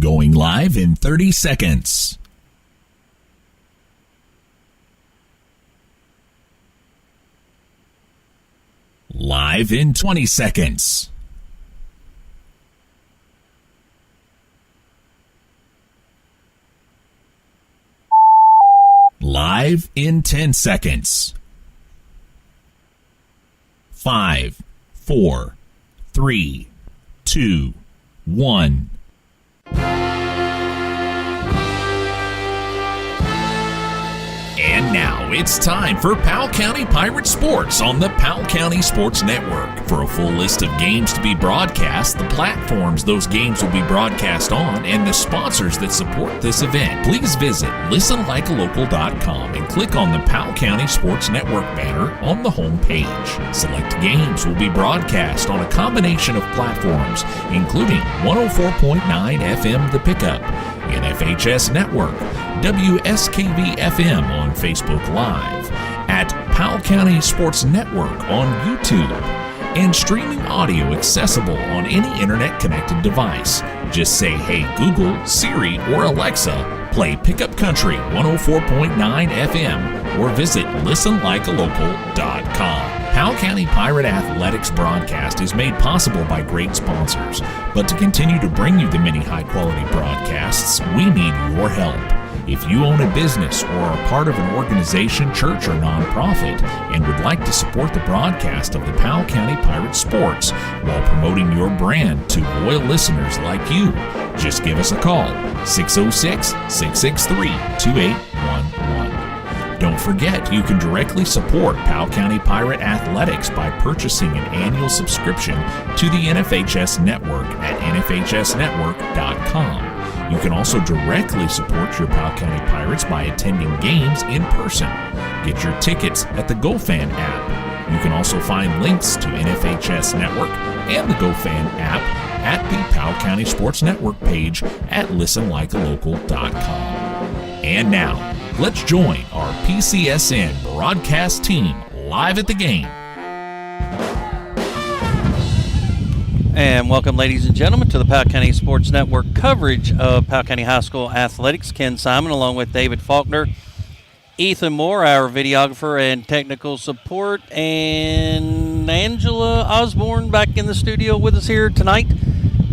Going live in 30 seconds. Live in 20 seconds. Live in 10 seconds. 5, 4, 3, 2, 1. And now it's time for Powell County Pirate Sports on the Powell County Sports Network. For a full list of games to be broadcast, the platforms those games will be broadcast on, and the sponsors that support this event, please visit listenlikealocal.com and click on the Powell County Sports Network banner on the home page. Select games will be broadcast on a combination of platforms, including 104.9 FM The Pickup, NFHS Network, WSKV-FM on Facebook Live, at Powell County Sports Network on YouTube, and streaming audio accessible on any internet-connected device. Just say, "Hey Google, Siri, or Alexa, play Pickup Country 104.9 FM," or visit listenlikealocal.com. Powell County Pirate Athletics broadcast is made possible by great sponsors, but to continue to bring you the many high-quality broadcasts, we need your help. If you own a business or are part of an organization, church, or nonprofit and would like to support the broadcast of the Powell County Pirate Sports while promoting your brand to loyal listeners like you, just give us a call, 606-663-2811. Don't forget, you can directly support Powell County Pirate Athletics by purchasing an annual subscription to the NFHS Network at nfhsnetwork.com. You can also directly support your Powell County Pirates by attending games in person. Get your tickets at the GoFan app. You can also find links to NFHS Network and the GoFan app at the Powell County Sports Network page at listenlikealocal.com. And now, let's join our PCSN broadcast team live at the game. And welcome, ladies and gentlemen, to the Powell County Sports Network coverage of Powell County High School athletics. Ken Simon, along with David Faulkner, Ethan Moore, our videographer and technical support, and Angela Osborne back in the studio with us here tonight.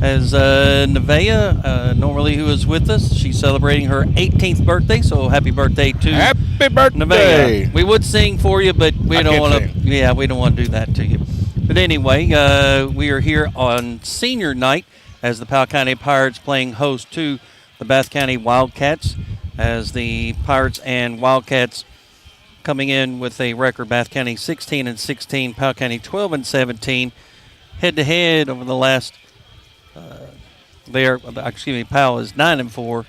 As Nevaeh, normally who is with us, she's celebrating her 18th birthday, so happy birthday to Happy birthday! Nevaeh. We would sing for you, but we don't want to. Yeah, we don't want to do that to you. But anyway, we are here on senior night as the Powell County Pirates playing host to the Bath County Wildcats, as the Pirates and Wildcats coming in with a record, Bath County 16-16, Powell County 12-17, head-to-head over the last. Powell is 9-4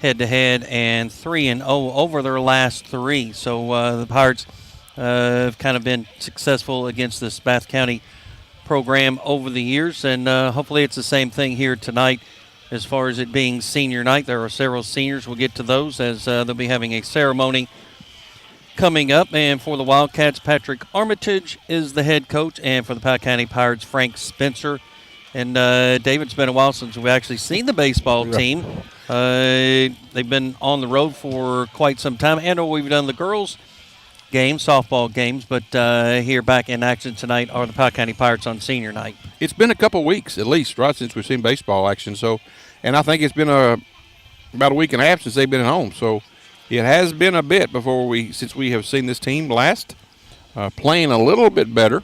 head-to-head and 3-0 over their last three. So the Pirates have kind of been successful against this Bath County program over the years, and hopefully it's the same thing here tonight as far as it being senior night. There are several seniors. We'll get to those as they'll be having a ceremony coming up. And for the Wildcats, Patrick Armitage is the head coach, and for the Powell County Pirates, Frank Spencer. And, David, it's been a while since we've actually seen the baseball team. They've been on the road for quite some time. And we've done the girls' games, softball games, but here back in action tonight are the Powell County Pirates on senior night. It's been a couple weeks at least, right, since we've seen baseball action. So, and I think it's been about a week and a half since they've been at home. So it has been a bit since we have seen this team last, playing a little bit better.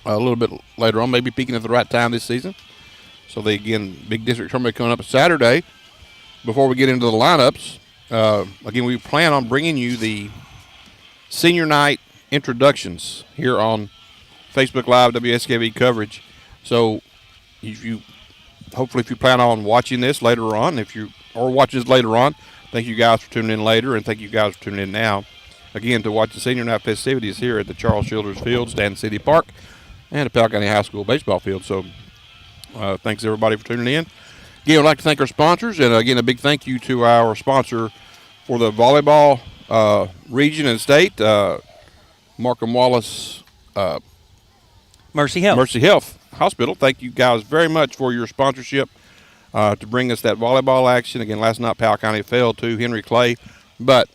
A little bit later on, maybe peaking at the right time this season. So they, again, big district tournament coming up Saturday. Before we get into the lineups, again, we plan on bringing you the senior night introductions here on Facebook Live WSKV coverage. So hopefully if you plan on watching this later on, watch this later on, thank you guys for tuning in later, and thank you guys for tuning in now. Again, to watch the senior night festivities here at the Charles Childers Field, Stanton City Park, and the Powell County High School baseball field. So thanks, everybody, for tuning in. Again, I'd like to thank our sponsors, and, again, a big thank you to our sponsor for the volleyball region and state, Markham Wallace Mercy Health Hospital. Thank you guys very much for your sponsorship to bring us that volleyball action. Again, last night Powell County fell to Henry Clay, but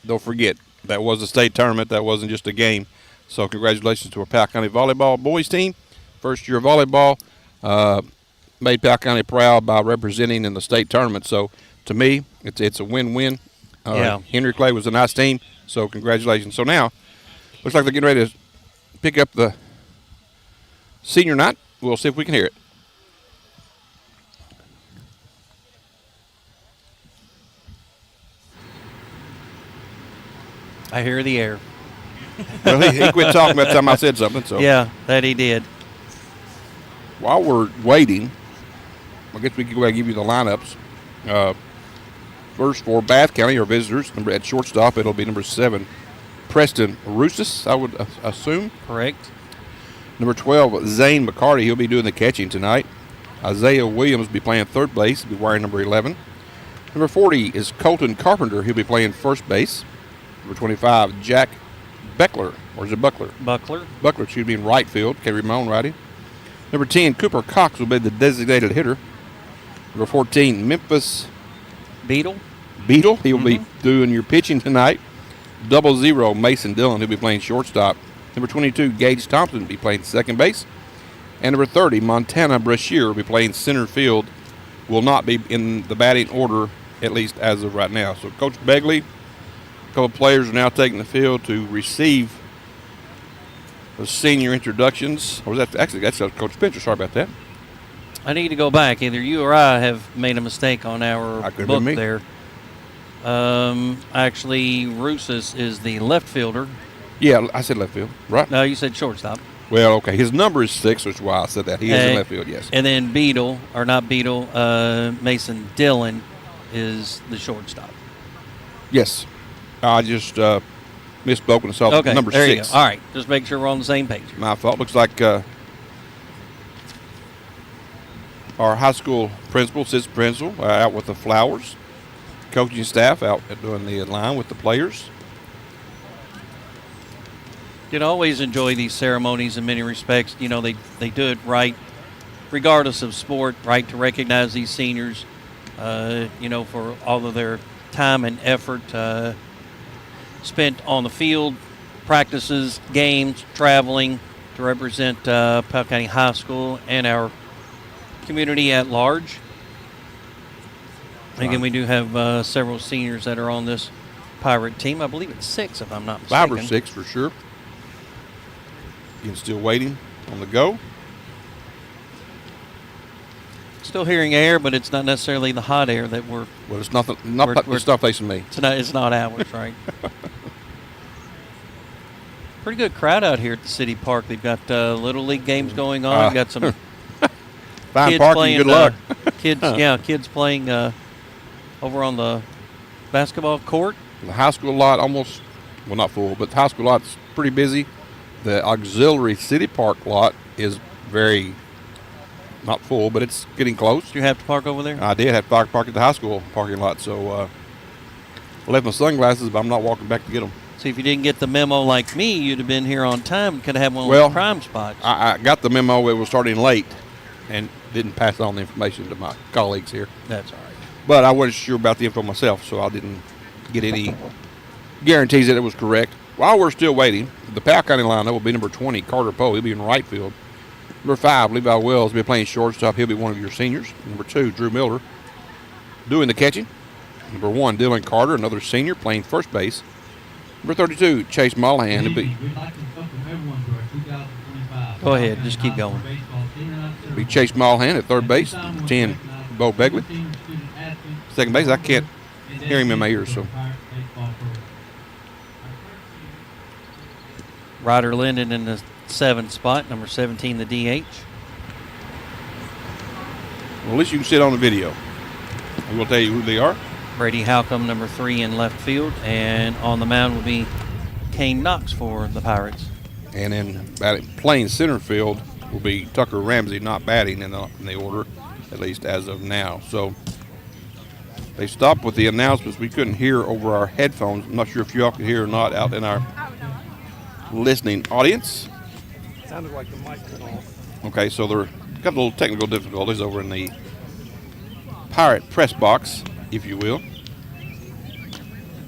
don't forget, that was a state tournament. That wasn't just a game. So congratulations to our Powell County volleyball boys team. First year of volleyball. Made Powell County proud by representing in the state tournament. So to me, it's a win-win. Henry Clay was a nice team, so congratulations. So now, looks like they're getting ready to pick up the senior night. We'll see if we can hear it. I hear the air. Well, he quit talking by the time I said something. So Yeah, that he did. while we're waiting, I guess we can go ahead and give you the lineups. First for Bath County, our visitors, at shortstop, it'll be number 7, Preston Russis, I would assume. Correct. Number 12, Zane McCarty. He'll be doing the catching tonight. Isaiah Williams will be playing third base. He'll be wearing number 11. Number 40 is Colton Carpenter. He'll be playing first base. Number 25, Jack Beckler. Or is it Buckler? Buckler. Buckler should be in right field. Carry my own righty. Number 10, Cooper Cox will be the designated hitter. Number 14, Memphis Beetle. He will be doing your pitching tonight. 00, Mason Dillon. He'll be playing shortstop. Number 22, Gage Thompson will be playing second base. And number 30, Montana Brashear will be playing center field. Will not be in the batting order, at least as of right now. So Coach Begley, a couple of players are now taking the field to receive the senior introductions. Or was that actually that's Coach Spencer? Sorry about that. I need to go back. Either you or I have made a mistake on our book there. Actually, Russis is the left fielder. Yeah, I said left field, right? No, you said shortstop. Well, okay. His number is 6, which is why I said that. He is in left field, yes. And then Mason Dillon is the shortstop. Yes. I just misspoke and saw Okay, number there 6. you go. All right, just make sure we're on the same page. My fault. Looks like our high school principal, assistant principal, out with the flowers. Coaching staff out doing the line with the players. You know, always enjoy these ceremonies in many respects. You know, they do it right, regardless of sport, right, to recognize these seniors, for all of their time and effort spent on the field, practices, games, traveling to represent Powell County High School and our community at large. Again, we do have several seniors that are on this Pirate team. I believe it's 6, if I'm not mistaken. 5 or 6 for sure. Again, still waiting on the go. Still hearing air, but it's not necessarily the hot air that we're. Well, it's nothing. It's not facing me. It's not ours, right? Pretty good crowd out here at the city park. They've got little league games going on. We've got some fine kids parking. playing. Good luck. Kids playing over on the basketball court. The high school lot almost, well, not full, but the high school lot's pretty busy. The auxiliary city park lot is very, not full, but it's getting close. Did you have to park over there? I did have to park at the high school parking lot, so I left my sunglasses, but I'm not walking back to get them. See, if you didn't get the memo like me, you'd have been here on time. Could have had one of the prime spots. I got the memo. It was starting late and didn't pass on the information to my colleagues here. That's all right. But I wasn't sure about the info myself, so I didn't get any guarantees that it was correct. While we're still waiting, the Powell County lineup will be number 20, Carter Poe. He'll be in right field. Number 5, Levi Wells will be playing shortstop. He'll be one of your seniors. Number 2, Drew Miller doing the catching. Number 1, Dylan Carter, another senior, playing first base. Number 32, Chase Mollahan. Go ahead, just keep going. Be Chase Mollahan at third base. Number 10, Bo Begley. Second base, I can't hear him in my ears. So Ryder Linden in the 7th spot, number 17, the DH. Well, at least you can see it on the video. I will tell you who they are. Brady Halcomb, number 3 in left field, and on the mound will be Kane Knox for the Pirates. And then playing center field will be Tucker Ramsey, not batting in the order, at least as of now. So they stopped with the announcements. We couldn't hear over our headphones. I'm not sure if you all could hear or not out in our listening audience. Sounded like the mic went off. Okay, so they're got a little technical difficulties over in the Pirate press box, if you will.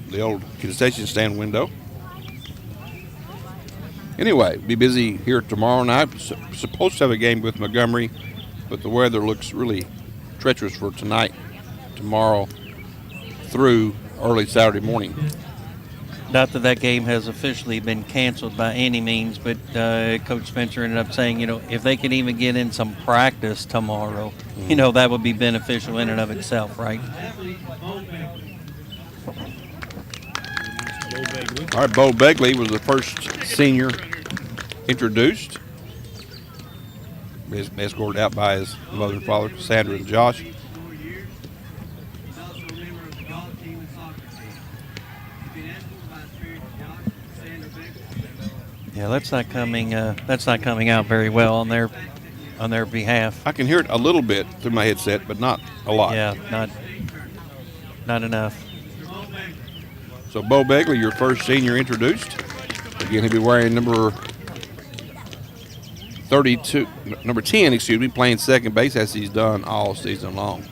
The old concession stand window. Anyway, be busy here tomorrow night. Supposed to have a game with Montgomery, but the weather looks really treacherous for tonight, tomorrow, through early Saturday morning. Not that that game has officially been canceled by any means, but Coach Spencer ended up saying, if they can even get in some practice tomorrow, that would be beneficial in and of itself, right? All right, Bo Begley was the first senior introduced. Escorted out by his mother and father, Sandra and Josh. Yeah, that's not coming out very well on their behalf. I can hear it a little bit through my headset, but not a lot. Yeah, not enough. So Bo Begley, your first senior introduced. Again, he'll be wearing number 10, playing second base as he's done all season long.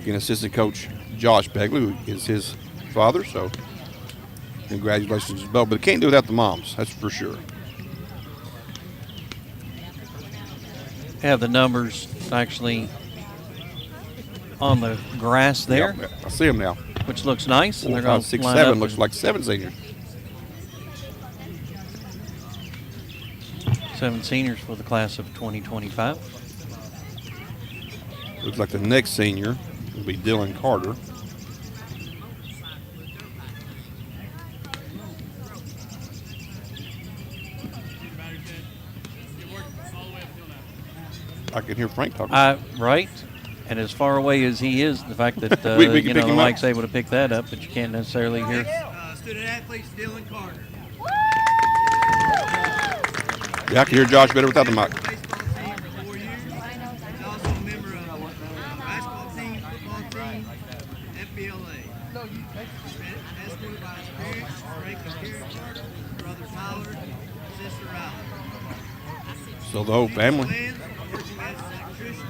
Again, assistant coach Josh Begley, who is his father, so congratulations to Bo. But can't do without the moms, that's for sure. Have the numbers actually on the grass there. Yeah, I see them now. Which looks nice. 4, 5, 6, 7 looks like 7 seniors. 7 seniors for the class of 2025. Looks like the next senior will be Dylan Carter. I can hear Frank talking. Right. And as far away as he is, the fact that we can pick the him mic's up. able to pick that up, but you can't necessarily hear. Student athletes Dylan Carter. Yeah, I can hear Josh better without the mic. Baseball team for 4 years. He's also a member of basketball team, football team, FBLA. Escorted by his parents, Frank and Karen Carter, brother Tyler, sister Allen. So the whole family. Plans, working as an electrician.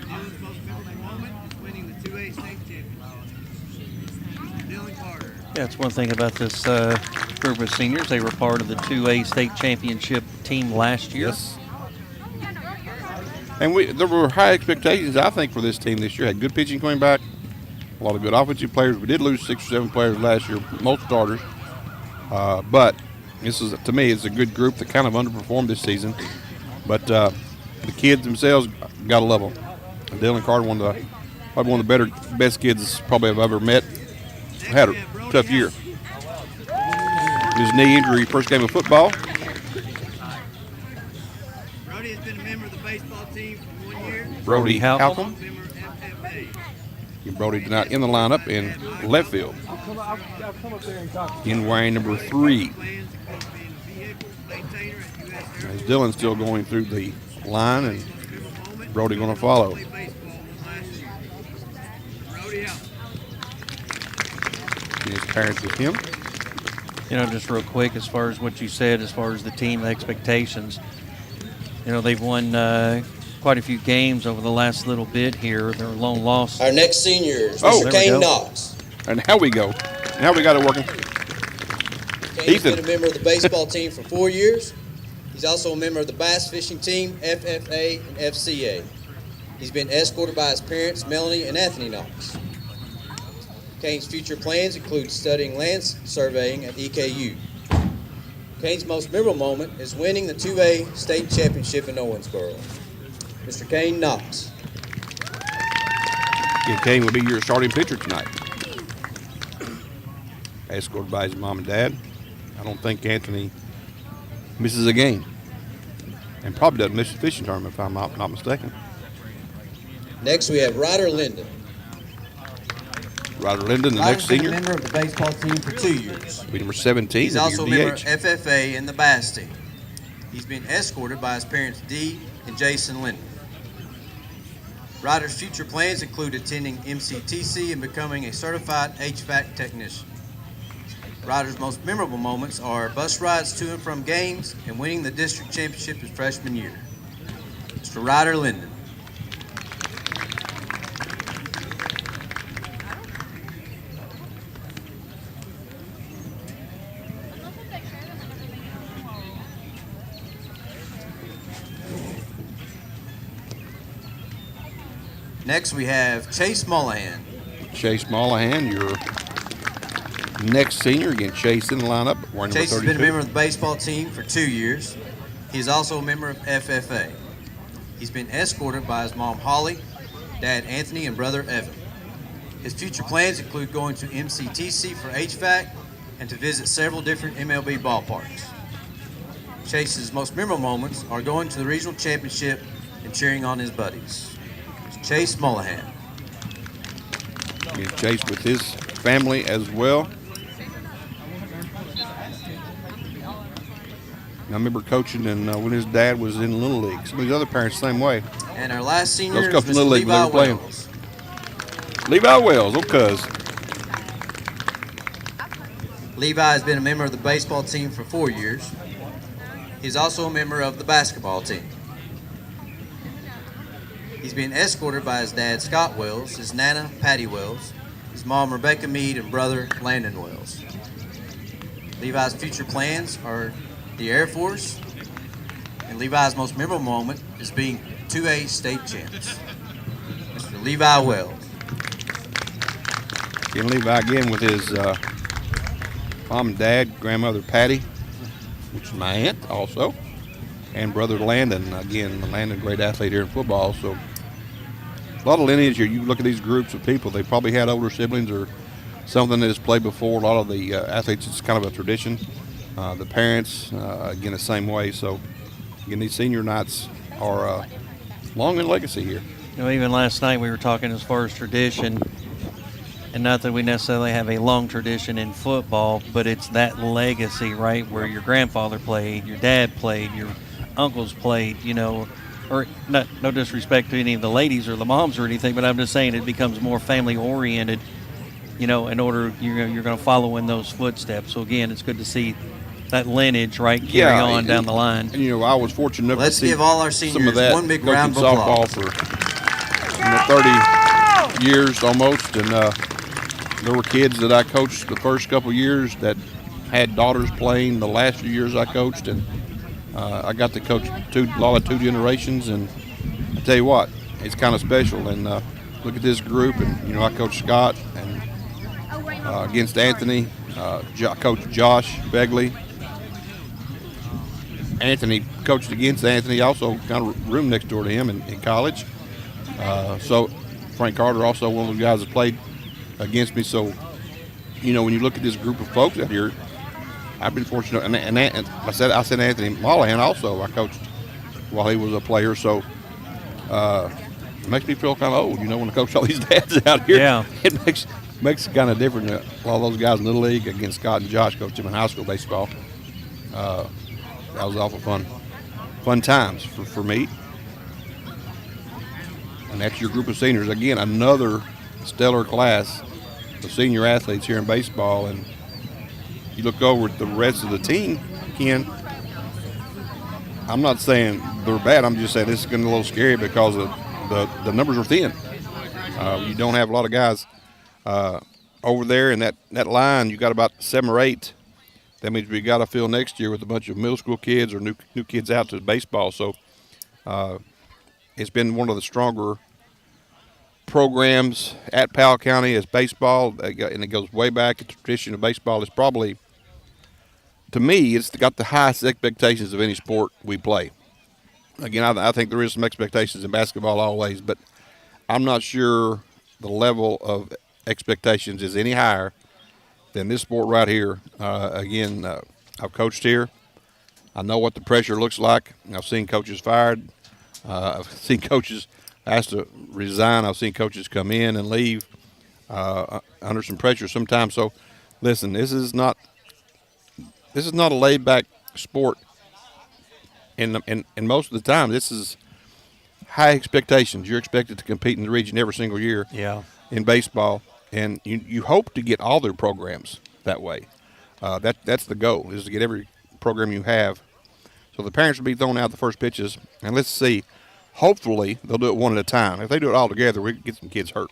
Dylan's most memorable moment is winning the 2A state championship. Dylan Carter. Yeah, it's one thing about this group of seniors. They were part of the 2A state championship team last year. Yes. And there were high expectations, I think, for this team this year. Had good pitching coming back, a lot of good offensive players. We did lose 6 or 7 players last year, most starters. But this is, to me, it's a good group that kind of underperformed this season. But the kids themselves, gotta love them. And Dylan Carter, probably one of the best kids probably I've ever met. Had a tough year. His knee injury, first game of football. Brody has been a member of the baseball team for 1 year. Brody Halcomb. Member of FFA. Brody not in the lineup in left field. In wearing number 3. Plans being a vehicle maintainer at US Air As Dylan's still going through the line, and moment. Brody going to follow. Played baseball last year. Brody out. His parents with him. Just real quick, as far as what you said, as far as the team expectations, they've won quite a few games over the last little bit here. Their lone loss. Our next senior is Oh, Mr. there we Kane go. Knox. And now we go. Now we got it working. Kane's Ethan. been a member of the baseball team for 4 years. He's also a member of the bass fishing team, FFA and FCA. He's been escorted by his parents, Melanie and Anthony Knox. Kane's future plans include studying land surveying at EKU. Kane's most memorable moment is winning the 2A state championship in Owensboro. Mr. Kane Knox. Yeah, Kane will be your starting pitcher tonight. Escorted by his mom and dad. I don't think Anthony misses a game. And probably doesn't miss the fishing tournament if I'm not mistaken. Next we have Ryder Linden. Ryder Linden, the next Ryder's been senior, a member of the baseball team for 2 years. will be number 17. He's will be also a your member of DH. FFA and the bass team. He's been escorted by his parents Dee and Jason Linden. Ryder's future plans include attending MCTC and becoming a certified HVAC technician. Ryder's most memorable moments are bus rides to and from games and winning the district championship his freshman year. Mr. Mr. Ryder Linden. Next, we have Chase Mullahan. Chase Mullahan, your next senior. Again, Chase in the lineup. Chase has been a member of the baseball team for 2 years. He is also a member of FFA. He's been escorted by his mom, Holly, dad, Anthony, and brother, Evan. His future plans include going to MCTC for HVAC and to visit several different MLB ballparks. Chase's most memorable moments are going to the regional championship and cheering on his buddies. Chase Mullahan. Again, Chase with his family as well. I remember coaching and when his dad was in Little League. Some of these other parents, same way. And our last senior Those is come from Mr. Little League when Levi they were playing. Wells. Levi Wells, oh cuz. Levi has been a member of the baseball team for 4 years. He's also a member of the basketball team. He's been escorted by his dad, Scott Wells, his nana, Patty Wells, his mom, Rebecca Mead, and brother, Landon Wells. Levi's future plans are the Air Force, and Levi's most memorable moment is being 2A state champs. Mr. Levi Wells. Again, Levi again with his mom and dad, grandmother Patty, which is my aunt also, and brother Landon. Again, Landon, great athlete here in football. So a lot of lineage here. You look at these groups of people, they probably had older siblings or something that has played before. A lot of the athletes, it's kind of a tradition. The parents, again, the same way. So, again, these senior nights are long in legacy here. You know, even last night we were talking as far as tradition, and not that we necessarily have a long tradition in football, but it's that legacy, right, where your grandfather played, your dad played, your uncles played, you know, or no disrespect to any of the ladies or the moms or anything, but I'm just saying it becomes more family-oriented, you know, in order you're going to follow in those footsteps. So, again, it's good to see that lineage, right, carry on down the line. And, you know, I was fortunate enough Let's to see give all our some seniors of that one big coaching round of softball applause. for 30 years almost. And there were kids that I coached the first couple of years that had daughters playing the last few years I coached. And I got to coach a lot of two generations. And I tell you what, it's kind of special. And look at this group. And, you know, I coached Scott and against Anthony. I coached Josh Begley. Anthony coached against Anthony, also kind of room next door to him in college. So Frank Carter, also one of the guys that played against me. So, you know, when you look at this group of folks out here, I've been fortunate. And I said Anthony Mullahan also I coached while he was a player. So it makes me feel kind of old, you know, when I coach all these dads out here. Yeah. It makes it kind of different. A lot of those guys in Little League against Scott and Josh, coached him in high school baseball. That was awful fun times for me. And that's your group of seniors. Again, another stellar class of senior athletes here in baseball. And you look over at the rest of the team, Ken, I'm not saying they're bad. I'm just saying this is getting a little scary because of the numbers are thin. You don't have a lot of guys over there in that line. You got about 7 or 8. That means we got to fill next year with a bunch of middle school kids or new kids out to baseball. So it's been one of the stronger programs at Powell County as baseball, and it goes way back. The tradition of baseball is probably, to me, it's got the highest expectations of any sport we play. Again, I think there is some expectations in basketball always, but I'm not sure the level of expectations is any higher than this sport right here. Again, I've coached here. I know what the pressure looks like. I've seen coaches fired. I've seen coaches asked to resign. I've seen coaches come in and leave under some pressure sometimes. So, listen, this is not a laid-back sport. And most of the time, this is high expectations. You're expected to compete in the region every single year. Yeah. In baseball. And you hope to get all their programs that way. That's the goal, is to get every program you have. So the parents will be throwing out the first pitches. And let's see, hopefully they'll do it one at a time. If they do it all together, we can get some kids hurt.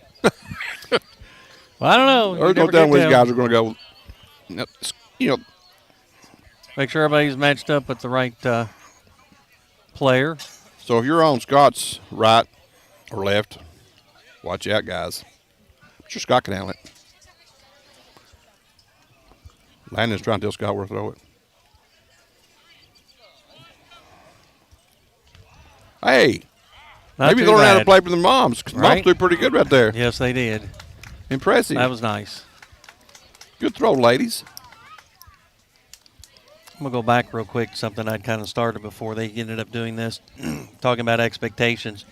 Well, I don't know. There's no telling which guys are going to go. You know, Make sure everybody's matched up with the right player. so if you're on Scott's right or left, watch out, guys. I'm sure Scott can handle it. Landon's trying to tell Scott where to throw it. Hey, Not maybe too they learn how to bad. play for their moms. 'Cause Right? Moms do pretty good right there. Yes, they did. Impressive. That was nice. Good throw, ladies. I'm going to go back real quick, something I'd kind of started before they ended up doing this, talking about expectations.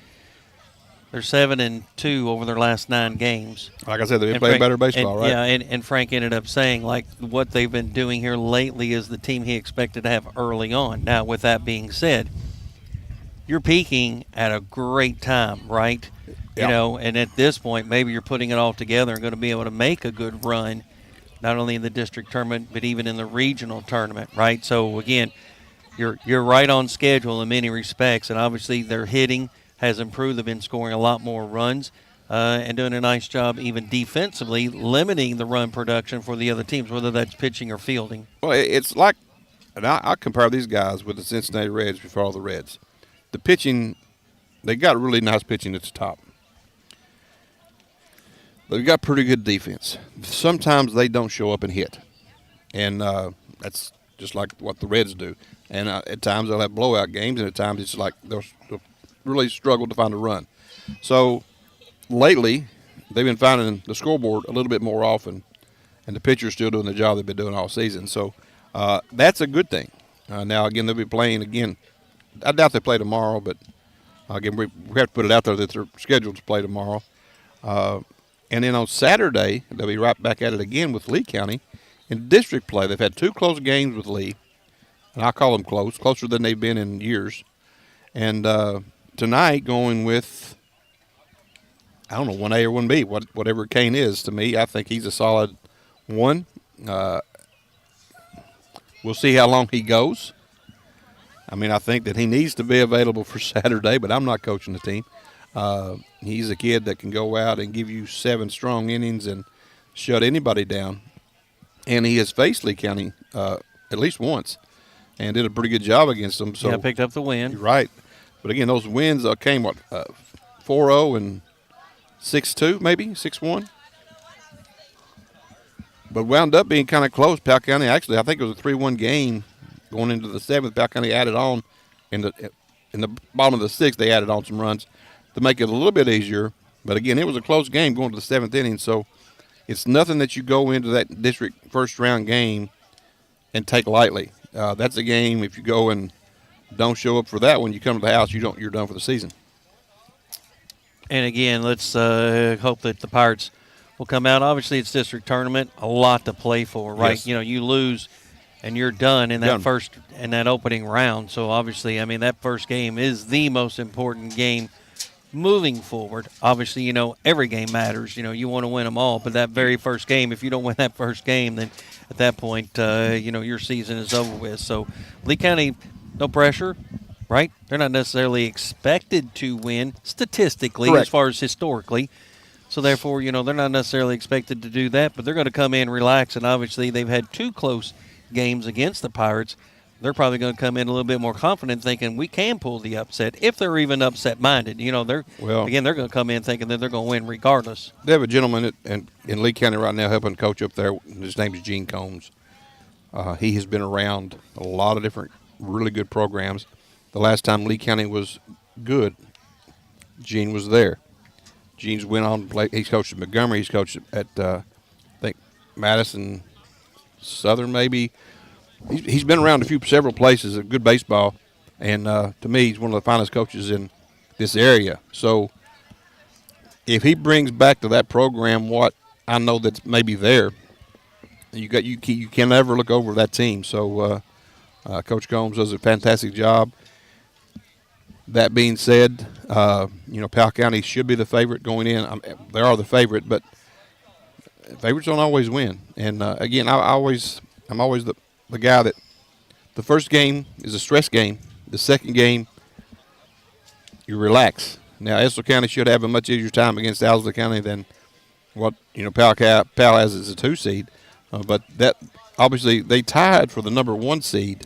They're 7-2 over their last 9 games. Like I said, they've been And playing Frank- better baseball, and, right? Yeah, and Frank ended up saying, like, what they've been doing here lately is the team he expected to have early on. Now, with that being said, you're peaking at a great time, right? Yeah. You know, and at this point, maybe you're putting it all together and going to be able to make a good run, not only in the district tournament, but even in the regional tournament, right? So, again, you're right on schedule in many respects, and obviously their hitting has improved. They've been scoring a lot more runs and doing a nice job even defensively, limiting the run production for the other teams, whether that's pitching or fielding. Well, it's like, and I compare these guys with the Cincinnati Reds before all the Reds. The pitching, they got really nice pitching at the top. They've got pretty good defense. Sometimes they don't show up and hit. And that's just like what the Reds do. And at times they'll have blowout games, and at times it's like they'll really struggle to find a run. So lately, they've been finding the scoreboard a little bit more often, and the pitcher's still doing the job they've been doing all season. So that's a good thing. Now, again, they'll be playing again. I doubt they play tomorrow, but again, we have to put it out there that they're scheduled to play tomorrow. And then on Saturday, they'll be right back at it again with Lee County. In district play, they've had 2 close games with Lee, and I call them close, closer than they've been in years. And tonight, going with, I don't know, 1A or 1B, whatever Kane is to me. I think he's a solid 1. We'll see how long he goes. I mean, I think that he needs to be available for Saturday, but I'm not coaching the team. He's a kid that can go out and give you 7 strong innings and shut anybody down. And he has faced Lee County at least once and did a pretty good job against them. So Yeah, picked up the win. you're right. But again, those wins came, 4-0 and 6-2, maybe 6-1. But wound up being kind of close. Powell County, actually, I think it was a 3-1 game going into the 7th. Powell County added on in the bottom of the 6th. They added on some runs to make it a little bit easier. But again, it was a close game going to the 7th inning. So it's nothing that you go into that district first round game and take lightly. That's a game. If you go and don't show up for that one, you come to the house, you're done for the season. And again, let's hope that the Pirates will come out. Obviously, it's district tournament, a lot to play for, right? Yes. You know, you lose and you're done in that Done. that opening round. So obviously, I mean, that first game is the most important game moving forward. Obviously, you know, every game matters. You know, you want to win them all, but that very first game, if you don't win that first game, then at that point, you know, your season is over with. So Lee County, no pressure, right? They're not necessarily expected to win statistically, Correct. as far as historically. So therefore, you know, they're not necessarily expected to do that, but they're going to come in, relax, and obviously they've had 2 close games against the Pirates. They're probably going to come in a little bit more confident, thinking we can pull the upset, if they're even upset-minded. You know, they're going to come in thinking that they're going to win regardless. They have a gentleman in Lee County right now helping coach up there. His name is Gene Combs. He has been around a lot of different really good programs. The last time Lee County was good, Gene was there. Gene's went on to play. He's coached at Montgomery. He's coached at, I think, Madison Southern maybe. He's been around several places of good baseball, and to me, he's one of the finest coaches in this area. So if he brings back to that program what I know that's maybe there, you can never look over that team. So Coach Combs does a fantastic job. That being said, you know, Powell County should be the favorite going in. They are the favorite, but favorites don't always win. And again, I'm always the guy that the first game is a stress game. The second game you relax. Now, Estill County should have a much easier time against Owsley County than what Powell has as a 2 seed. But that obviously they tied for the number 1 seed.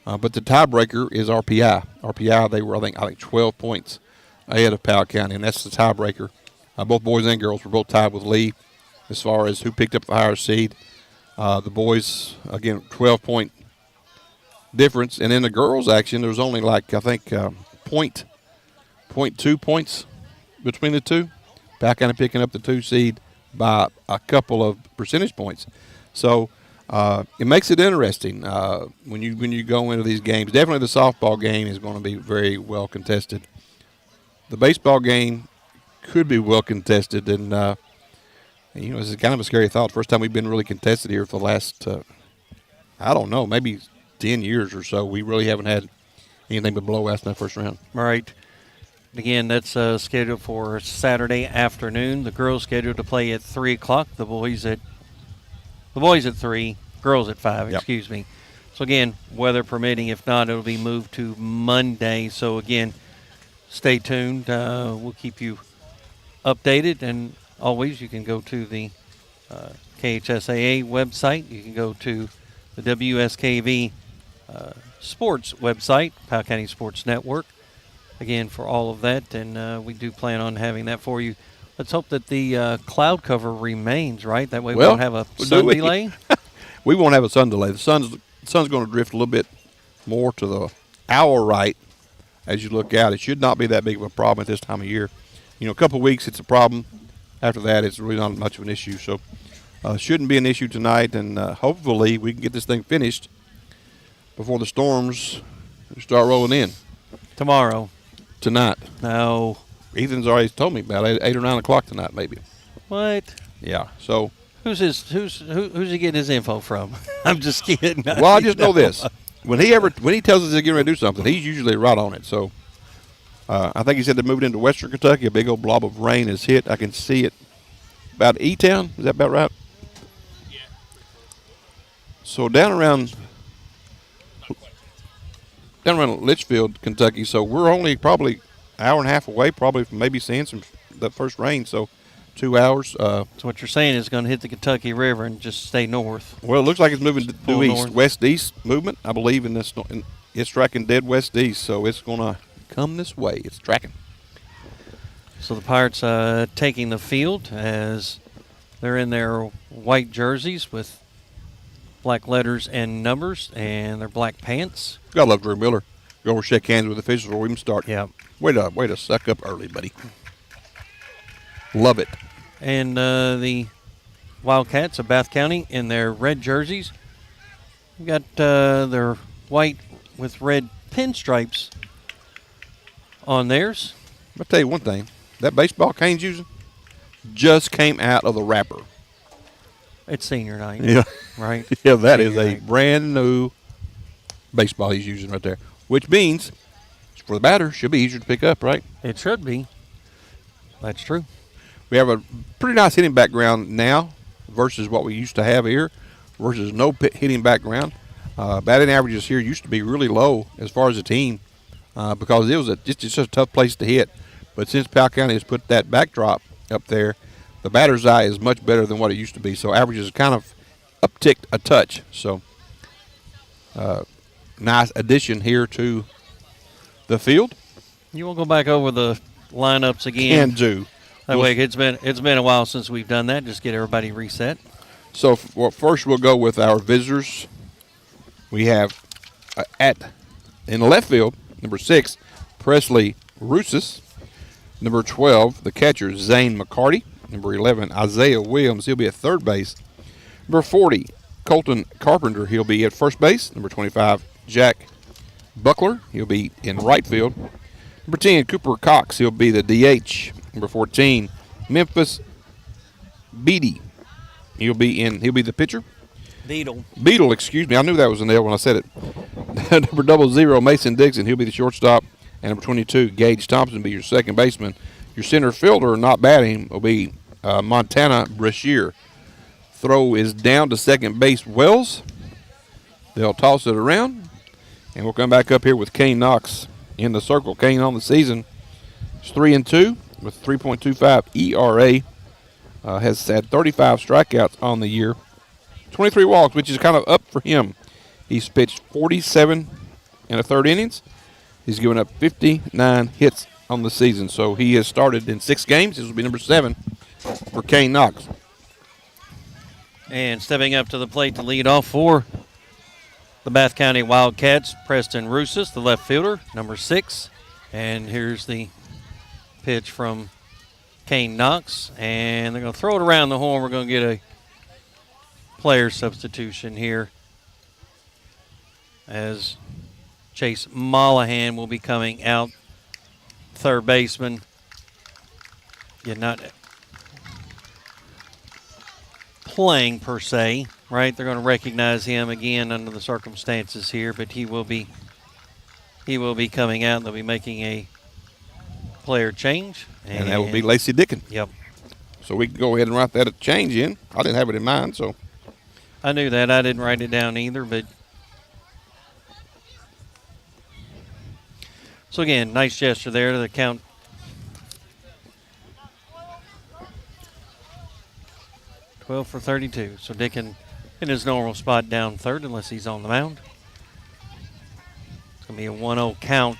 But the tiebreaker is RPI. RPI, they were I think 12 points ahead of Powell County, and that's the tiebreaker. Both boys and girls were both tied with Lee as far as who picked up the higher seed. The boys, again, 12-point difference. And in the girls' action, there was only I think, 0.2 points between the two. Powell County picking up the 2 seed by a couple of percentage points. So it makes it interesting when you go into these games. Definitely the softball game is going to be very well contested. The baseball game could be well contested, and it's kind of a scary thought. First time we've been really contested here for the last, I don't know, maybe 10 years or so. We really haven't had anything but blowouts in that first round. Right. Again, that's scheduled for Saturday afternoon. The girls scheduled to play at 3 o'clock. The boys at 3, girls at 5. Yep. Excuse me. So again, weather permitting. If not, it'll be moved to Monday. So again, stay tuned. We'll keep you updated, and always you can go to the KHSAA website. You can go to the WSKV sports website, Powell County Sports Network. Again, for all of that, and we do plan on having that for you. Let's hope that the cloud cover remains, right? That way we don't have a sun delay. We won't have a sun delay. The sun's going to drift a little bit more to the hour right as you look out. It should not be that big of a problem at this time of year. A couple of weeks it's a problem. After that, it's really not much of an issue. So shouldn't be an issue tonight, and hopefully we can get this thing finished before the storms start rolling in. Tomorrow. Tonight. No. Ethan's already told me about 8 or 9 o'clock tonight, maybe. What? Yeah. So. Who's he getting his info from? I'm just kidding. Well, I just know this: when he tells us he's getting ready to do something, he's usually right on it. So. I think he said they're moving into Western Kentucky. A big old blob of rain has hit. I can see it about E-Town. Is that about right? Yeah. So down around Litchfield, Kentucky. So we're only probably an hour and a half away, probably from maybe seeing that first rain. So 2 hours. So what you're saying is going to hit the Kentucky River and just stay north. Well, it looks like it's moving due east, north. west-east movement, I believe, and it's tracking dead west-east. So it's going to come this way. It's tracking. So the Pirates taking the field as they're in their white jerseys with black letters and numbers and their black pants. Gotta love Drew Miller. Go over and shake hands with officials before we even start. Yeah. Way to suck up early, buddy. Love it. And the Wildcats of Bath County in their red jerseys. We got their white with red pinstripes on theirs. I'll tell you one thing. That baseball Kane's using just came out of the wrapper. It's senior night. Yeah. Right? Yeah, that is Senior a night. brand new baseball he's using right there, which means for the batter should be easier to pick up, right? It should be. That's true. We have a pretty nice hitting background now versus what we used to have here versus no hitting background. Batting averages here used to be really low as far as a team because it was just such a tough place to hit. But since Powell County has put that backdrop up there, the batter's eye is much better than what it used to be. So averages kind of upticked a touch. So nice addition here to the field. You want to go back over the lineups again? Can do. That way, it's been a while since we've done that. Just get everybody reset. So first we'll go with our visitors. We have in the left field, number 6, Presley Russis. Number 12, the catcher, Zane McCarty. Number 11, Isaiah Williams. He'll be at third base. Number 40, Colton Carpenter. He'll be at first base. Number 25, Jack Buckler. He'll be in right field. Number 10, Cooper Cox. He'll be the DH. Number 14, Memphis Beatty. He'll be the pitcher. Beetle, excuse me. I knew that was an L when I said it. Number 00, Mason Dixon. He'll be the shortstop. And number 22, Gage Thompson will be your second baseman. Your center fielder, not batting, will be Montana Brashear. Throw is down to second base, Wells. They'll toss it around. And we'll come back up here with Kane Knox in the circle. Kane on the season is 3-2 with 3.25 ERA. Has had 35 strikeouts on the year, 23 walks, which is kind of up for him. He's pitched 47 and a third innings. He's given up 59 hits on the season. So he has started in 6 games. This will be number 7 for Kane Knox. And stepping up to the plate to lead off for the Bath County Wildcats, Preston Russis, the left fielder, number 6. And here's the pitch from Kane Knox. And they're going to throw it around the horn. We're going to get a player substitution here as Chase Mollahan will be coming out, third baseman. Yeah, not playing per se, right? They're going to recognize him again under the circumstances here, but he will be coming out. They'll be making a player change, and that will be Lacey Dickin. Yep. So we can go ahead and write that a change in. I didn't have it in mind, so I knew that. I didn't write it down either, but so again, nice gesture there to the count. Twelve for 32. So Dickin in his normal spot down third unless he's on the mound. It's going to be a 1-0 count.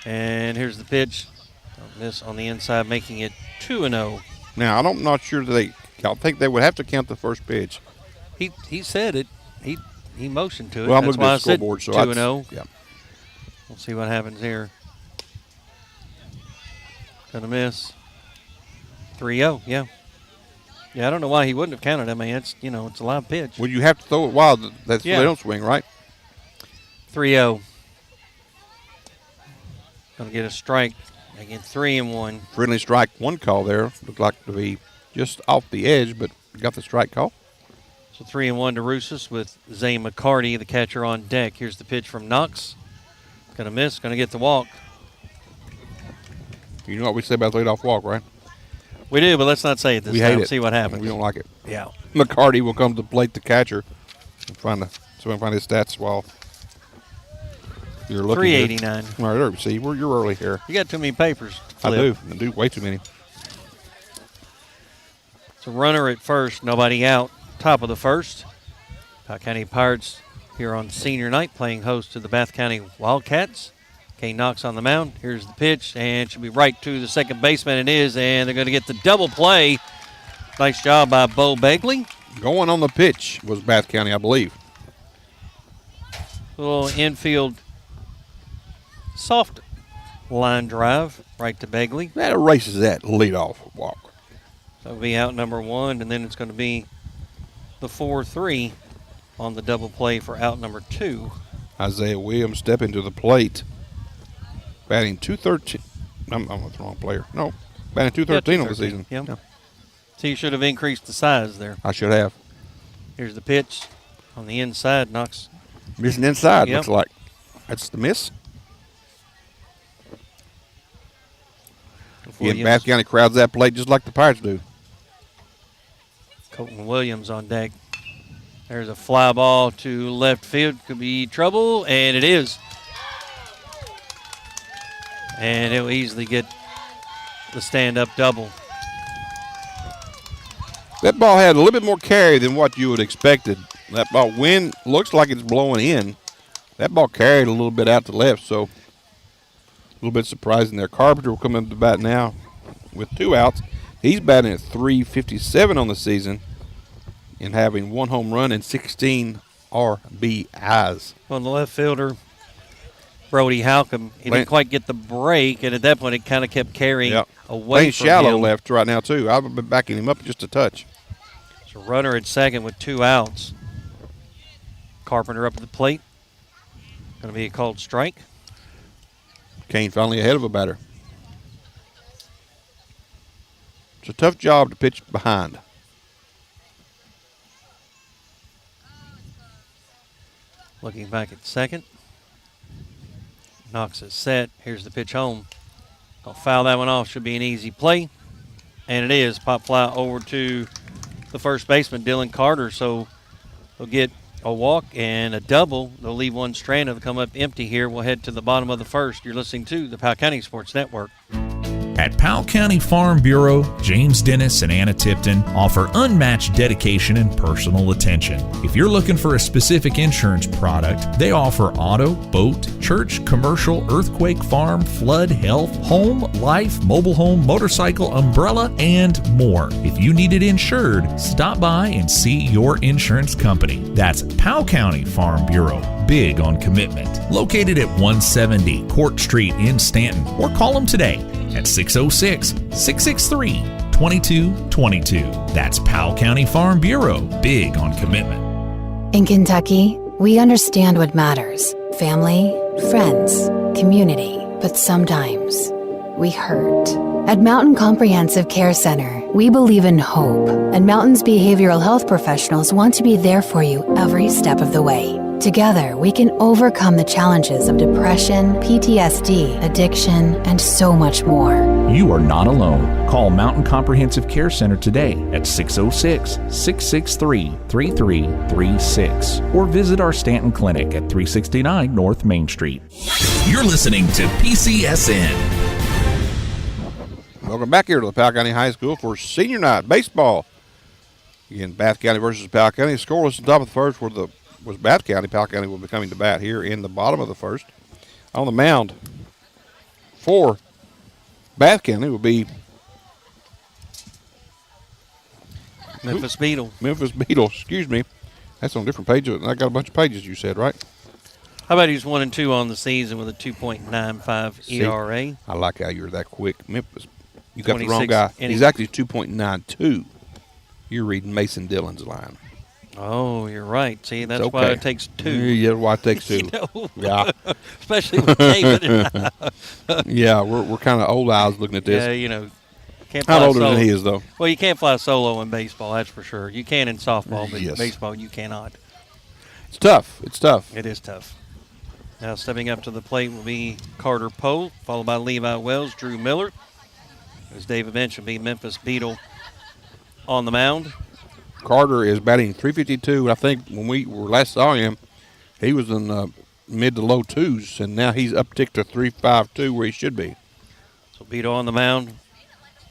And here's the pitch. Miss on the inside, making it 2-0. Now I'm not sure that I think they would have to count the first pitch. He said it. He motioned to it. Well, I'm That's looking why at I the said scoreboard, so 2-0. yeah. We'll see what happens here. Gonna miss. 3-0. Yeah. Yeah, I don't know why he wouldn't have counted. I mean, it's it's a live pitch. Well, you have to throw it wild. That's Yeah. so they don't swing, right? 3-0. Gonna get a strike. Again, 3-1. Friendly strike one call there. Looked like to be just off the edge, but got the strike call. So 3-1 to Russis with Zane McCarty, the catcher, on deck. Here's the pitch from Knox. Gonna miss. Gonna get the walk. You know what we say about the leadoff walk, right? We do, but let's not say it this We time. hate it. See what happens. We don't like it. Yeah. McCarty will come to the plate, the catcher. So I can find his stats while you're looking. 389. All right, see, you're early here. You got too many papers. I Flip. do. I do way too many. So runner at first, nobody out. Top of the first. Powell County Pirates here on senior night playing host to the Bath County Wildcats. Kane Knox on the mound. Here's the pitch, and it should be right to the second baseman. It is, and they're going to get the double play. Nice job by Bo Begley. Going on the pitch was Bath County, I believe. Little infield soft line drive right to Begley. That erases that leadoff walk. So it'll be out number 1, and then it's going to be the 4-3 on the double play for out number 2. Isaiah Williams stepping to the plate. Batting .213. I'm with the wrong player. No, batting .213 on the season. Yep. Yeah. So you should have increased the size there. I should have. Here's the pitch on the inside. Knox. Missing inside, Yep. looks like. That's the miss. Yeah, Bath County crowds that plate just like the Pirates do. Colton Williams on deck. There's a fly ball to left field. Could be trouble, and it is. And it'll easily get the stand-up double. That ball had a little bit more carry than what you would have expected. That ball, wind looks like it's blowing in. That ball carried a little bit out to left, so a little bit surprising there. Carpenter will come up to bat now with 2 outs. He's batting at .357 on the season and having 1 home run and 16 RBIs. On the left fielder, Brody Halcomb, he didn't quite get the break, and at that point it kind of kept carrying away Lane from shallow him. left right now, too. I've been backing him up just a touch. So runner at second with 2 outs. Carpenter up at the plate. Going to be a called strike. Kane finally ahead of a batter. It's a tough job to pitch behind. Looking back at second. Knox is set. Here's the pitch home. I'll foul that one off. Should be an easy play. And it is. Pop fly over to the first baseman, Dylan Carter. So he'll get A walk and a double. They'll leave one strand. They'll come up empty here. We'll head to the bottom of the first. You're listening to the Powell County Sports Network. At Powell County Farm Bureau, James Dennis and Anna Tipton offer unmatched dedication and personal attention. If you're looking for a specific insurance product, they offer auto, boat, church, commercial, earthquake, farm, flood, health, home, life, mobile home, motorcycle, umbrella, and more. If you need it insured, stop by and see your insurance company. That's Powell County Farm Bureau. Big on commitment. Located at 170 Court Street in Stanton, or call them today at 606-663-2222. That's Powell County Farm Bureau. Big on commitment. In Kentucky, we understand what matters: family, friends, community. But sometimes we hurt. At Mountain Comprehensive Care Center, we believe in hope, and Mountain's behavioral health professionals want to be there for you every step of the way. Together, we can overcome the challenges of depression, PTSD, addiction, and so much more. You are not alone. Call Mountain Comprehensive Care Center today at 606-663-3336 or visit our Stanton Clinic at 369 North Main Street. You're listening to PCSN. Welcome back here to the Powell County High School for senior night baseball. Again, Bath County versus Powell County. Scoreless at the top of the first was Bath County. Powell County will be coming to bat here in the bottom of the first. On the mound for Bath County will be Memphis Beetle. Memphis Beetle, excuse me. That's on a different page. I got a bunch of pages you said, right? How about he's 1-2 on the season with a 2.95 ERA? I like how you're that quick. Memphis, you got the wrong 26 guy. innings. He's actually 2.92. You're reading Mason Dillon's line. Oh, you're right. See, that's It's why okay. it takes two. Yeah, why it takes two. You know? Yeah. Especially with David and I. Yeah, we're kind of old eyes looking at this. Yeah, you know. Can't fly I'm older solo. than he is, though. Well, you can't fly solo in baseball, that's for sure. You can in softball, but Yes. in baseball you cannot. It's tough. It's tough. It is tough. Now stepping up to the plate will be Carter Powell, followed by Levi Wells, Drew Miller. As David mentioned, be Memphis Beetle on the mound. Carter is batting .352. I think when we last saw him, he was in the mid to low twos, and now he's upticked to .352 where he should be. So Beetle on the mound.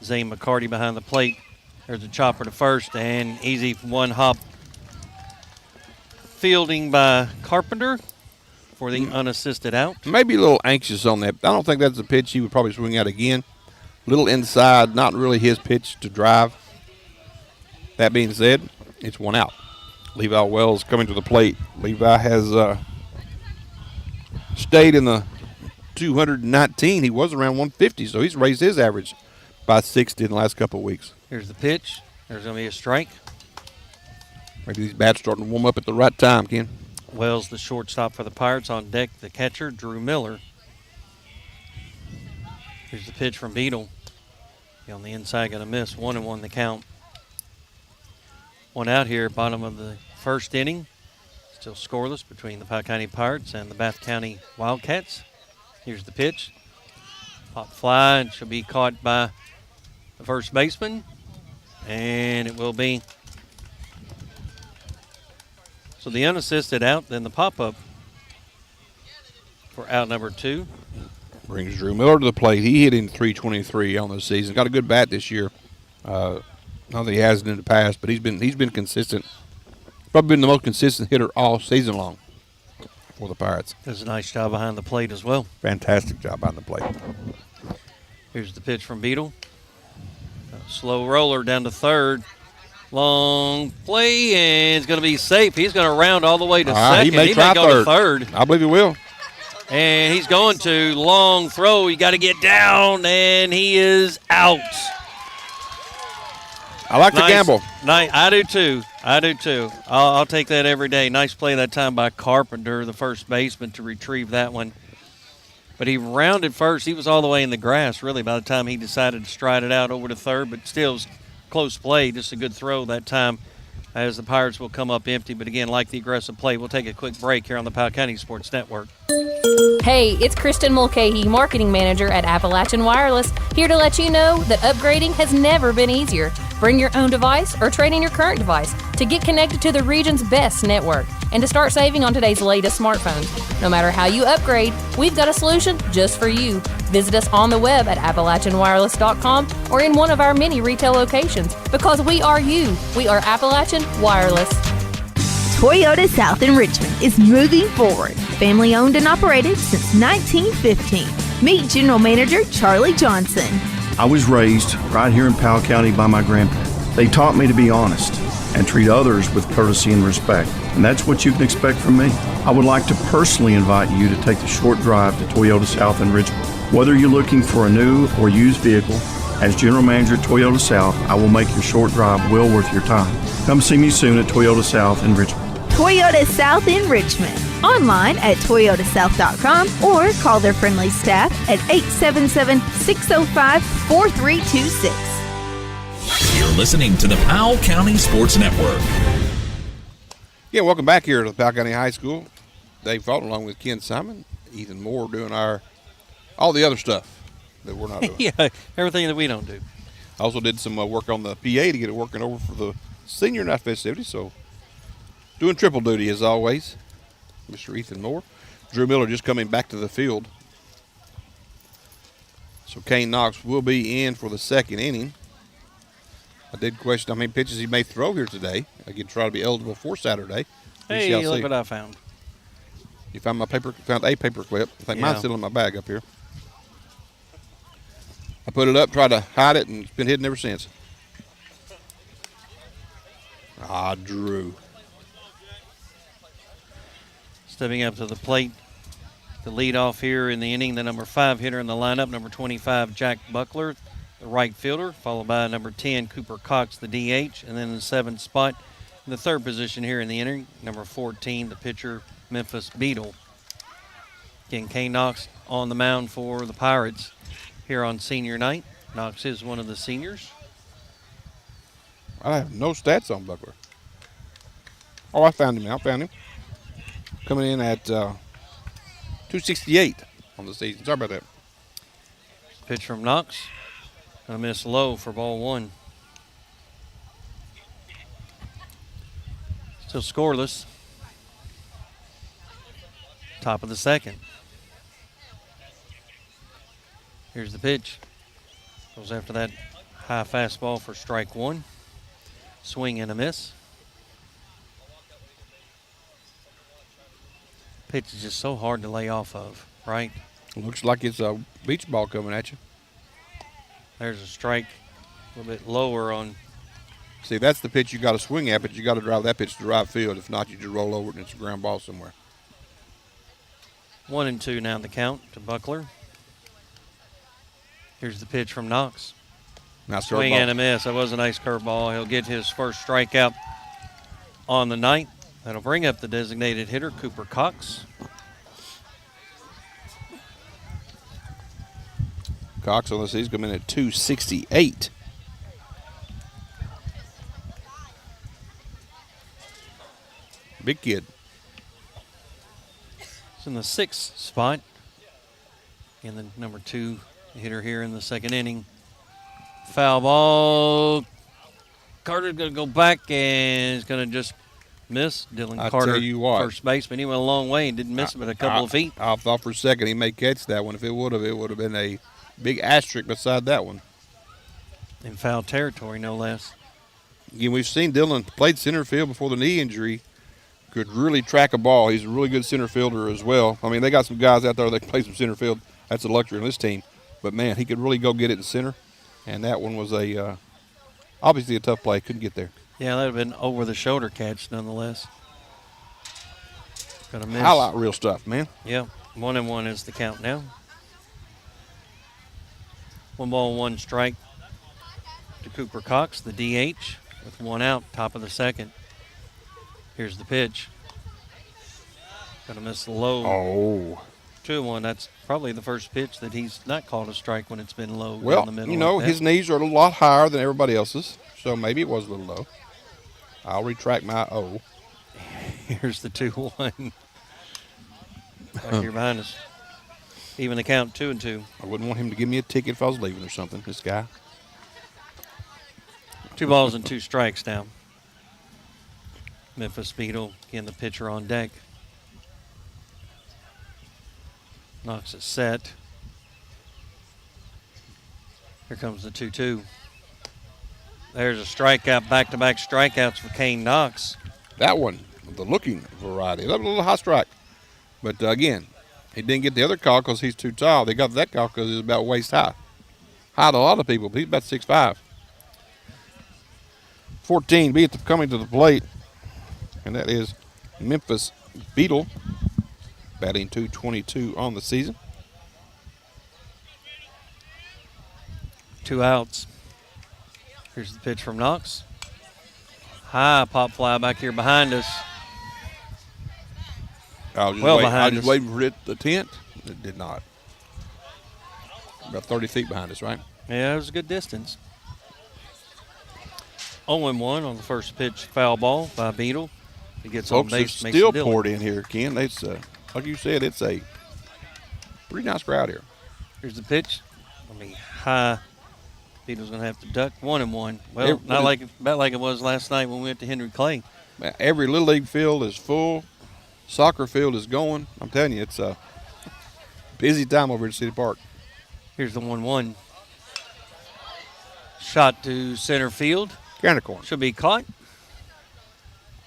Zane McCarty behind the plate. There's a chopper to first, and easy one hop fielding by Carpenter for the unassisted out. Maybe a little anxious on that. I don't think that's a pitch he would probably swing out again. Little inside, not really his pitch to drive. That being said, it's one out. Levi Wells coming to the plate. Levi has stayed in the 219. He was around 150, so he's raised his average by 60 in the last couple of weeks. Here's the pitch. There's going to be a strike. Maybe these bats starting to warm up at the right time, Ken. Wells, the shortstop for the Pirates. On deck, the catcher, Drew Miller. Here's the pitch from Beetle. He on the inside, going to miss. 1-1 the count. One out here, bottom of the first inning. Still scoreless between the Powell County Pirates and the Bath County Wildcats. Here's the pitch. Pop fly, and she'll be caught by the first baseman. And it will be. So the unassisted out, then the pop-up for out number 2. Brings Drew Miller to the plate. He hit in .323 on the season. Got a good bat this year. Not that he hasn't in the past, but he's been consistent. Probably been the most consistent hitter all season long for the Pirates. Does a nice job behind the plate as well. Fantastic job behind the plate. Here's the pitch from Beetle. A slow roller down to third. Long play, and it's going to be safe. He's going to round all the way to second. He may try go to third. I believe he will. And he's going to long throw. You got to get down, and he is out. I like to gamble. I do too. I'll take that every day. Nice play that time by Carpenter, the first baseman, to retrieve that one. But he rounded first. He was all the way in the grass, really, by the time he decided to stride it out over to third. But still, close play. Just a good throw that time as the Pirates will come up empty. But again, like the aggressive play, we'll take a quick break here on the Powell County Sports Network. Hey, it's Kristen Mulcahy, Marketing Manager at Appalachian Wireless, here to let you know that upgrading has never been easier. Bring your own device or trade in your current device to get connected to the region's best network and to start saving on today's latest smartphones. No matter how you upgrade, we've got a solution just for you. Visit us on the web at AppalachianWireless.com or in one of our many retail locations, because we are you. We are Appalachian Wireless. Toyota South in Richmond is moving forward. Family owned and operated since 1915. Meet General Manager Charlie Johnson. I was raised right here in Powell County by my grandparents. They taught me to be honest and treat others with courtesy and respect. And that's what you can expect from me. I would like to personally invite you to take the short drive to Toyota South in Richmond. Whether you're looking for a new or used vehicle, as General Manager at Toyota South, I will make your short drive well worth your time. Come see me soon at Toyota South in Richmond. Toyota South in Richmond. Online at toyotasouth.com or call their friendly staff at 877-605-4326. You're listening to the Powell County Sports Network. Yeah, welcome back here to the Powell County High School. Dave Faulkner along with Ken Simon, Ethan Moore doing all the other stuff that we're not doing. Yeah, everything that we don't do. I also did some work on the PA to get it working over for the senior night festivities, so doing triple duty as always. Mr. Ethan Moore. Drew Miller just coming back to the field. So Kane Knox will be in for the second inning. I did question how many pitches he may throw here today. I could try to be eligible for Saturday. Hey, look what I found. You found a paper clip. I think mine's still in my bag up here. I put it up, tried to hide it, and it's been hidden ever since. Drew. Stepping up to the plate, the lead off here in the inning, the number 5 hitter in the lineup, number 25, Jack Buckler, the right fielder, followed by number 10, Cooper Cox, the DH, and then in the 7th spot, in the 3rd position here in the inning, number 14, the pitcher, Memphis Beetle. Again, Kane Knox on the mound for the Pirates here on senior night. Knox is one of the seniors. I have no stats on Buckler. Oh, I found him. Coming in at 268 on the season. Sorry about that. Pitch from Knox. Gonna miss low for ball 1. Still scoreless. Top of the 2nd. Here's the pitch. Goes after that high fastball for strike 1. Swing and a miss. Pitch is just so hard to lay off of, right? Looks like it's a beach ball coming at you. There's a strike a little bit lower on. See, that's the pitch you got to swing at, but you got to drive that pitch to the right field. If not, you just roll over it and it's a ground ball somewhere. 1-2 now the count to Buckler. Here's the pitch from Knox. Nice Swing curveball. and a miss. That was a nice curveball. He'll get his first strikeout on the night. That'll bring up the designated hitter, Cooper Cox. Cox on the season coming in at 268. Big kid. It's in the 6th spot. And the number 2 hitter here in the 2nd inning. Foul ball. Carter's going to go back and is going to just miss. Dylan Carter, tell you what, first baseman. He went a long way and didn't miss it but a couple of feet. I thought for a second he may catch that one. If it would have been a big asterisk beside that one. In foul territory, no less. Again, we've seen Dylan played center field before the knee injury. Could really track a ball. He's a really good center fielder as well. I mean, they got some guys out there that can play some center field. That's a luxury on this team. But, man, he could really go get it in center. And that one was obviously a tough play. Couldn't get there. Yeah, that would have been over-the-shoulder catch nonetheless. Gonna miss. Highlight reel stuff, man. Yeah, 1-1 is the count now. 1 ball, 1 strike to Cooper Cox, the DH, with 1 out, top of the 2nd. Here's the pitch. Gonna miss the low. Oh. 2-1. That's probably the first pitch that he's not called a strike when it's been low. Well, in the middle you know, like his knees are a lot higher than everybody else's, so maybe it was a little low. I'll retract my O. Here's the 2-1. Right here behind us. even the count 2-2. I wouldn't want him to give me a ticket if I was leaving or something, this guy. 2 balls and 2 strikes now. Memphis Beetle, again, the pitcher on deck. Knocks it set. Here comes the 2-2. There's a strikeout, back-to-back strikeouts for Kane Knox. That one, the looking variety. That was a little high strike. But again, he didn't get the other call because he's too tall. They got that call because he's about waist high. High to a lot of people, but he's about 6'5". 14, coming to the plate. And that is Memphis Beetle, batting .222 on the season. 2 outs. Here's the pitch from Knox. High pop fly back here behind us. I was behind just us. waiting for it to tent. It did not. About 30 feet behind us, right? Yeah, it was a good distance. 0-1 on the first pitch, foul ball by Beetle. He gets Folks on base, are makes still a deal. poured in here, Ken. It's like you said, it's a pretty nice crowd here. Here's the pitch. High. Beetle's going to have to duck. 1-1. Well, about like it was last night when we went to Henry Clay. Every Little League field is full. Soccer field is going. I'm telling you, it's a busy time over at City Park. Here's the 1-1. Shot to center field. Counter corner. Should be caught.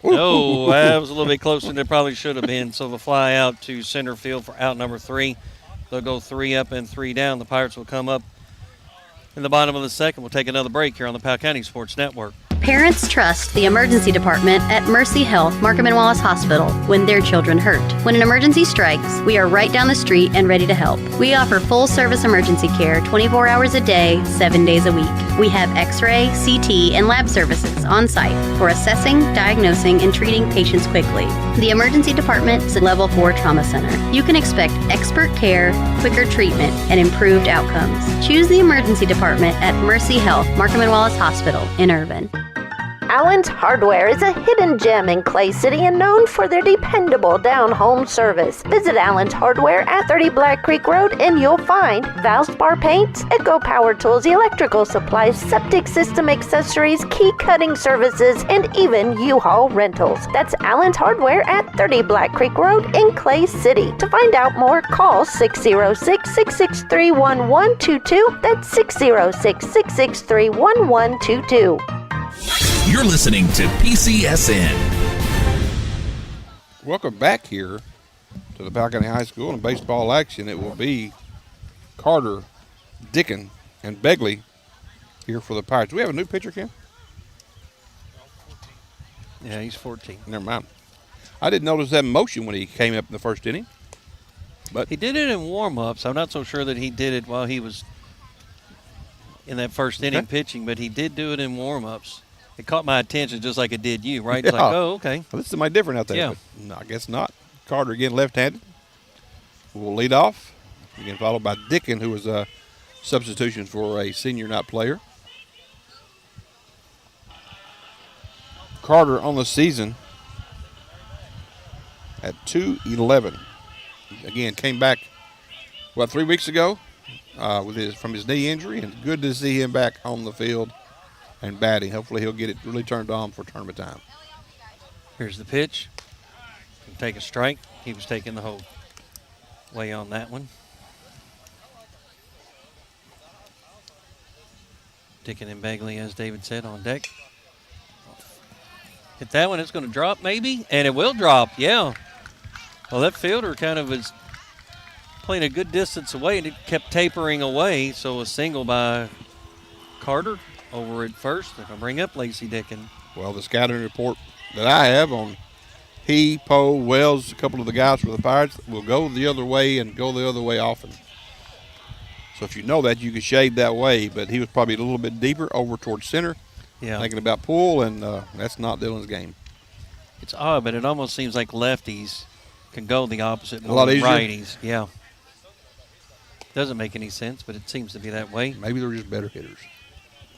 Ooh, No, ooh, that was a little bit closer than it probably should have been. So the fly out to center field for out number 3. They'll go 3 up and 3 down. The Pirates will come up in the bottom of the second. We'll take another break here on the Powell County Sports Network. Parents trust the emergency department at Mercy Health Markham and Wallace Hospital when their children hurt. When an emergency strikes, we are right down the street and ready to help. We offer full-service emergency care 24 hours a day, 7 days a week. We have X-ray, CT, and lab services on site for assessing, diagnosing, and treating patients quickly. The emergency department is a level 4 trauma center. You can expect expert care, quicker treatment, and improved outcomes. Choose the emergency department at Mercy Health Markham and Wallace Hospital in Irvine. Allen's Hardware is a hidden gem in Clay City and known for their dependable down-home service. Visit Allen's Hardware at 30 Black Creek Road and you'll find Valspar paints, Echo Power Tools, electrical supplies, septic system accessories, key cutting services, and even U-Haul rentals. That's Allen's Hardware at 30 Black Creek Road in Clay City. To find out more, call 606-663-1122. That's 606-663-1122. You're listening to PCSN. Welcome back here to the Powell County High School and baseball action. It will be Carter, Dickin, and Begley here for the Pirates. Do we have a new pitcher, Ken? Yeah, he's 14. Never mind. I didn't notice that motion when he came up in the first inning. But He did it in warm-ups. I'm not so sure that he did it while he was in that first inning pitching, but he did do it in warm-ups. It caught my attention just like it did you, right? It's like, oh, okay. Well, this is my different out there. Yeah. But no, I guess not. Carter again left-handed. Will lead off. Again followed by Dickin, who was a substitution for a senior night player. Carter on the season at .211. Again, came back, 3 weeks ago from his knee injury, and good to see him back on the field and batting. Hopefully he'll get it really turned on for tournament time. Here's the pitch. Can take a strike. He was taking the whole way on that one. Dickin and Begley, as David said, on deck. Hit that one. It's going to drop maybe, and it will drop. Yeah. Well, that fielder kind of is playing a good distance away, and it kept tapering away. So a single by Carter over at first. If I bring up Lacey Dickin. Well, the scouting report that I have on he, Poe, Wells, a couple of the guys for the Pirates will go the other way and go the other way often. So if you know that, you can shade that way. But he was probably a little bit deeper over towards center, thinking about pull, and that's not Dylan's game. It's odd, but it almost seems like lefties can go the opposite more A lot than easier. righties. Yeah. Doesn't make any sense, but it seems to be that way. Maybe they're just better hitters.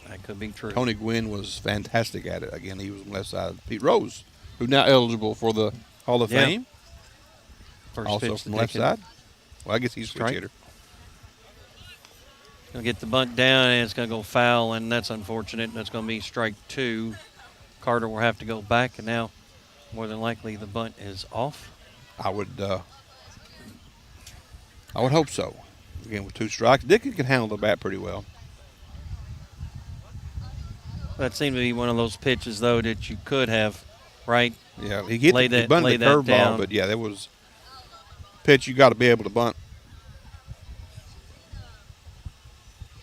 That could be true. Tony Gwynn was fantastic at it. Again, he was on the left side. Pete Rose, who's now eligible for the Hall of Fame, First also pitch from to left Dickin. side. Well, I guess he's a switch Strike. hitter. Going to get the bunt down, and it's going to go foul, and that's unfortunate. That's going to be strike 2. Carter will have to go back, and now more than likely the bunt is off. I would hope so. Again, with 2 strikes, Dickens can handle the bat pretty well. That seemed to be one of those pitches, though, that you could have, right? Yeah, he bunted the down. curveball, but yeah, that was a pitch you got to be able to bunt.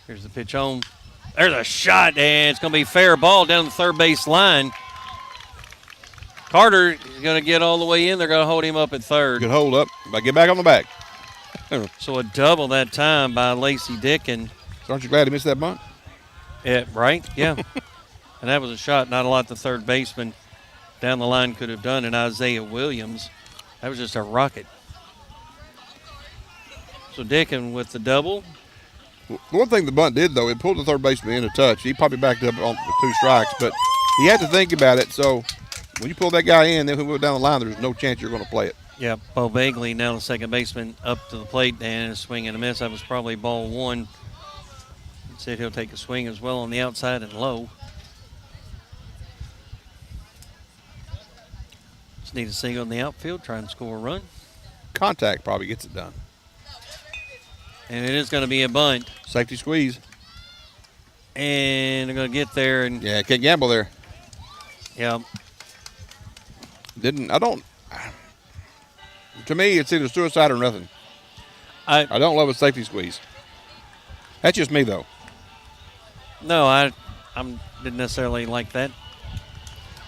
Here's the pitch home. There's a shot, and it's going to be fair ball down the third base line. Carter is going to get all the way in. They're going to hold him up at third. Good hold up, but get back on the back. So a double that time by Lacey Dickin. So aren't you glad he missed that bunt? Yeah, right? Yeah. And that was a shot not a lot the third baseman down the line could have done. And Isaiah Williams, that was just a rocket. So Dickin with the double. The one thing the bunt did, though, it pulled the third baseman in a touch. He probably backed up on with 2 strikes, but he had to think about it. So when you pull that guy in, then when we go down the line, there's no chance you're going to play it. Yeah, Bo Bagley, now the second baseman, up to the plate and a swing and a miss. That was probably ball 1. Said he'll take a swing as well on the outside and low. Just need a single in the outfield, try and score a run. Contact probably gets it done. And it is going to be a bunt. Safety squeeze. And they're going to get there. And yeah, can't gamble there. Yeah. To me, it's either suicide or nothing. I don't love a safety squeeze. That's just me, though. No, I didn't necessarily like that.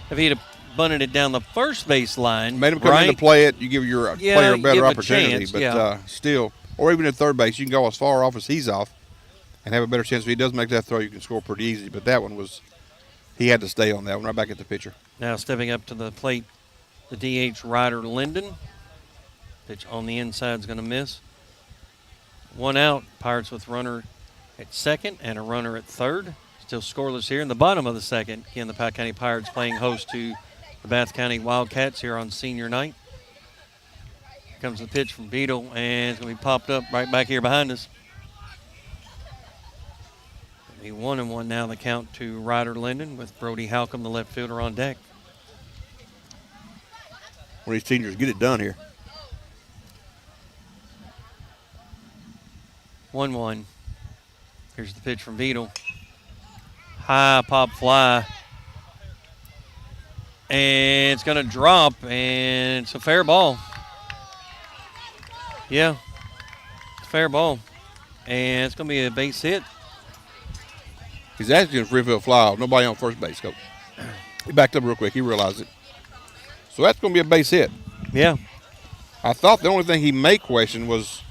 If he'd have bunted it down the first base line, made him come in to play it, you give your player a better opportunity. Chance, still, or even at third base, you can go as far off as he's off and have a better chance. If he does make that throw, you can score pretty easy. But that one he had to stay on that one, right back at the pitcher. Now stepping up to the plate, the DH Ryder Linden. Pitch on the inside is going to miss. 1 out. Pirates with runner at second and a runner at third. Still scoreless here in the bottom of the second. Again, the Powell County Pirates playing host to the Bath County Wildcats here on senior night. Here comes the pitch from Beadle, and it's going to be popped up right back here behind us. It'll be 1-1 now, the count to Ryder Linden with Brody Halcomb, the left fielder, on deck. One of these seniors get it done here. 1-1. Here's the pitch from Beadle. High pop fly. And it's going to drop, and it's a fair ball. Yeah, it's a fair ball. And it's going to be a base hit. He's asking a free field fly off. Nobody on first base, Coach. He backed up real quick. He realized it. So that's going to be a base hit. Yeah. I thought the only thing he may question was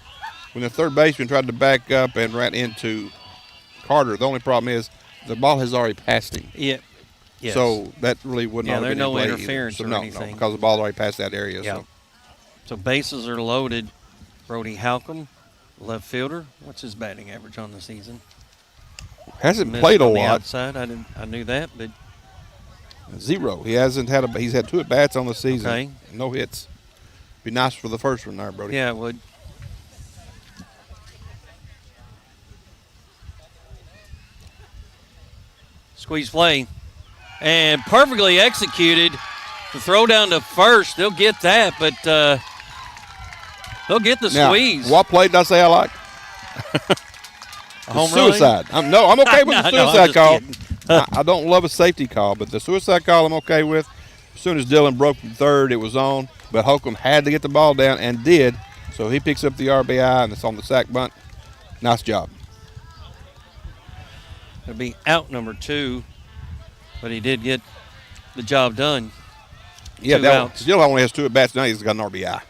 when the third baseman tried to back up and ran into Carter. The only problem is the ball has already passed him. Yeah. Yes. So that really would not have been there's no in play interference either. or No, anything. because the ball already passed that area. Yeah. So bases are loaded. Brody Halcomb, left fielder. What's his batting average on the season? Hasn't Missed played a on the lot. outside. I knew that, but 0. He hasn't had he's had 2 at bats on the season. Okay. No hits. Be nice for the first one there, Brody. yeah, it would. Squeeze play. And perfectly executed. The throw down to first. They'll get that, but they'll get the Now, squeeze. what play did I say I like? A home run? Suicide. I'm okay with the No, I'm suicide just call. kidding. I don't love a safety call, but the suicide call I'm okay with. As soon as Dillon broke from third, it was on. But Holcomb had to get the ball down and did. So he picks up the RBI, and it's on the sack bunt. Nice job. It'll be out number 2, but he did get the job done. Yeah, 2 that outs. still only has 2 at bats. Now he's got an RBI.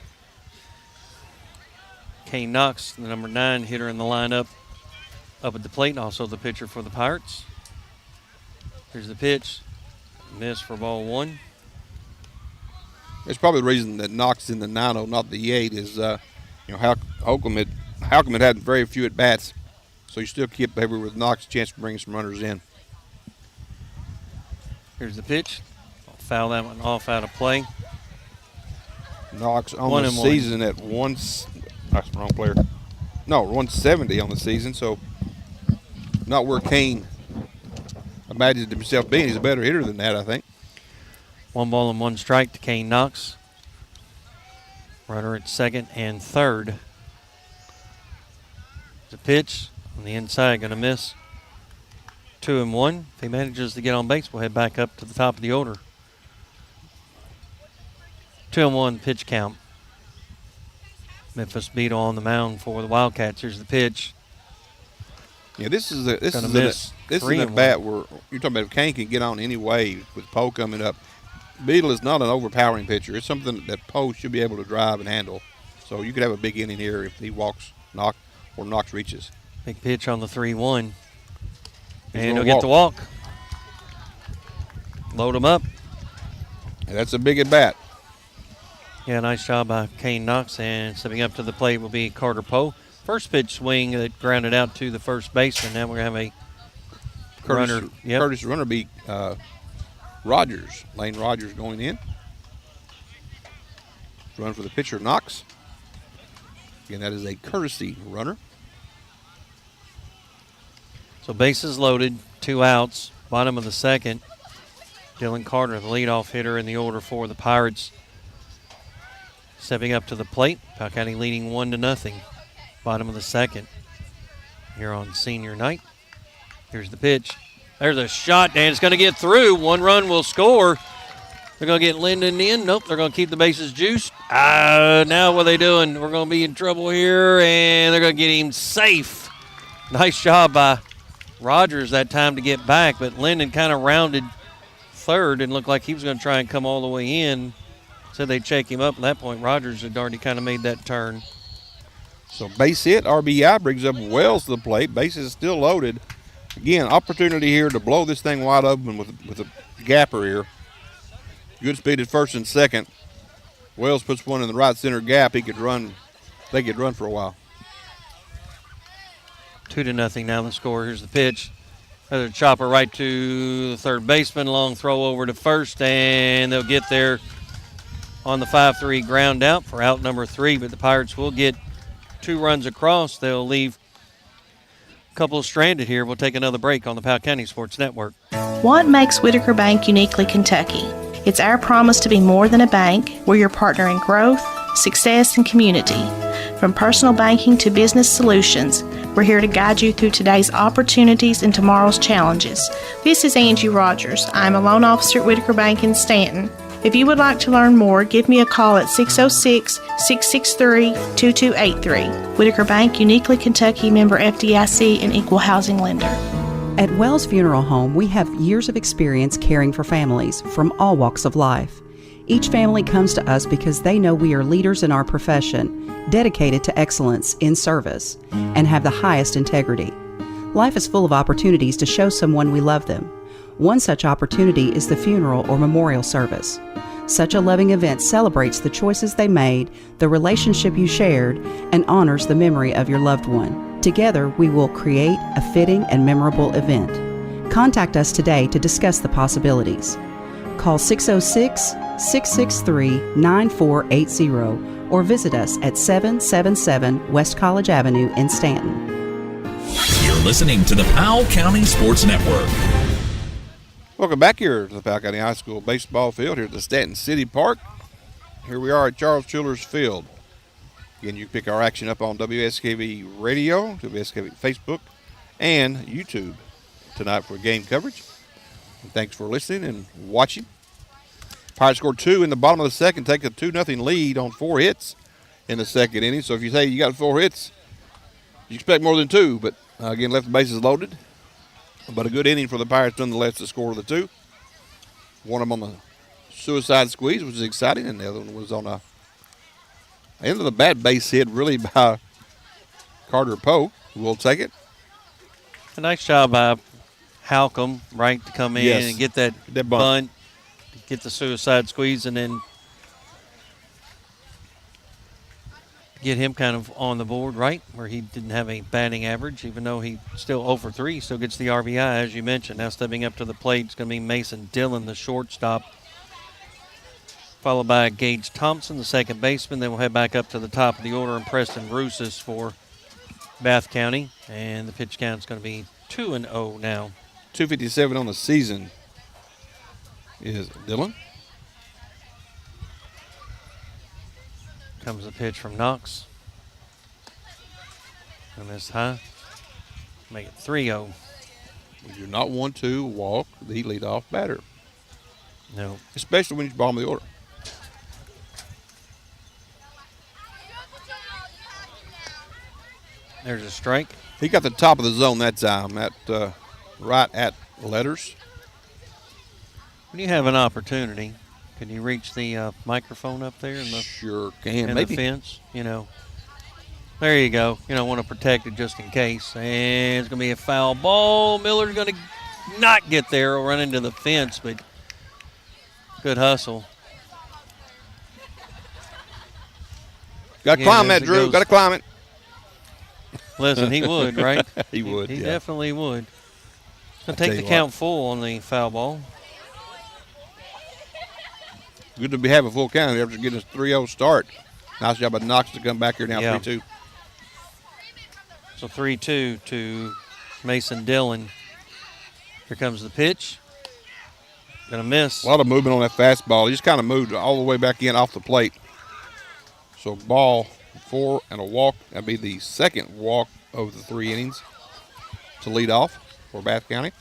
Kane Knox, the number 9 hitter in the lineup, up at the plate, and also the pitcher for the Pirates. Here's the pitch. Miss for ball 1. It's probably the reason that Knox in the 9-0, not the 8, is Holcomb had very few at bats, so you still keep every with Knox a chance to bring some runners in. Here's the pitch. I'll foul that one off out of play. Knox on the 1-1. season at that's the wrong player. No, 170 on the season, so not where Kane imagined himself being. He's a better hitter than that, I think. 1 ball and 1 strike to Kane Knox. Runner at second and third. The pitch on the inside, going to miss. 2-1. If he manages to get on base, we'll head back up to the top of the order. 2-1 pitch count. Memphis Beetle on the mound for the Wildcats. Here's the pitch. Yeah, this is a Gonna bat where you're talking about if Kane can get on any way with Poe coming up. Beetle is not an overpowering pitcher. It's something that Poe should be able to drive and handle. So you could have a big inning here if he walks, Knox reaches. Big pitch on the 3-1. He's And he'll gonna get the walk. Load him up. And that's a big at bat. Yeah, nice job by Kane Knox. And stepping up to the plate will be Carter Poe. First pitch swing that grounded out to the first baseman. Now we're going to have a runner. Yep. Curtis runner be Rogers. Lane Rogers going in. Run for the pitcher, Knox. Again, that is a courtesy runner. So bases loaded, 2 outs, bottom of the second. Dylan Carter, the leadoff hitter in the order for the Pirates. Stepping up to the plate, Powell County leading 1-0. Bottom of the second here on senior night. Here's the pitch. There's a shot, and it's going to get through. 1 run will score. They're going to get Linden in. Nope, they're going to keep the bases juiced. Now what are they doing? We're going to be in trouble here, and they're going to get him safe. Nice job by Rogers that time to get back, but Linden kind of rounded third and looked like he was going to try and come all the way in. Said they'd shake him up. At that point, Rogers had already kind of made that turn. So base hit, RBI brings up Wells to the plate. Bases still loaded. Again, opportunity here to blow this thing wide open with a gapper here. Good speed at first and second. Wells puts one in the right center gap. They could run for a while. 2-0 now the score. Here's the pitch. Another chopper right to the third baseman. Long throw over to first, and they'll get there on the 5-3 ground out for out number 3. But the Pirates will get 2 runs across. They'll leave a couple stranded here. We'll take another break on the Powell County Sports Network. What makes Whitaker Bank uniquely Kentucky? It's our promise to be more than a bank. We're your partner in growth, success, and community. From personal banking to business solutions, we're here to guide you through today's opportunities and tomorrow's challenges. This is Angie Rogers. I'm a loan officer at Whitaker Bank in Stanton. If you would like to learn more, give me a call at 606-663-2283. Whitaker Bank, uniquely Kentucky, member FDIC, and equal housing lender. At Wells Funeral Home, we have years of experience caring for families from all walks of life. Each family comes to us because they know we are leaders in our profession, dedicated to excellence in service, and have the highest integrity. Life is full of opportunities to show someone we love them. One such opportunity is the funeral or memorial service. Such a loving event celebrates the choices they made, the relationship you shared, and honors the memory of your loved one. Together, we will create a fitting and memorable event. Contact us today to discuss the possibilities. Call 606-663-9480 or visit us at 777 West College Avenue in Stanton. You're listening to the Powell County Sports Network. Welcome back here to the Powell County High School baseball field here at the Stanton City Park. Here we are at Charles Childers Field. Again, you can pick our action up on WSKV Radio, WSKV Facebook, and YouTube tonight for game coverage. And thanks for listening and watching. Pirates scored 2 in the bottom of the second, take a 2-0 lead on 4 hits in the second inning. So if you say you got 4 hits, you expect more than 2. But again, left the bases loaded. But a good inning for the Pirates nonetheless to score the 2. One of them on the suicide squeeze, which is exciting, and the other one was on a end of the bat base hit really by Carter Poe. We'll take it. A nice job by Halcomb, right, to come in and get that bunt, get the suicide squeeze, and then get him kind of on the board, right, where he didn't have a batting average, even though he still 0 for 3, still gets the RBI, as you mentioned. Now stepping up to the plate, it's going to be Mason Dillon, the shortstop, followed by Gage Thompson, the second baseman. Then we'll head back up to the top of the order, and Preston Rusas for Bath County. And the pitch count is going to be 2-0 now. 257 on the season is Dillon. Comes the pitch from Knox. And this high. Make it 3-0. You do not want to walk the leadoff batter. No. Especially when he's bottom of the order. There's a strike. He got the top of the zone that time, right at letters. When you have an opportunity, can you reach the microphone up there in the Sure can. in Maybe. the fence? There you go. Want to protect it just in case. And it's going to be a foul ball. Miller's going to not get there or run into the fence, but good hustle. Got to climb that, Drew. Got to climb it. Listen, he would, right? He would, He yeah. definitely would. Going to tell take the you count full on the foul ball. Good to be having full count after getting a 3-0 start. Nice job by Knox to come back here now, 3-2. So 3-2 to Mason Dillon. Here comes the pitch. Going to miss. A lot of movement on that fastball. He just kind of moved all the way back in off the plate. So ball 4 and a walk. That'd be the second walk of the 3 innings to lead off for Bath County.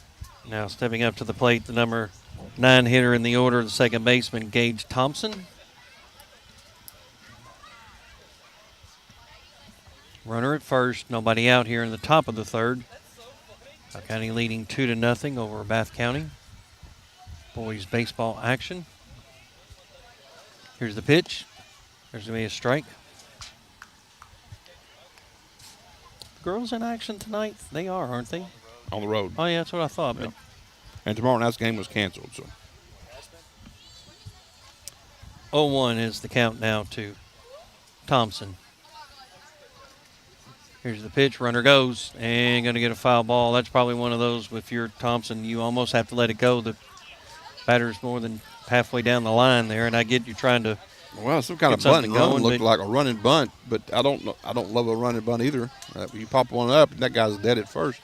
Now stepping up to the plate, the number 9 hitter in the order, the second baseman, Gage Thompson. Runner at first, nobody out here in the top of the third. Bath County leading 2-0 over Bath County. Boys baseball action. Here's the pitch. There's going to be a strike. The girls in action tonight? They are, aren't they? On the road. Oh, yeah, that's what I thought. Yeah. But And tomorrow night's game was canceled. So 0-1 is the count now to Thompson. Here's the pitch. Runner goes and going to get a foul ball. That's probably one of those, if you're Thompson, you almost have to let it go. The batter's more than halfway down the line there, and I get you trying to. Well, some kind of get bunt something and run going, looked but- like a running bunt, but I don't love a running bunt either. You pop one up, and that guy's dead at first.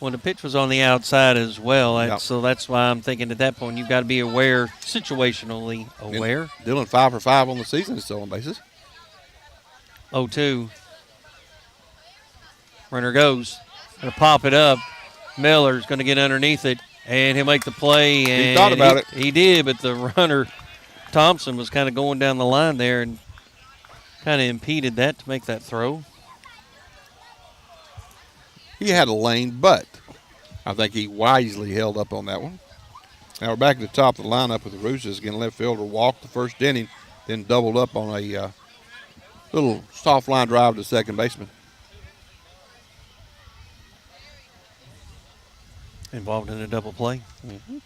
Well, the pitch was on the outside as well, Yep. so that's why I'm thinking at that point you've got to be aware, situationally aware. And Dillon 5 for 5 on the season is stolen bases. 0-2. Runner goes. Going to pop it up. Miller's going to get underneath it, and he'll make the play. And He thought about it. He did, but the runner, Thompson, was kind of going down the line there and kind of impeded that to make that throw. He had a lane, but I think he wisely held up on that one. Now we're back at the top of the lineup with the Roosters. Again, left fielder walked the first inning, then doubled up on a little soft line drive to second baseman. Involved in a double play. Mm-hmm.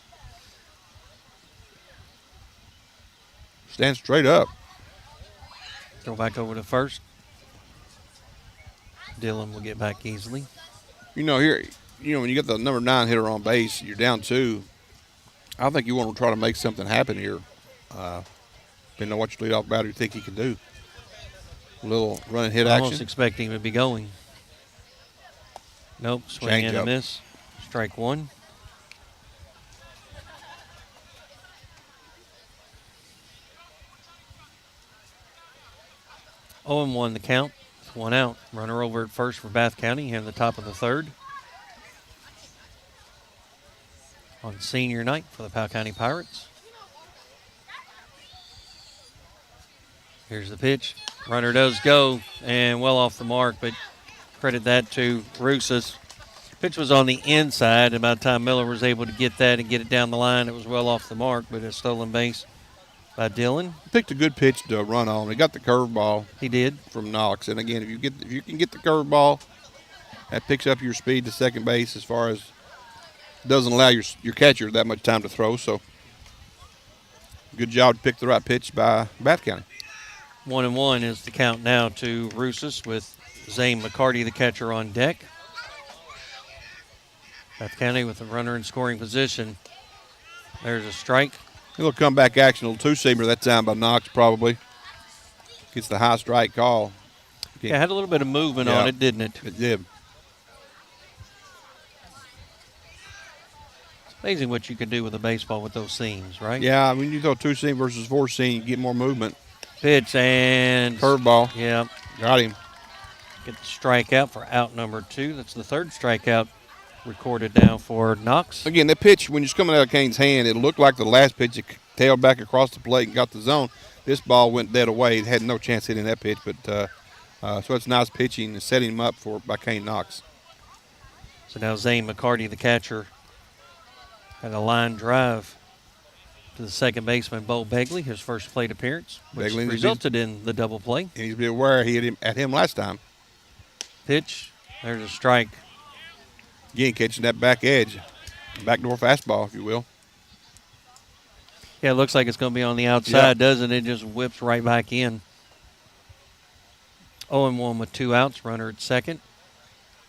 Stand straight up. Throw back over to first. Dillon will get back easily. Here, when you get the number 9 hitter on base, you're down 2. I think you want to try to make something happen here. Depending on what your leadoff batter you think he can do. A little run and hit Almost action. expecting him to be going. Nope, swing and a Changeup. miss. Strike 1. Oh, and 1 the count. With 1 out. Runner over at first for Bath County here in the top of the third. On senior night for the Powell County Pirates. Here's the pitch. Runner does go and well off the mark, but credit that to Rusas. Pitch was on the inside, and by the time Miller was able to get that and get it down the line, it was well off the mark, but a stolen base by Dillon. Picked a good pitch to run on. He got the curveball. He did. From Knox. And again, if you can get the curveball, that picks up your speed to second base as far as doesn't allow your catcher that much time to throw. So good job to pick the right pitch by Bath County. 1-1 is the count now to Rusas with Zane McCarty, the catcher, on deck. Bath County with a runner in scoring position. There's a strike. A little comeback action, a little two-seamer that time by Knox probably. Gets the high strike call. Yeah, had a little bit of movement on it, didn't it? It did. Amazing what you can do with a baseball with those seams, right? Yeah, when you throw 2-seam versus 4-seam, you get more movement. Pitch and Curveball. Yeah. Got him. Get the strikeout for out number 2. That's the third strikeout recorded now for Knox. Again, that pitch, when it's coming out of Kane's hand, it looked like the last pitch. It tailed back across the plate and got the zone. This ball went dead away. It had no chance hitting that pitch, but so it's nice pitching and setting him up by Kane Knox. So now Zane McCarty, the catcher, had a line drive to the second baseman, Bo Begley, his first plate appearance, which Begley resulted in the double play. And he's been aware he hit him last time. Pitch, there's a strike. Again, catching that back edge, backdoor fastball, if you will. Yeah, it looks like it's going to be on the outside, doesn't it? It just whips right back in. 0-1 with 2 outs, runner at second.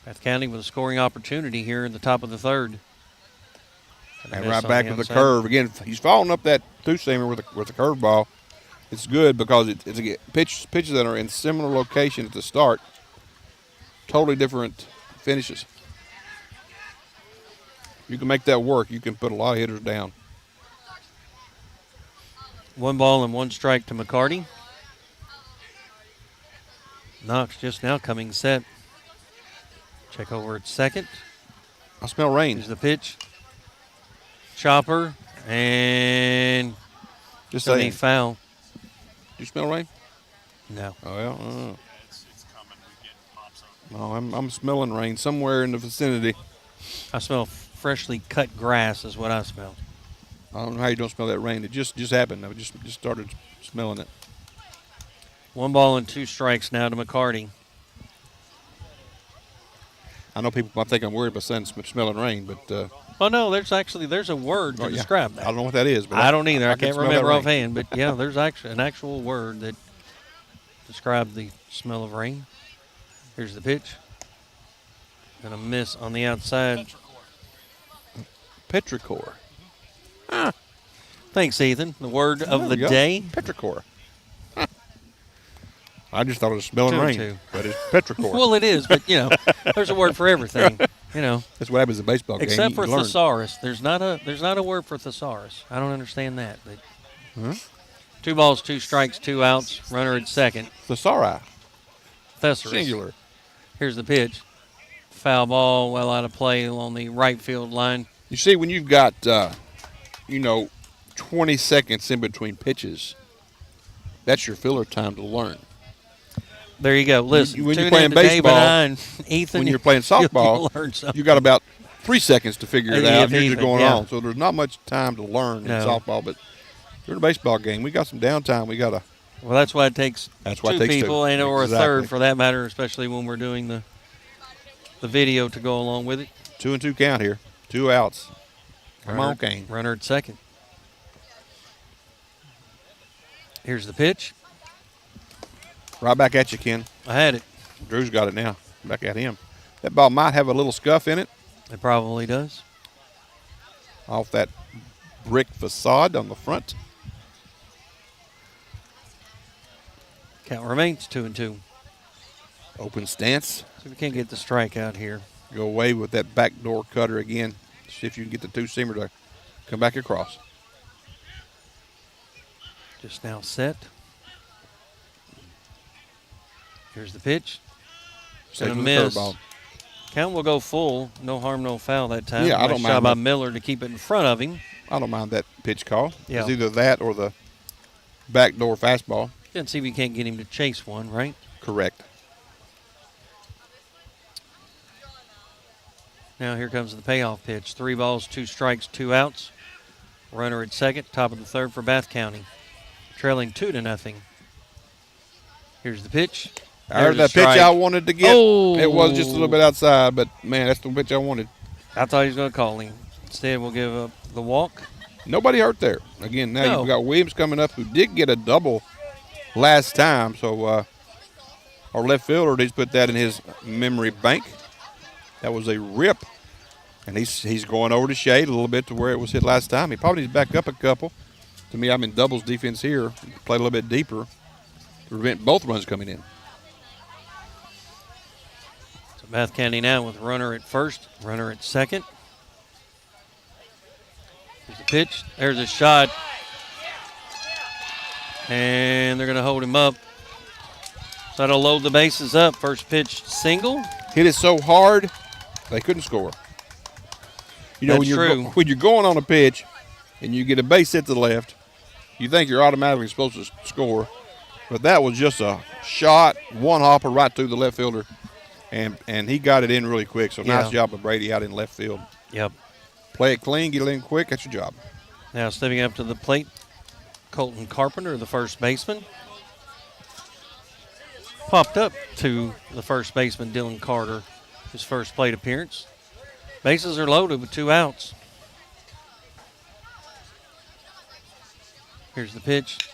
Bath County with a scoring opportunity here in the top of the third. And right back with the curve. Again, he's following up that 2-seamer with a curveball. It's good because it's pitches that are in similar location at the start. Totally different finishes. You can make that work. You can put a lot of hitters down. 1 ball and 1 strike to McCarty. Knox just now coming set. Check over at second. I smell rain. Here's the pitch. Chopper and Just gonna saying. be foul. Do you smell rain? No. Oh, well. No, I'm smelling rain somewhere in the vicinity. I smell freshly cut grass is what I smell. I don't know how you don't smell that rain. It just happened. I just started smelling it. 1 ball and 2 strikes now to McCarty. I know people might think I'm worried about saying smelling rain, but Well, no, there's a word to describe that. I don't know what that is. But I don't either. I can can't smell remember that rain. offhand, but yeah, there's actually an actual word that describes the smell of rain. Here's the pitch. Gonna miss on the outside. Petrichor. Thanks, Ethan. The word of There the we go. day. Petrichor. I just thought it was smelling 2-2. rain, but it's petrichor. Well, it is, but there's a word for everything. That's what happens in a baseball game. Except for You learn. thesaurus. There's not a word for thesaurus. I don't understand that. But 2 balls, 2 strikes, 2 outs. Runner at second. Thesauri. Thesaurus. Singular. Here's the pitch. Foul ball, well out of play along the right field line. You see, when you've got 20 seconds in between pitches, that's your filler time to learn. There you go. Listen, when you're tune playing in to Dave baseball, and I and Ethan, when you're playing softball, you'll learn something. you got about 3 seconds to figure it out. If You're just even, going yeah. on. So there's not much time to learn in No. softball, but during a baseball game, we got some downtime. We got to. Well, that's why it takes That's why it 2 takes 2. people and or Exactly. a third for that matter, especially when we're doing the video to go along with it. 2-2 count here. 2 outs. Come on, Kane. Runner at second. Here's the pitch. Right back at you, Ken. I had it. Drew's got it now. Back at him. That ball might have a little scuff in it It probably does. off that brick facade on the front. Count remains 2-2. Open stance. See if we can't get the strikeout here. Go away with that backdoor cutter again. See if you can get the 2-seamer to come back across. Just now set. Here's the pitch. Gonna Taking the miss. curveball. Count will go full. No harm, no foul that time. Yeah, I Nice don't mind job by that. Miller to keep it in front of him. I don't mind that pitch call. Yeah. It's either that or the backdoor fastball. And see if we can't get him to chase one, right? Correct. Now here comes the payoff pitch. 3 balls, 2 strikes, 2 outs. Runner at second, top of the third for Bath County. Trailing 2-0. Here's the pitch. I heard that There's a pitch strike. I wanted to get. Oh. It was just a little bit outside, but, man, that's the pitch I wanted. I thought he was going to call him. Instead, we'll give up the walk. Nobody hurt there. Again, now No. you've got Williams coming up who did get a double last time. So our left fielder needs to put that in his memory bank. That was a rip. And he's going over the shade a little bit to where it was hit last time. He probably needs to back up a couple. To me, I'm in doubles defense here. Play a little bit deeper to prevent both runs coming in. So Bath County now with runner at first, runner at second. pitch. There's a shot. And they're going to hold him up. So that'll load the bases up. First pitch single. Hit it so hard, they couldn't score. You know, That's when you're going on a pitch and you get a base hit to the left, you think you're automatically supposed to score. But that was just a shot, one hopper right through the left fielder. And he got it in really quick. So nice job of Brady out in left field. Yep. Play it clean, get it in quick. That's your job. Now stepping up to the plate, Colton Carpenter, the first baseman. Popped up to the first baseman, Dylan Carter, his first plate appearance. Bases are loaded with 2 outs. Here's the pitch.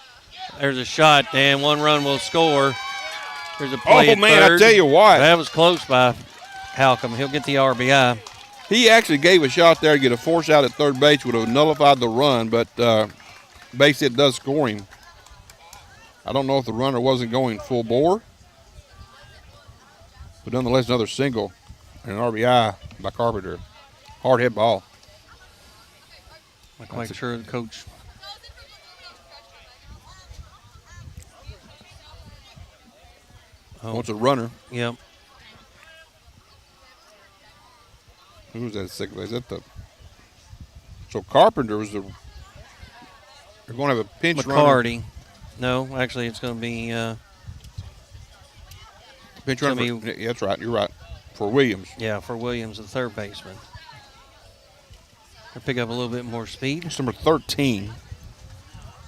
There's a shot, and 1 run will score. There's a play at man, third. I tell you what. That was close by Halcomb. He'll get the RBI. He actually gave a shot there to get a force out at third base, would have nullified the run, but base hit does score him. I don't know if the runner wasn't going full bore, but nonetheless, another single and an RBI by Carpenter. Hard hit ball. Not quite sure the coach. Wants a runner. Yep. Who was that second base? So Carpenter was the. They're going to have a pinch runner. McCarty. No, actually, it's going to be. Pinch runner. Yeah, that's right. You're right. For Williams. Yeah, for Williams, the third baseman. They'll pick up a little bit more speed. It's number 13.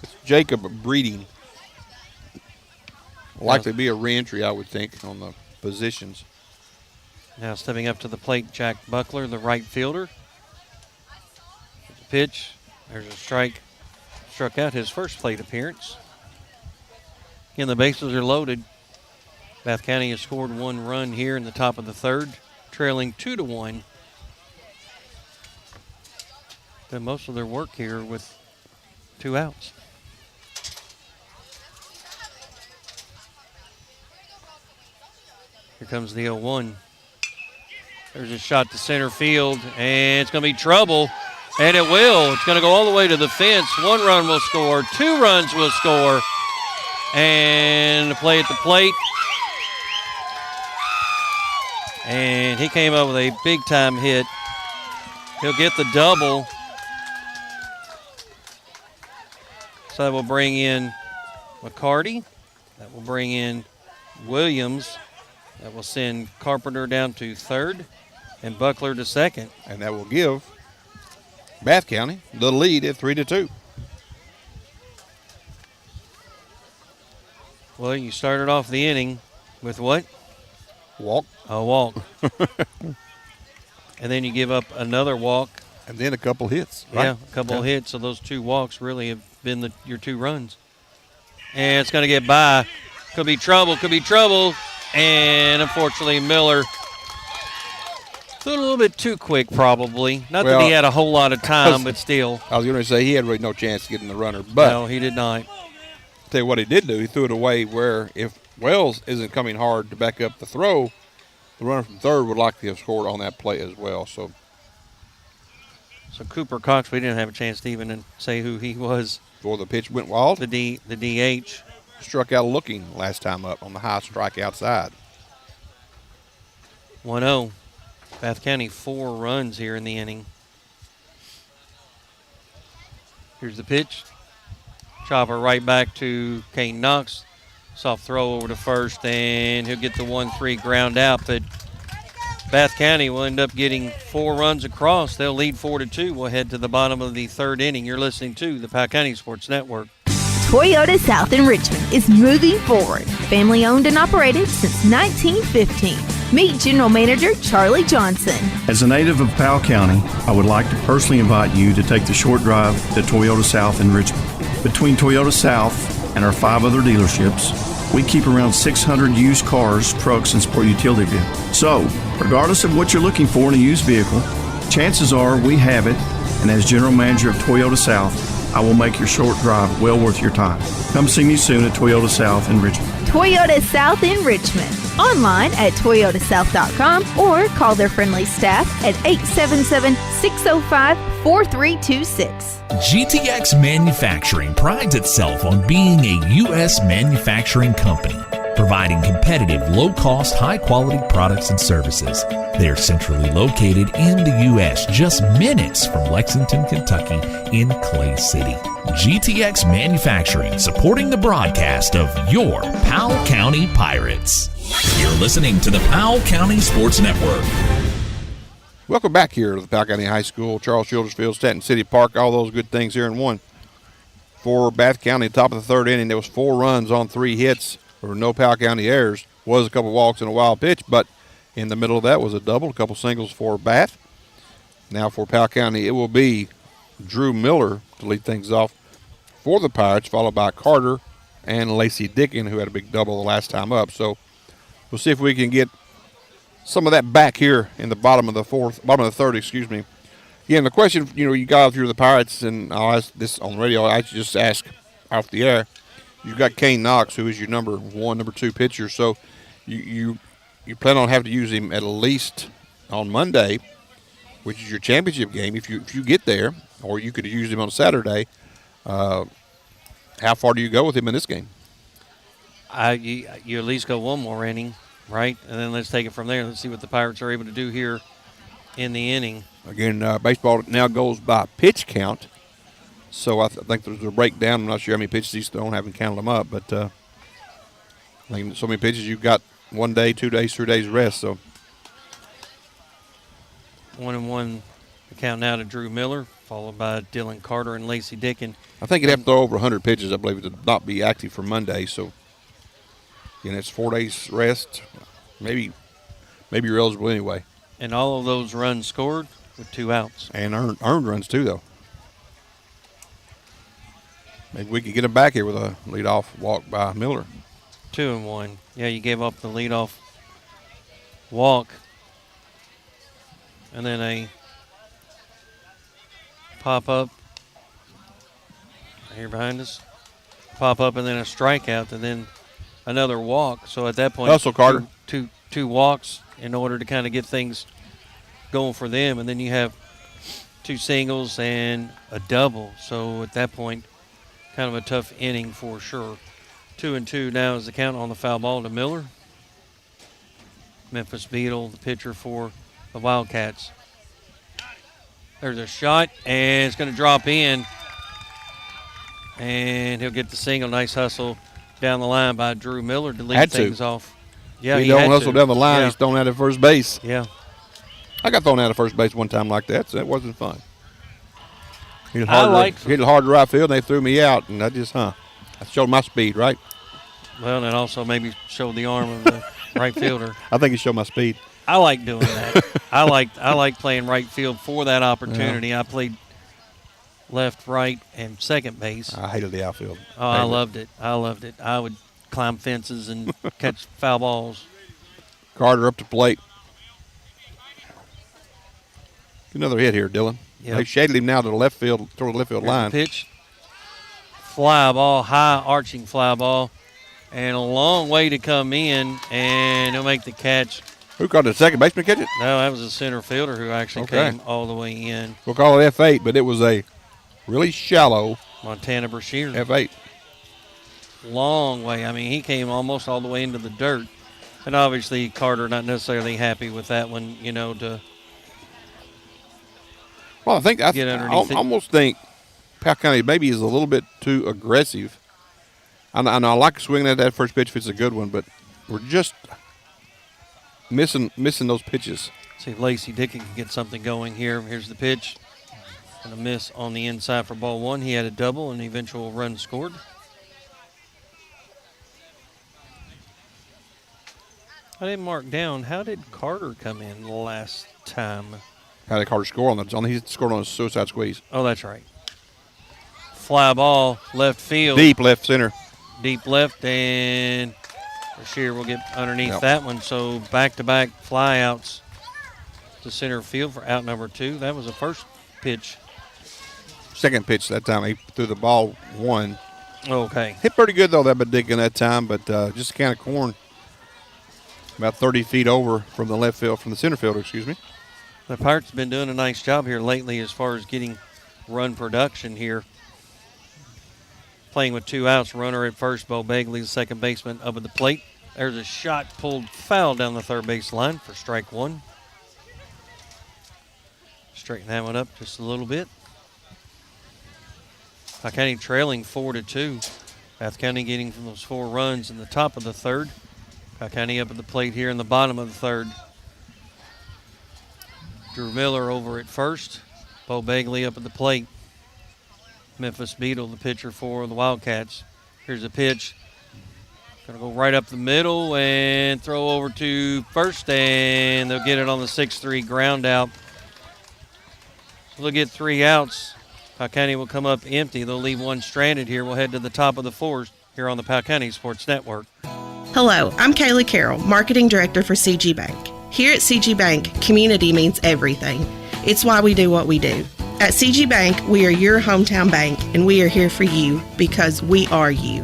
It's Jacob Breeding. Likely be a reentry, I would think, on the positions. Now stepping up to the plate, Jack Buckler, the right fielder. There's a pitch. There's a strike. Struck out his first plate appearance. Again, the bases are loaded. Bath County has scored 1 run here in the top of the third, trailing 2-1. Done most of their work here with 2 outs. Here comes the 0-1. There's a shot to center field, and it's going to be trouble, and it will. It's going to go all the way to the fence. 1 run will score, 2 runs will score, and a play at the plate. And he came up with a big-time hit. He'll get the double. So that will bring in McCarty. That will bring in Williams. That will send Carpenter down to third and Buckler to second. And that will give Bath County the lead at 3-2. Well, you started off the inning with what? Walk. A walk. And then you give up another walk. And then a couple hits. Right? Yeah, a couple of hits. So those 2 walks really have been your 2 runs. And it's going to get by. Could be trouble, could be trouble. And unfortunately, Miller threw it a little bit too quick, probably. Not that he had a whole lot of time, but still. I was going to say he had really no chance of getting the runner. But no, he did not. Tell you what he did do, he threw it away where if Wells isn't coming hard to back up the throw, the runner from third would likely have scored on that play as well. So Cooper Cox, we didn't have a chance to even say who he was. Before the pitch went wild? The DH. Struck out looking last time up on the high strike outside. 1-0. Bath County 4 runs here in the inning. Here's the pitch. Chopper right back to Kane Knox. Soft throw over to first, and he'll get the 1-3 ground out. But Bath County will end up getting 4 runs across. They'll lead 4-2. We'll head to the bottom of the third inning. You're listening to the Powell County Sports Network. Toyota South in Richmond is moving forward. Family owned and operated since 1915. Meet General Manager Charlie Johnson. As a native of Powell County, I would like to personally invite you to take the short drive to Toyota South in Richmond. Between Toyota South and our 5 other dealerships, we keep around 600 used cars, trucks, and sport utility vehicles. So, regardless of what you're looking for in a used vehicle, chances are we have it, and as General Manager of Toyota South, I will make your short drive well worth your time. Come see me soon at Toyota South in Richmond. Toyota South in Richmond. Online at toyotasouth.com or call their friendly staff at 877-605-4326. GTX Manufacturing prides itself on being a U.S. manufacturing company, providing competitive, low-cost, high-quality products and services. They are centrally located in the U.S., just minutes from Lexington, Kentucky, in Clay City. GTX Manufacturing, supporting the broadcast of your Powell County Pirates. You're listening to the Powell County Sports Network. Welcome back here to the Powell County High School, Charles Childress Field, Stanton City Park, all those good things here in one. For Bath County, top of the third inning, there was 4 runs on 3 hits. There were no Powell County errors. Was a couple walks and a wild pitch, but in the middle of that was a double, a couple singles for Bath. Now for Powell County, it will be Drew Miller to lead things off for the Pirates, followed by Carter and Lacey Dickin, who had a big double the last time up. So we'll see if we can get some of that back here in the bottom of the third, excuse me. Again, the question, you got through the Pirates, and I'll ask this on the radio, I just ask off the air. You've got Kane Knox, who is your number 1, number 2 pitcher, so you plan on having to use him at least on Monday, which is your championship game, if you get there, or you could use him on Saturday. How far do you go with him in this game? You at least go one more inning, right? And then let's take it from there. Let's see what the Pirates are able to do here in the inning. Again, Baseball now goes by pitch count. So I think there's a breakdown. I'm not sure how many pitches he's thrown. I haven't counted them up. But I think so many pitches, you've got 1 day, 2 days, 3 days rest. So 1-1 the count now to Drew Miller, followed by Dylan Carter and Lacey Dickin. I think you'd have to throw over 100 pitches, I believe, to not be active for Monday. So, it's 4 days rest. Maybe you're eligible anyway. And all of those runs scored with 2 outs. And earned runs too, though. Maybe we could get him back here with a leadoff walk by Miller. 2-1. Yeah, you gave up the leadoff walk. And then a pop-up here behind us. Pop-up and then a strikeout and then another walk. So at that point, Russell Carter. Two walks in order to kind of get things going for them. And then you have 2 singles and a double. So at that point, kind of a tough inning for sure. 2-2 now is the count on the foul ball to Miller. Memphis Beetle, the pitcher for the Wildcats. There's a shot, and it's going to drop in. And he'll get the single. Nice hustle down the line by Drew Miller to lead things off. Yeah, he don't hustle down the line. Yeah. He's thrown out at first base. Yeah. I got thrown out at first base one time like that, so that wasn't fun. Hit it hard to right field, and they threw me out, and I showed my speed, right? Well, and also maybe showed the arm of the right fielder. I think he showed my speed. I like doing that. I like playing right field for that opportunity. Yeah. I played left, right, and second base. I hated the outfield. Oh, I loved it. I would climb fences and catch foul balls. Carter up to plate. Another hit here, Dylan. Yep. They shaded him now to the left field, toward the left field line. Pitch. Fly ball, high arching fly ball. And a long way to come in, and he'll make the catch. Who caught it? The second baseman catch it? No, that was a center fielder who actually came all the way in. We'll call it F8, but it was a really shallow Montana Brashear. F8. Long way. I mean, he came almost all the way into the dirt. And obviously Carter not necessarily happy with that one, to Well, I get underneath it. almost think Powell County maybe is a little bit too aggressive. I know I like swinging at that first pitch if it's a good one, but we're just missing those pitches. See if Lacey Dickin can get something going here. Here's the pitch. And a miss on the inside for ball 1. He had a double and the eventual run scored. I didn't mark down. How did Carter come in last time? How did Carter score on that? He scored on a suicide squeeze. Oh, that's right. Fly ball, left field. Deep left center. Deep left, and Brashear will get underneath that one. So back-to-back flyouts to center field for out number 2. That was the first pitch. Second pitch that time. He threw the ball 1 Okay. Hit pretty good, though, that Badigan that time, but just a can of corn about 30 feet over from the left field, from the center fielder, excuse me. The Pirates have been doing a nice job here lately as far as getting run production here. Playing with 2 outs, runner at first, Bo Bagley, the second baseman, up at the plate. There's a shot pulled foul down the third base line for strike 1. Straighten that one up just a little bit. Powell County trailing 4-2. Bath County getting from those 4 runs in the top of the third. Powell County up at the plate here in the bottom of the third. Drew Miller over at first. Bo Bagley up at the plate. Memphis Beetle, the pitcher for the Wildcats. Here's a pitch. Going to go right up the middle and throw over to first, and they'll get it on the 6-3 ground out. So they'll get 3 outs. Powell County will come up empty. They'll leave 1 stranded here. We'll head to the top of the 4th here on the Powell County Sports Network. Hello, I'm Kaylee Carroll, Marketing Director for CG Bank. Here at CG Bank, community means everything. It's why we do what we do. At CG Bank, we are your hometown bank, and we are here for you because we are you.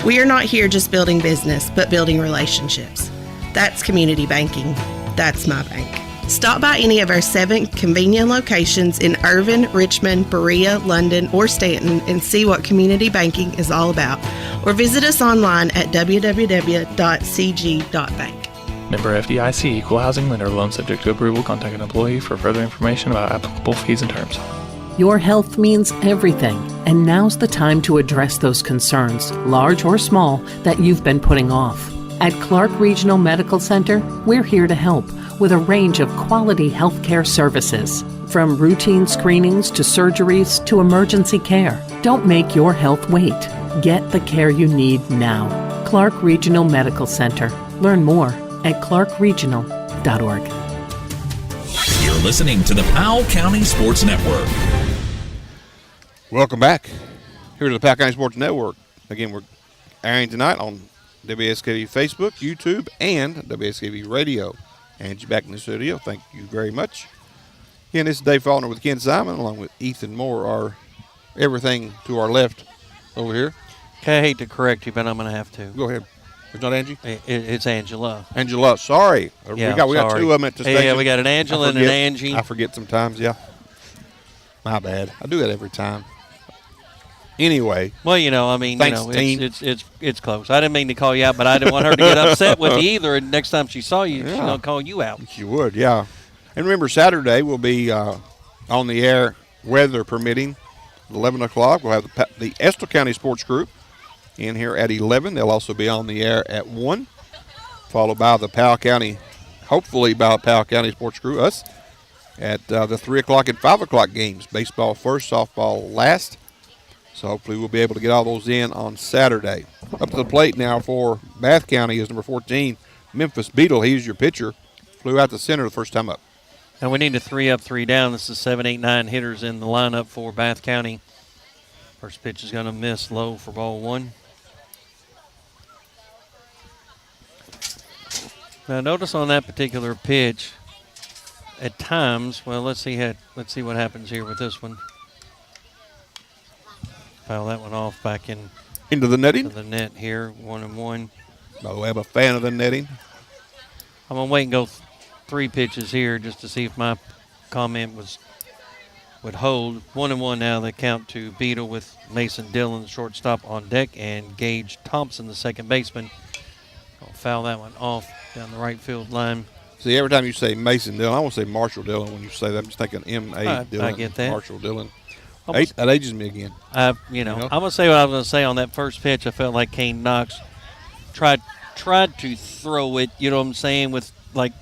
We are not here just building business, but building relationships. That's community banking. That's my bank. Stop by any of our 7 convenient locations in Irvin, Richmond, Berea, London, or Stanton and see what community banking is all about. Or visit us online at www.cg.bank. Member FDIC, equal housing lender, loan subject to approval. Contact an employee for further information about applicable fees and terms. Your health means everything, and now's the time to address those concerns, large or small, that you've been putting off. At Clark Regional Medical Center, we're here to help with a range of quality healthcare services. From routine screenings to surgeries to emergency care. Don't make your health wait. Get the care you need now. Clark Regional Medical Center. Learn more at clarkregional.org. You're listening to the Powell County Sports Network. Welcome back here to the Powell County Sports Network. Again, we're airing tonight on WSKV Facebook, YouTube, and WSKV Radio. Angie back in the studio. Thank you very much. Again, this is Dave Faulkner with Ken Simon, along with Ethan Moore, our everything to our left over here. Okay, I hate to correct you, but I'm going to have to. Go ahead. It's not Angie? It's Angela. Angela, sorry. Yeah, we got 2 of them at the station. Yeah, we got an Angela and an Angie. I forget sometimes, yeah. My bad. I do that every time. Anyway. Well, I mean, thanks, team. It's close. I didn't mean to call you out, but I didn't want her to get upset with you either. And next time she saw you, she's going to call you out. She would, yeah. And remember, Saturday we'll be on the air, weather permitting, 11 o'clock. We'll have the Estill County Sports Group in here at 11. They'll also be on the air at 1, followed by the Powell County, hopefully by Powell County Sports Group, us, at the 3 o'clock and 5 o'clock games. Baseball first, softball last. So hopefully we'll be able to get all those in on Saturday. Up to the plate now for Bath County is number 14, Memphis Beetle. He's your pitcher. Flew out the center the first time up. And we need a 3 up, 3 down. This is 7, 8, 9 hitters in the lineup for Bath County. First pitch is going to miss low for ball 1. Now notice on that particular pitch, at times, well, let's see what happens here with this one. Foul that one off back into the netting. To the net here, 1-1. By the way, I'm a fan of the netting. I'm gonna wait and go 3 pitches here just to see if my comment would hold. 1-1 now. They count to Beetle with Mason Dillon, the shortstop, on deck, and Gage Thompson, the second baseman. I'll foul that one off down the right field line. See, every time you say Mason Dillon, I want to say Marshall Dillon when you say that. I'm just thinking M.A. Dillon. I get that. Marshall Dillon. That ages me again. I'm going to say what I was going to say on that first pitch. I felt like Kane Knox tried to throw it, you know what I'm saying, with like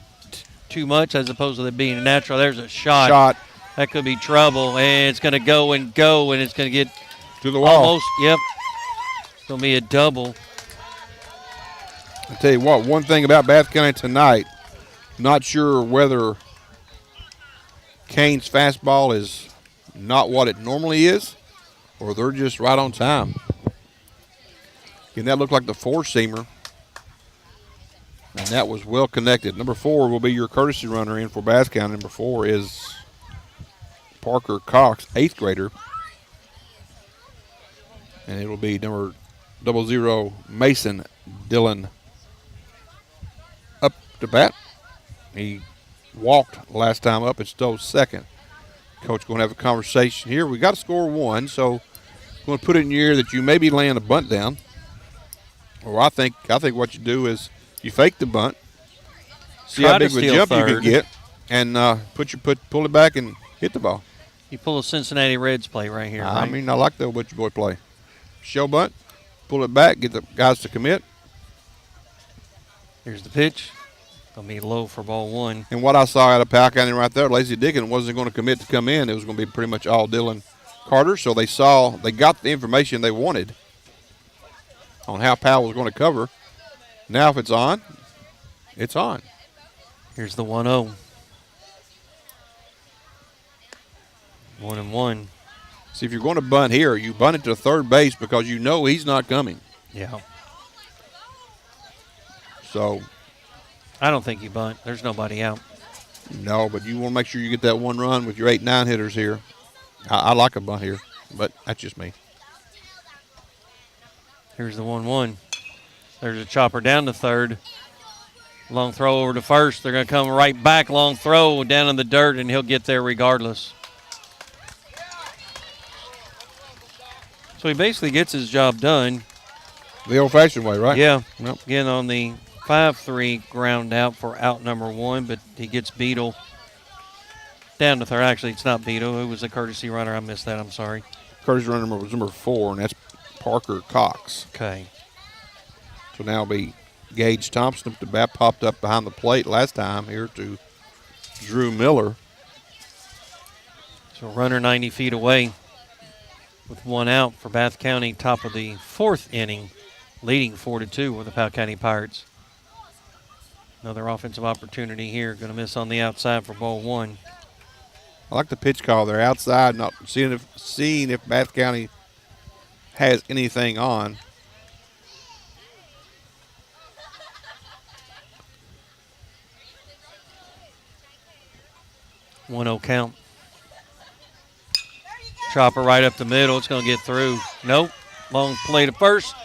too much as opposed to it being natural. There's a shot. That could be trouble, and it's going to go, and it's going to get to the wall. Almost, yep. It's going to be a double. I tell you what, one thing about Bath County tonight, not sure whether Kane's fastball is not what it normally is, or they're just right on time. And that looked like the 4-seamer, and that was well connected. Number 4 will be your courtesy runner in for Bath County. Number 4 is Parker Cox, 8th grader. And it will be number 00 Mason Dillon up to bat. He walked last time up and stole second. Coach going to have a conversation here. We got to score one, so I'm going to put it in your ear that you maybe laying a bunt down. Or I think what you do is you fake the bunt, see how big of a jump you can get, and pull it back and hit the ball. You pull a Cincinnati Reds play right here. I right? mean, I like the Butcher Boy play. Show bunt, pull it back, get the guys to commit. Here's the pitch. Going to be low for ball one. And what I saw out of Powell County right there, Lacey Dickens wasn't going to commit to come in. It was going to be pretty much all Dylan Carter. So they got the information they wanted on how Powell was going to cover. Now if it's on, it's on. Here's the 1-0. 1-1. See, if you're going to bunt here, you bunt it to third base because you know he's not coming. Yeah. So I don't think you bunt. There's nobody out. No, but you want to make sure you get that one run with your 8-9 hitters here. I like a bunt here, but that's just me. Here's the 1-1. There's a chopper down to third. Long throw over to first. They're going to come right back. Long throw down in the dirt, and he'll get there regardless. So he basically gets his job done. The old-fashioned way, right? Yeah. Yep. Again, on the 5-3 ground out for out number one, but he gets Beadle down to third. Actually, it's not Beadle. It was a courtesy runner. I missed that. I'm sorry. Courtesy runner was number 4, and that's Parker Cox. Okay. So now it'll be Gage Thompson. The bat popped up behind the plate last time here to Drew Miller. So runner 90 feet away with one out for Bath County, top of the fourth inning, leading 4-2 with the Powell County Pirates. Another offensive opportunity here. Going to miss on the outside for ball one. I like the pitch call there. Outside, not seeing if Bath County has anything on. One 1-0 count. Chopper right up the middle. It's going to get through. Nope. Long play to first.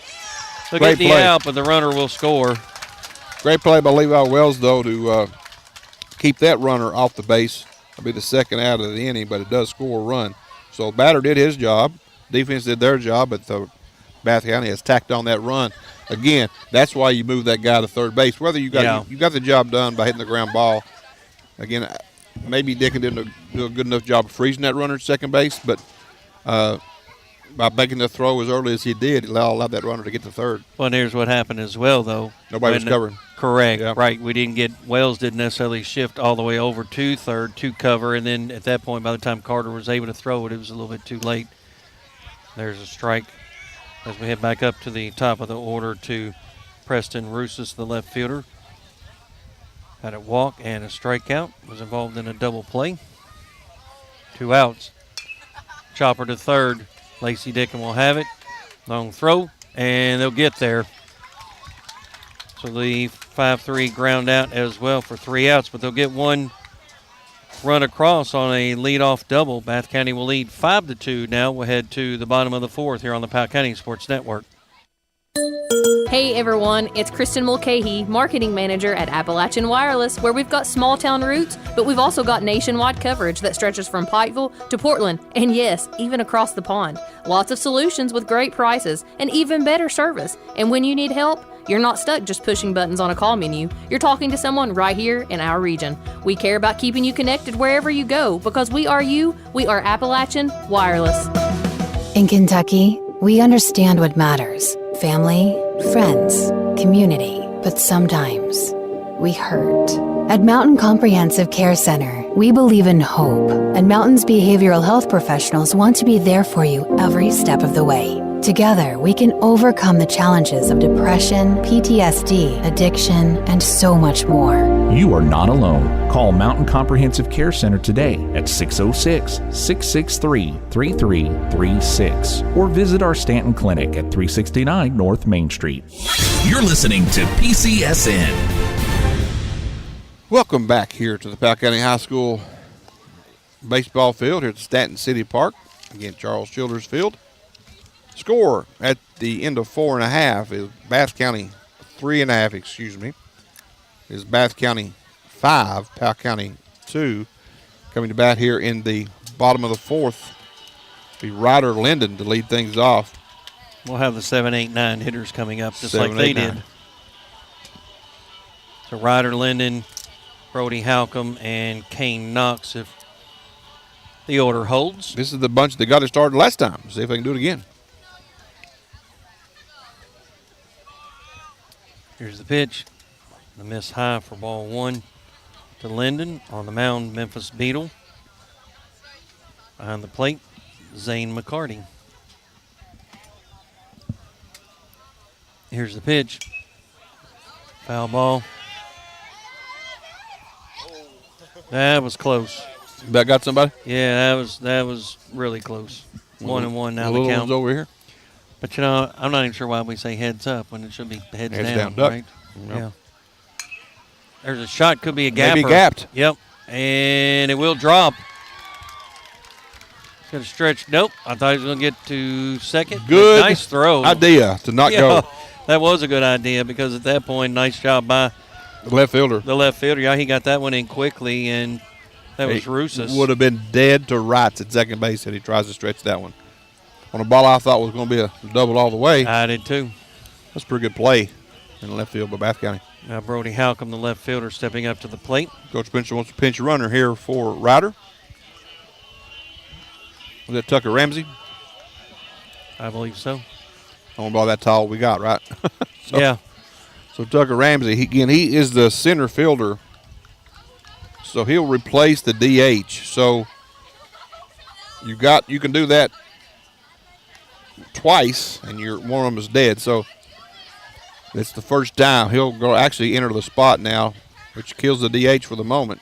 They'll get the out, but the runner will score. Great play by Levi Wells, though, to keep that runner off the base. It'll be the second out of the inning, but it does score a run. So batter did his job. Defense did their job, but the Bath County has tacked on that run. Again, that's why you move that guy to third base. Whether you got the job done by hitting the ground ball. Again, maybe Dickin didn't do a good enough job of freezing that runner at second base, but by making the throw as early as he did, it allowed that runner to get to third. Well, and here's what happened as well, though. Nobody was covering. Correct. Yeah. Right. Wells didn't necessarily shift all the way over to third to cover, and then at that point, by the time Carter was able to throw it, it was a little bit too late. There's a strike as we head back up to the top of the order to Preston Russis, the left fielder. Had a walk and a strikeout. Was involved in a double play. 2 outs. Chopper to third. Lacey Dickens will have it. Long throw, and they'll get there. So the 5-3 ground out as well for 3 outs, but they'll get one run across on a leadoff double. Bath County will lead 5-2 now. We'll head to the bottom of the fourth here on the Powell County Sports Network. Hey everyone, it's Kristen Mulcahy, Marketing Manager at Appalachian Wireless, where we've got small town roots, but we've also got nationwide coverage that stretches from Pikeville to Portland, and yes, even across the pond. Lots of solutions with great prices and even better service. And when you need help, you're not stuck just pushing buttons on a call menu. You're talking to someone right here in our region. We care about keeping you connected wherever you go because we are you. We are Appalachian Wireless. In Kentucky, we understand what matters: family, friends, community. But sometimes we hurt. At Mountain Comprehensive Care Center, we believe in hope, and Mountain's behavioral health professionals want to be there for you every step of the way. Together, we can overcome the challenges of depression, PTSD, addiction, and so much more. You are not alone. Call Mountain Comprehensive Care Center today at 606-663-3336 or visit our Stanton Clinic at 369 North Main Street. You're listening to PCSN. Welcome back here to the Powell County High School baseball field here at Stanton City Park. Again, Charles Childers Field. Score at the end of 4.5 is Bath County 3.5, excuse me, is Bath County 5, Powell County 2. Coming to bat here in the bottom of the fourth, be Ryder Linden to lead things off. We'll have the 7, 8, 9 hitters coming up just 7, like they 8, 9. did. So Ryder Linden, Brody Halcomb, and Kane Knox if the order holds. This is the bunch that got it started last time. See if they can do it again. Here's the pitch. The miss high for ball 1 to Linden. On the mound, Memphis Beetle. Behind the plate, Zane McCarty. Here's the pitch. Foul ball. That was close. That got somebody? Yeah, that was really close. 1-1 now the count. Over here. But, I'm not even sure why we say heads up when it should be heads down, duck. right? Yep. Yeah. There's a shot, could be a gapper. Maybe gapped. Yep, and it will drop. It's going to stretch. Nope, I thought he was going to get to second. Good. Nice throw. Idea to not go. That was a good idea because at that point, nice job by the left fielder. The left fielder, yeah, he got that one in quickly, and that was Rusas. Would have been dead to rights at second base had he tries to stretch that one. On a ball I thought was going to be a double all the way. I did too. That's a pretty good play in the left field by Bath County. Now Brody Halcomb, the left fielder, stepping up to the plate. Coach Spencer wants to pinch a runner here for Ryder. Was that Tucker Ramsey? I believe so. On ball that tall we got, right? Yeah. So Tucker Ramsey, he is the center fielder. So he'll replace the DH. So you can do that twice, and one of them is dead. So it's the first time he'll go actually enter the spot now, which kills the DH for the moment.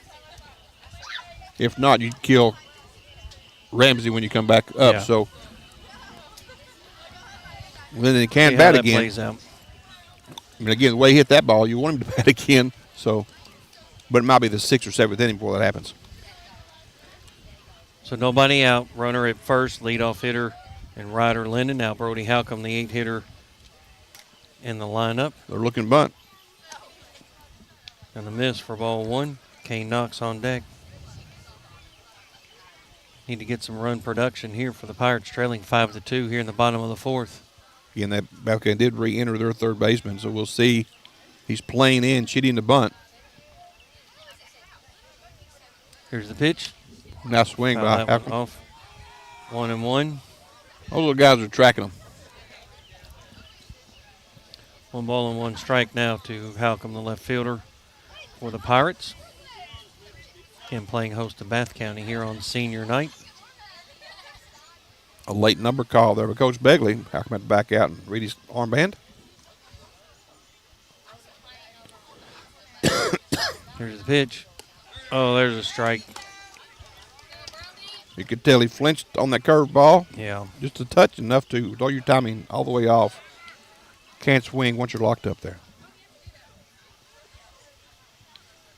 If not, you'd kill Ramsey when you come back up. Yeah. So then he can See bat how that again. plays out. I mean, again, the way he hit that ball, you want him to bat again. So, but it might be the 6th or 7th inning before that happens. So nobody out. Runner at first, leadoff hitter, and Ryder Linden. Now Brody Halcomb, the 8 hitter, in the lineup. They're looking bunt. And the miss for ball 1. Kane Knox on deck. Need to get some run production here for the Pirates, trailing 5-2 here in the bottom of the fourth. Again, that Balkan did re-enter their third baseman, so we'll see. He's playing in, cheating the bunt. Here's the pitch. Nice swing by Halcomb. Off. 1-1. Those little guys are tracking them. 1 ball and 1 strike now to Halcomb, the left fielder for the Pirates. Again, playing host to Bath County here on senior night. A late number call there by Coach Begley. Halcomb had to back out and read his armband. Here's the pitch. Oh, there's a strike. You could tell he flinched on that curveball. Yeah. Just a touch, enough to throw your timing all the way off. Can't swing once you're locked up there.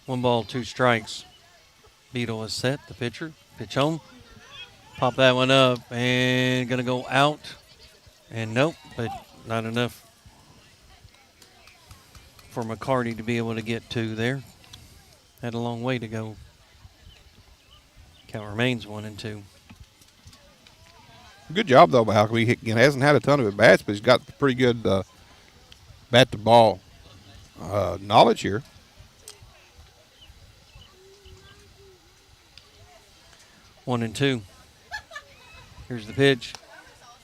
1 ball, 2 strikes. Beetle is set, the pitcher. Pitch home. Pop that one up and going to go out. And nope, but not enough for McCarty to be able to get to there. Had a long way to go. Count remains 1-2. Good job, though, by Halcomb. He hasn't had a ton of at-bats, but he's got pretty good bat-to-ball knowledge here. 1-2. Here's the pitch.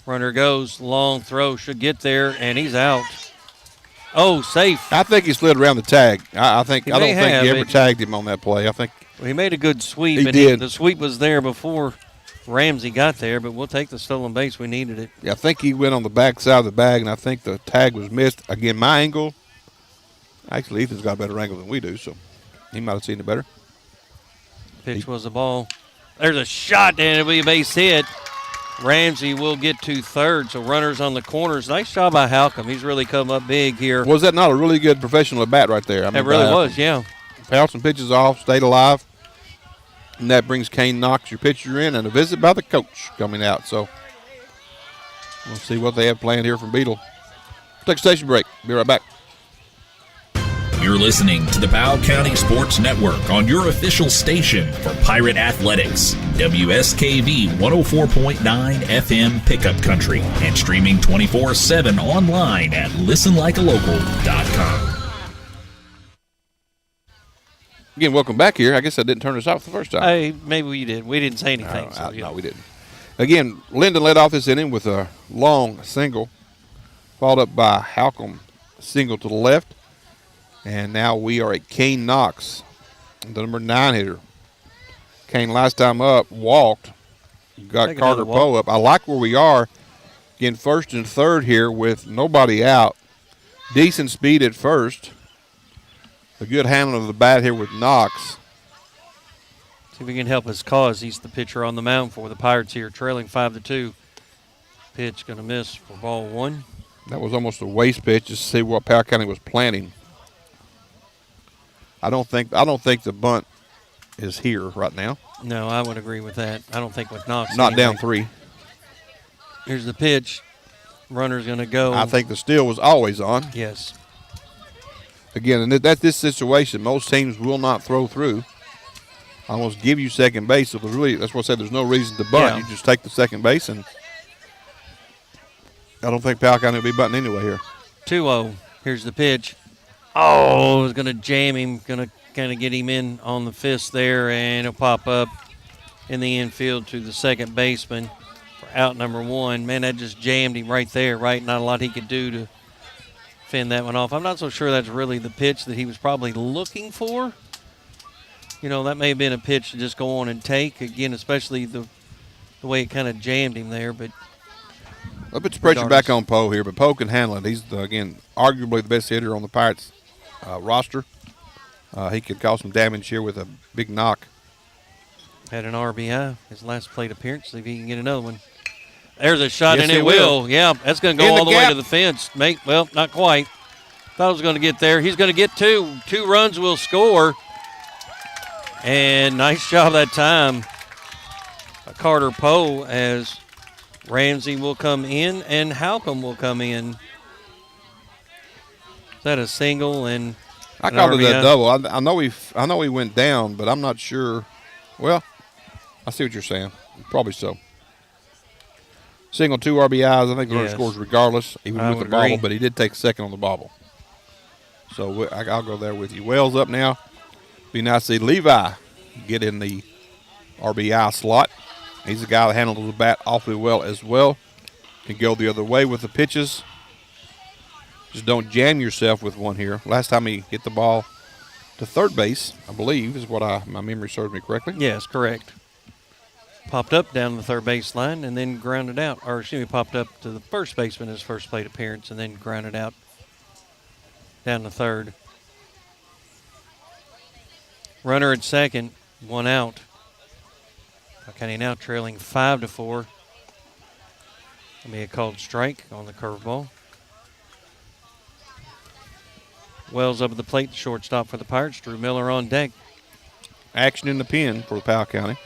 Runner goes. Long throw. Should get there, and he's out. Oh, safe. I think he slid around the tag. I don't think he ever it. tagged him on that play. I think Well, he made a good sweep. He and did. The sweep was there before Ramsey got there, but we'll take the stolen base. We needed it. I think he went on the back side of the bag, and I think the tag was missed. Again, my angle. Actually, Ethan's got a better angle than we do, so he might have seen it better. Pitch was a ball. There's a shot, and it'll be a base hit. Ramsey will get to third, so runners on the corners. Nice job by Halcomb. He's really come up big here. Was that not a really good professional at bat right there? I mean, It really was, yeah. Fouled some pitches off, stayed alive, and that brings Kane Knox, your pitcher, in, and a visit by the coach coming out. So We'll see what they have planned here from Beetle. Take a station break. Be right back. You're listening to the Powell County Sports Network on your official station for Pirate Athletics, WSKV 104.9 FM Pickup Country, and streaming 24/7 online at listenlikealocal.com. Again, welcome back here. I guess I didn't turn this off the first time. Maybe we did. We didn't say anything. No, we didn't. Again, Linden led off this inning with a long single, followed up by Halcomb single to the left. And now we are at Kane Knox, the number 9 hitter. Kane last time up walked, got Carter Poe up. I like where we are. Again, first and third here with nobody out. Decent speed at first. A good handling of the bat here with Knox. See if we can help his cause. He's the pitcher on the mound for the Pirates here, trailing 5-2. Pitch going to miss for ball 1. That was almost a waste pitch just to see what Powell County was planning. I don't think the bunt is here right now. No, I would agree with that. I don't think with Knox. Not down 3. Here's the pitch. Runner's going to go. I think the steal was always on. Yes. Again, and that's this situation. Most teams will not throw through. I almost give you second base. So that's what I said. There's no reason to bunt. Yeah. You just take the second base, and I don't think Powell County will be bunting anyway here. 2-0. Here's the pitch. Oh, it's going to jam him. Going to kind of get him in on the fist there, and it'll pop up in the infield to the second baseman for out number 1. Man, that just jammed him right there, right? Not a lot he could do to fend that one off. I'm not so sure that's really the pitch that he was probably looking for. You know, that may have been a pitch to just go on and take. Again, especially the way it kind of jammed him there. But a bit of pressure back on Poe here, but Poe can handle it. He's, again, arguably the best hitter on the Pirates roster. He could cause some damage here with a big knock. Had an RBI, his last plate appearance. See if he can get another one. There's a shot, yes, and it will. Yeah, that's going to go all the way to the fence. Well, not quite. Thought it was going to get there. He's going to get 2. 2 runs will score. And nice job that time. Carter Poe, as Ramsey will come in and Halcomb will come in. Is that a single? And I called it a double. I know he went down, but I'm not sure. Well, I see what you're saying. Probably so. Single, 2 RBIs. I think the runner scores regardless, even with the bobble, but he did take second on the bobble. So I'll go there with you. Wells up now. Be nice to see Levi get in the RBI slot. He's a guy that handles the bat awfully well as well. Can go the other way with the pitches. Just don't jam yourself with one here. Last time he hit the ball to third base, I believe, is what my memory serves me correctly. Yes, correct. Popped up down the third base line and then grounded out. Or, excuse me, popped up to the first baseman his first plate appearance and then grounded out down the third. Runner at second, 1 out. County now trailing 5-4. That'll be a called strike on the curveball. Wells up at the plate, the shortstop for the Pirates. Drew Miller on deck. Action in the pen for Powell County.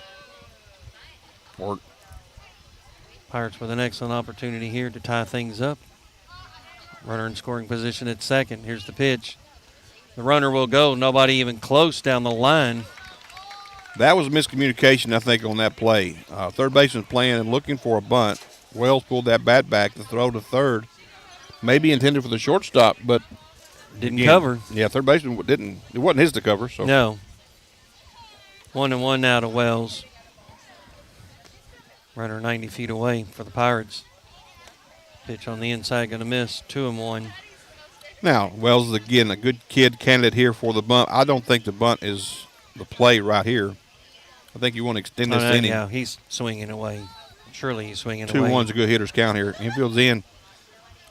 Pirates with an excellent opportunity here to tie things up. Runner in scoring position at second. Here's the pitch. The runner will go. Nobody even close down the line. That was miscommunication, I think, on that play. Third baseman playing and looking for a bunt. Wells pulled that bat back to throw to third. Maybe intended for the shortstop, but didn't cover. Yeah, third baseman didn't. It wasn't his to cover. So no. 1-1 now to Wells. Runner 90 feet away for the Pirates. Pitch on the inside, going to miss. 2-1. Now, Wells is, again, a good kid candidate here for the bunt. I don't think the bunt is the play right here. I think you want to extend this inning. Yeah, he's swinging away. Surely he's swinging away. 2-1's a good hitter's count here. Infield's in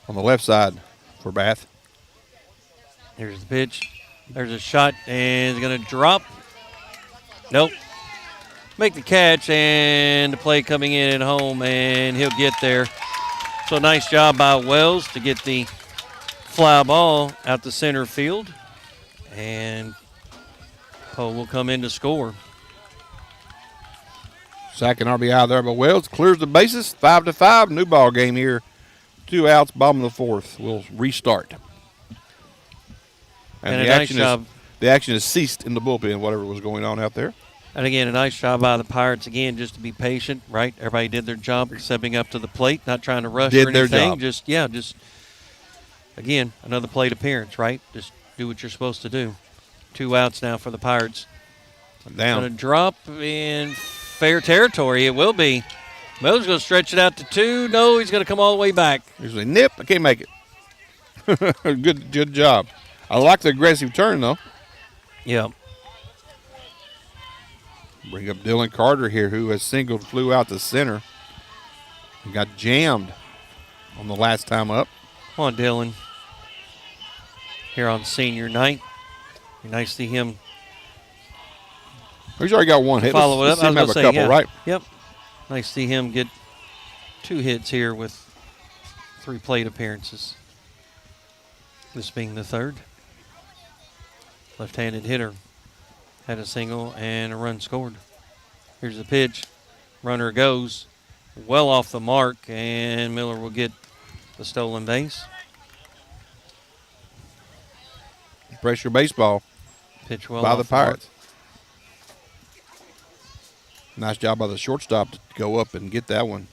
on the left side for Bath. Here's the pitch. There's a shot, and it's going to drop. Nope. Make the catch, and the play coming in at home, and he'll get there. So nice job by Wells to get the fly ball out to center field, and Poe will come in to score. Second RBI there by Wells. Clears the bases, 5-5. New ball game here 2 outs, bottom of the 4th. We'll restart. And the a nice action job. The action has ceased in the bullpen, whatever was going on out there. And again, a nice job by the Pirates, again, just to be patient, right? Everybody did their job, stepping up to the plate, not trying to rush or anything. Did their job. Just, again, another plate appearance, right? Just do what you're supposed to do. 2 outs now for the Pirates. Down. Going to drop in fair territory. It will be. Miller's going to stretch it out to 2. No, he's going to come all the way back. He's like, nip, I can't make it. Good job. I like the aggressive turn, though. Yeah. Bring up Dylan Carter here, who has singled, flew out to center. He got jammed on the last time up. Come on, Dylan. Here on senior night. Be nice to see him. He's already got 1 hit. Follow it up. Let's see him have a couple, yeah. right? Yep. Nice to see him get 2 hits here with 3 plate appearances. This being the 3rd. Left-handed hitter. Had a single and a run scored. Here's the pitch. Runner goes well off the mark, and Miller will get the stolen base. Pressure baseball. Pitch well by off the mark. Pirates. Nice job by the shortstop to go up and get that one.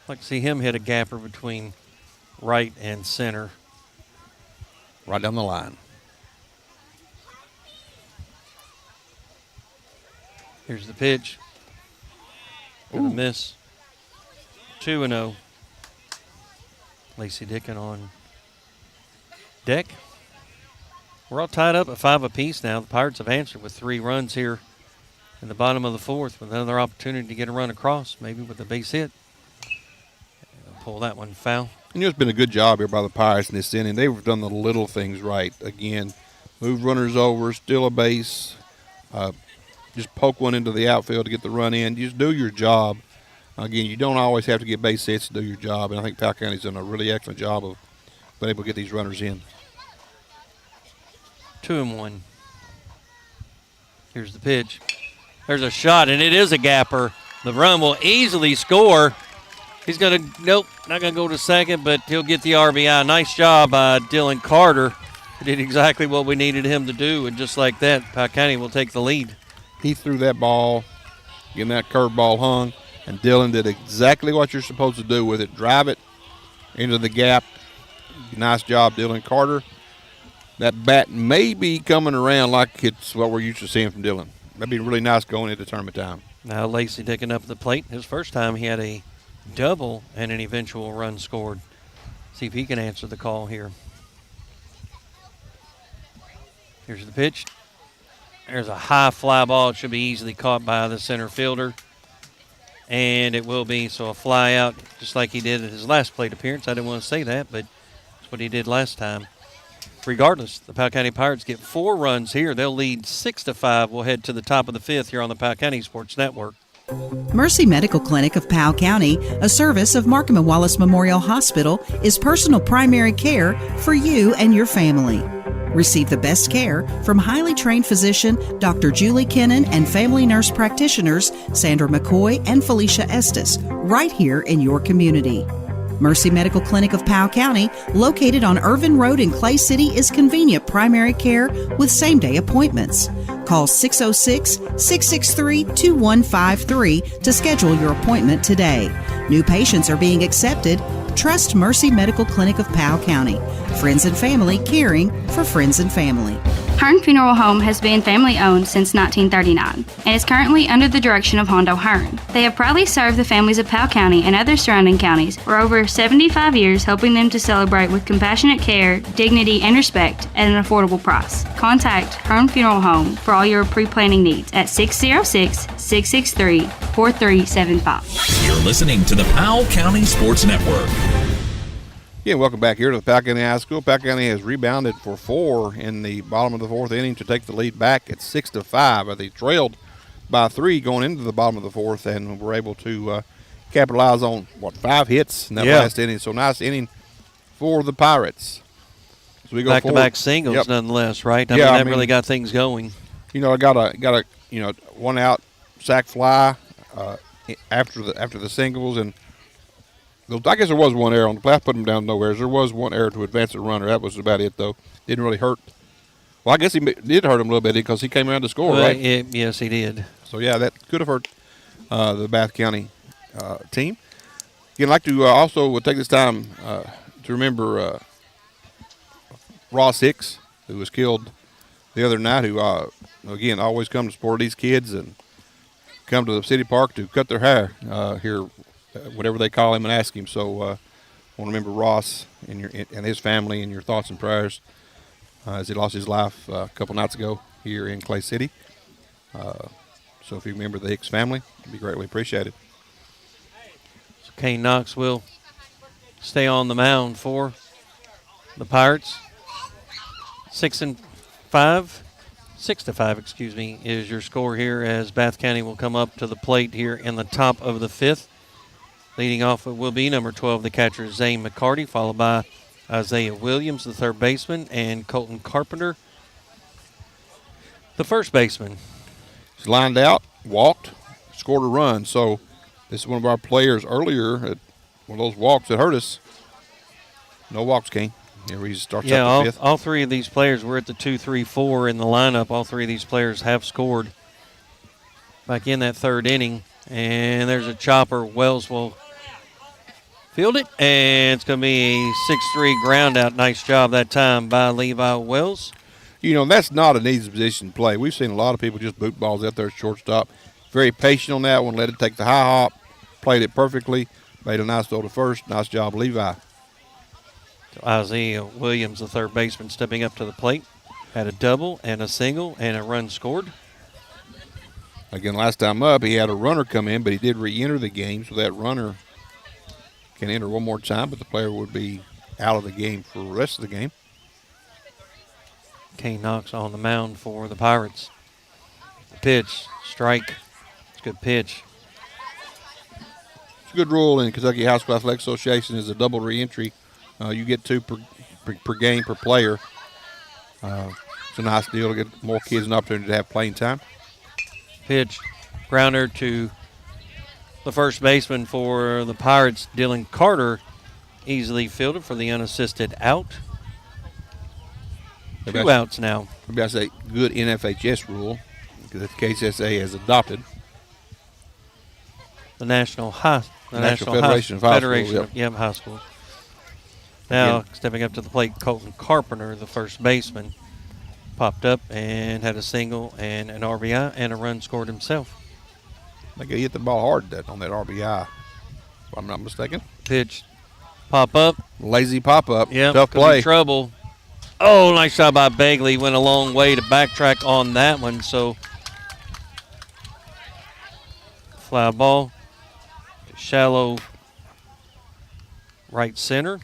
I'd like to see him hit a gapper between right and center. Right down the line. Here's the pitch. Gonna miss. 2-0. Lacey Dickin on deck. We're all tied up at 5 apiece now. The Pirates have answered with 3 runs here in the bottom of the 4th with another opportunity to get a run across, maybe with a base hit. Pull that one foul. It's been a good job here by the Pirates in this inning. They've done the little things right. Again, move runners over, steal a base, just poke one into the outfield to get the run in. Just do your job. Again, you don't always have to get base hits to do your job, and I think Powell County's done a really excellent job of being able to get these runners in. 2-1. Here's the pitch. There's a shot, and it is a gapper. The run will easily score. He's going to, nope, not going to go to second, but he'll get the RBI. Nice job by Dylan Carter. He did exactly what we needed him to do, and just like that, Powell County will take the lead. He threw that ball, getting that curveball hung, and Dylan did exactly what you're supposed to do with it. Drive it into the gap. Nice job, Dylan Carter. That bat may be coming around like it's what we're used to seeing from Dylan. That'd be really nice going into tournament time. Now Lacey taking up the plate. His first time he had a double and an eventual run scored. See if he can answer the call here. Here's the pitch. There's a high fly ball. It should be easily caught by the center fielder. And it will be, so a fly out, just like he did at his last plate appearance. I didn't want to say that, but that's what he did last time. Regardless, the Powell County Pirates get 4 runs here. They'll lead 6-5. We'll head to the top of the 5th here on the Powell County Sports Network. Mercy Medical Clinic of Powell County, a service of Markham and Wallace Memorial Hospital, is personal primary care for you and your family. Receive the best care from highly trained physician Dr. Julie Kennan and family nurse practitioners Sandra McCoy and Felicia Estes right here in your community. Mercy Medical Clinic of Powell County, located on Irvin Road in Clay City, is convenient primary care with same-day appointments. Call 606-663-2153 to schedule your appointment today. New patients are being accepted. Trust Mercy Medical Clinic of Powell County. Friends and family caring for friends and family. Hearn Funeral Home has been family-owned since 1939 and is currently under the direction of Hondo Hearn. They have proudly served the families of Powell County and other surrounding counties for over 75 years, helping them to celebrate with compassionate care, dignity, and respect at an affordable price. Contact Hearn Funeral Home for all your pre-planning needs at 606-663-4375. You're listening to the Powell County Sports Network. Again, welcome back here to the Powell County High School. Powell County has rebounded for 4 in the bottom of the 4th inning to take the lead back at 6-5. They trailed by 3 going into the bottom of the 4th and were able to capitalize on, 5 hits in that last inning. So nice inning for the Pirates. So we go back-to-back singles, nonetheless, right? I mean, that really got things going. You know, I got a 1 out sac fly after the singles, and I guess there was one error on the play. I put them down no errors. There was one error to advance the runner. That was about it, though. Didn't really hurt. Well, I guess he did hurt him a little bit because he came around to score, right? Yes, he did. So, yeah, that could have hurt the Bath County team. Again, I'd like to also take this time to remember Ross Hicks, who was killed the other night, who, again, always come to support these kids and come to the city park to cut their hair here, whatever they call him, and ask him. So I want to remember Ross and his family and your thoughts and prayers as he lost his life a couple nights ago here in Clay City. So if you remember the Hicks family, it'd be greatly appreciated. So Kane Knox will stay on the mound for the Pirates. 6-5, excuse me, is your score here as Bath County will come up to the plate here in the top of the fifth. Leading off it will be number 12, the catcher Zane McCarty, followed by Isaiah Williams, the third baseman, and Colton Carpenter, the first baseman. He's lined out, walked, scored a run. So this is one of our players earlier at one of those walks that hurt us. No walks, King. Here he starts out the fifth. All three of these players were at the 2, 3, 4 in the lineup. All three of these players have scored back in that third inning. And there's a chopper. Wells will field it, and it's going to be a 6-3 ground out. Nice job that time by Levi Wells. You know, that's not an easy position to play. We've seen a lot of people just boot balls out there at shortstop. Very patient on that one, let it take the high hop, played it perfectly, made a nice throw to first. Nice job, Levi. So Isaiah Williams, the third baseman, stepping up to the plate. Had a double and a single and a run scored. Again, last time up, he had a runner come in, but he did re-enter the game, so that runner can enter one more time, but the player would be out of the game for the rest of the game. Kane Knox on the mound for the Pirates. Pitch, strike. It's a good pitch. It's a good rule in Kentucky High School Athletic Association is a double re-entry. You get 2 per game per player. It's a nice deal to get more kids an opportunity to have playing time. Pitch, grounder to the first baseman for the Pirates, Dylan Carter, easily fielded for the unassisted out. Two outs now. Maybe I say good NFHS rule because the KCSA has adopted. The National Federation of High Schools. Yep, high school. Now stepping up to the plate, Colton Carpenter, the first baseman, popped up and had a single and an RBI and a run scored himself. I think he hit the ball hard on that RBI, if I'm not mistaken. Pitch, pop up. Lazy pop up. Yep, tough play. Trouble. Oh, nice shot by Begley. Went a long way to backtrack on that one. So, fly ball, shallow right center.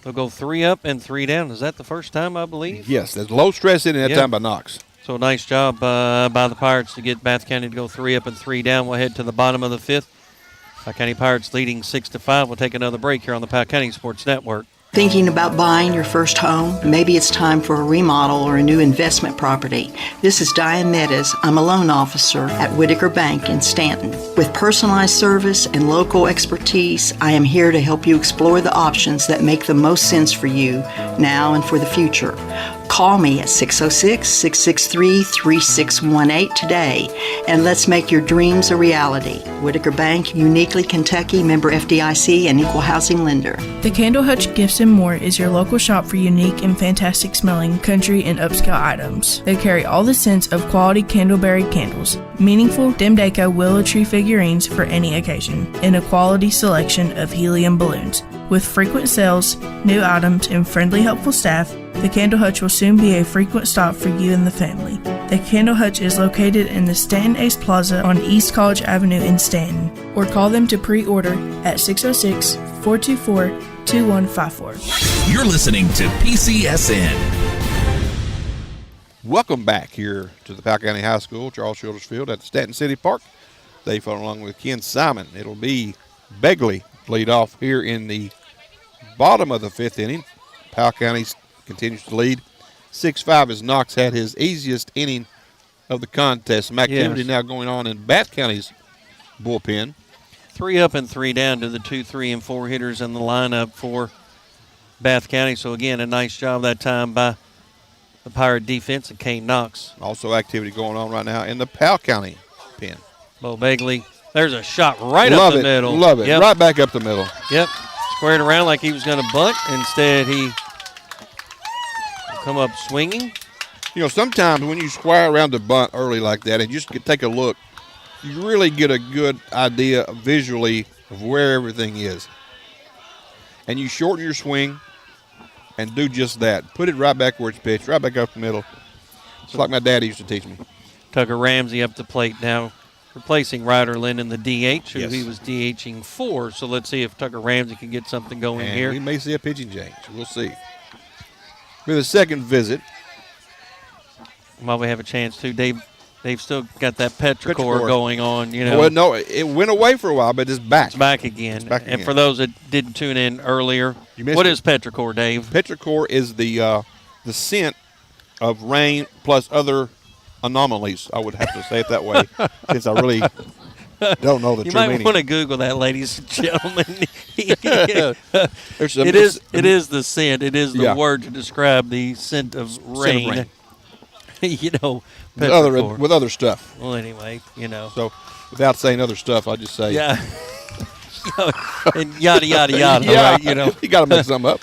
They'll go 3 up and 3 down. Is that the first time, I believe? Yes, there's low stress in it that time by Knox. So nice job by the Pirates to get Bath County to go 3 up and 3 down. We'll head to the bottom of the fifth. Powell County Pirates leading 6-5. We'll take another break here on the Powell County Sports Network. Thinking about buying your first home? Maybe it's time for a remodel or a new investment property. This is Diane Meadows. I'm a loan officer at Whitaker Bank in Stanton. With personalized service and local expertise, I am here to help you explore the options that make the most sense for you now and for the future. Call me at 606-663-3618 today, and let's make your dreams a reality. Whitaker Bank, uniquely Kentucky, member FDIC, and equal housing lender. The Candle Hutch Gifts and More is your local shop for unique and fantastic smelling country and upscale items. They carry all the scents of quality candleberry candles, meaningful dim deco willow tree figurines for any occasion, and a quality selection of helium balloons. With frequent sales, new items, and friendly, helpful staff, the Candle Hutch will soon be a frequent stop for you and the family. The Candle Hutch is located in the Stanton Ace Plaza on East College Avenue in Stanton, or call them to pre-order at 606-424-2154. You're listening to PCSN. Welcome back here to the Powell County High School, Charles Childress Field at the Stanton City Park. They follow along with Ken Simon. It'll be Begley lead off here in the bottom of the fifth inning. Powell County continues to lead 6-5 as Knox had his easiest inning of the contest. Some activity now going on in Bath County's bullpen. 3 up and 3 down to the 2, 3, and 4 hitters in the lineup for Bath County. So, again, a nice job that time by the Pirate defense and Kane Knox. Also activity going on right now in the Powell County pen. Bo Begley, there's a shot right Love up the it. middle. Love it. Yep. Right back up the middle. Yep. Squared around like he was going to bunt. Instead, he come up swinging. You know, sometimes when you square around the bunt early like that and just take a look, you really get a good idea visually of where everything is. And you shorten your swing and do just that. Put it right back where it's pitched, right back up the middle. It's like my daddy used to teach me. Tucker Ramsey up the plate now, replacing Ryder Lynn in the DH, who he was DHing for. So let's see if Tucker Ramsey can get something going And here. we may see a pitching change. We'll see. With a second visit. While we have a chance to, they've still got that petrichor going on. You know, Well, no, it went away for a while, but it's back. It's back again. It's back and again. for those that didn't tune in earlier, what is petrichor, Dave? Petrichor is the scent of rain plus other anomalies. I would have to say it that way, since I really don't know the You true might meaning. want to Google that, ladies and gentlemen. There's some- it is the scent. It is the Yeah. word to describe the scent of rain. rain. You know, with other stuff. Well, anyway, you know. So, without saying other stuff, I'll just say Yeah. And yada, yada, yada, Yeah. right? You know. You got to make something up.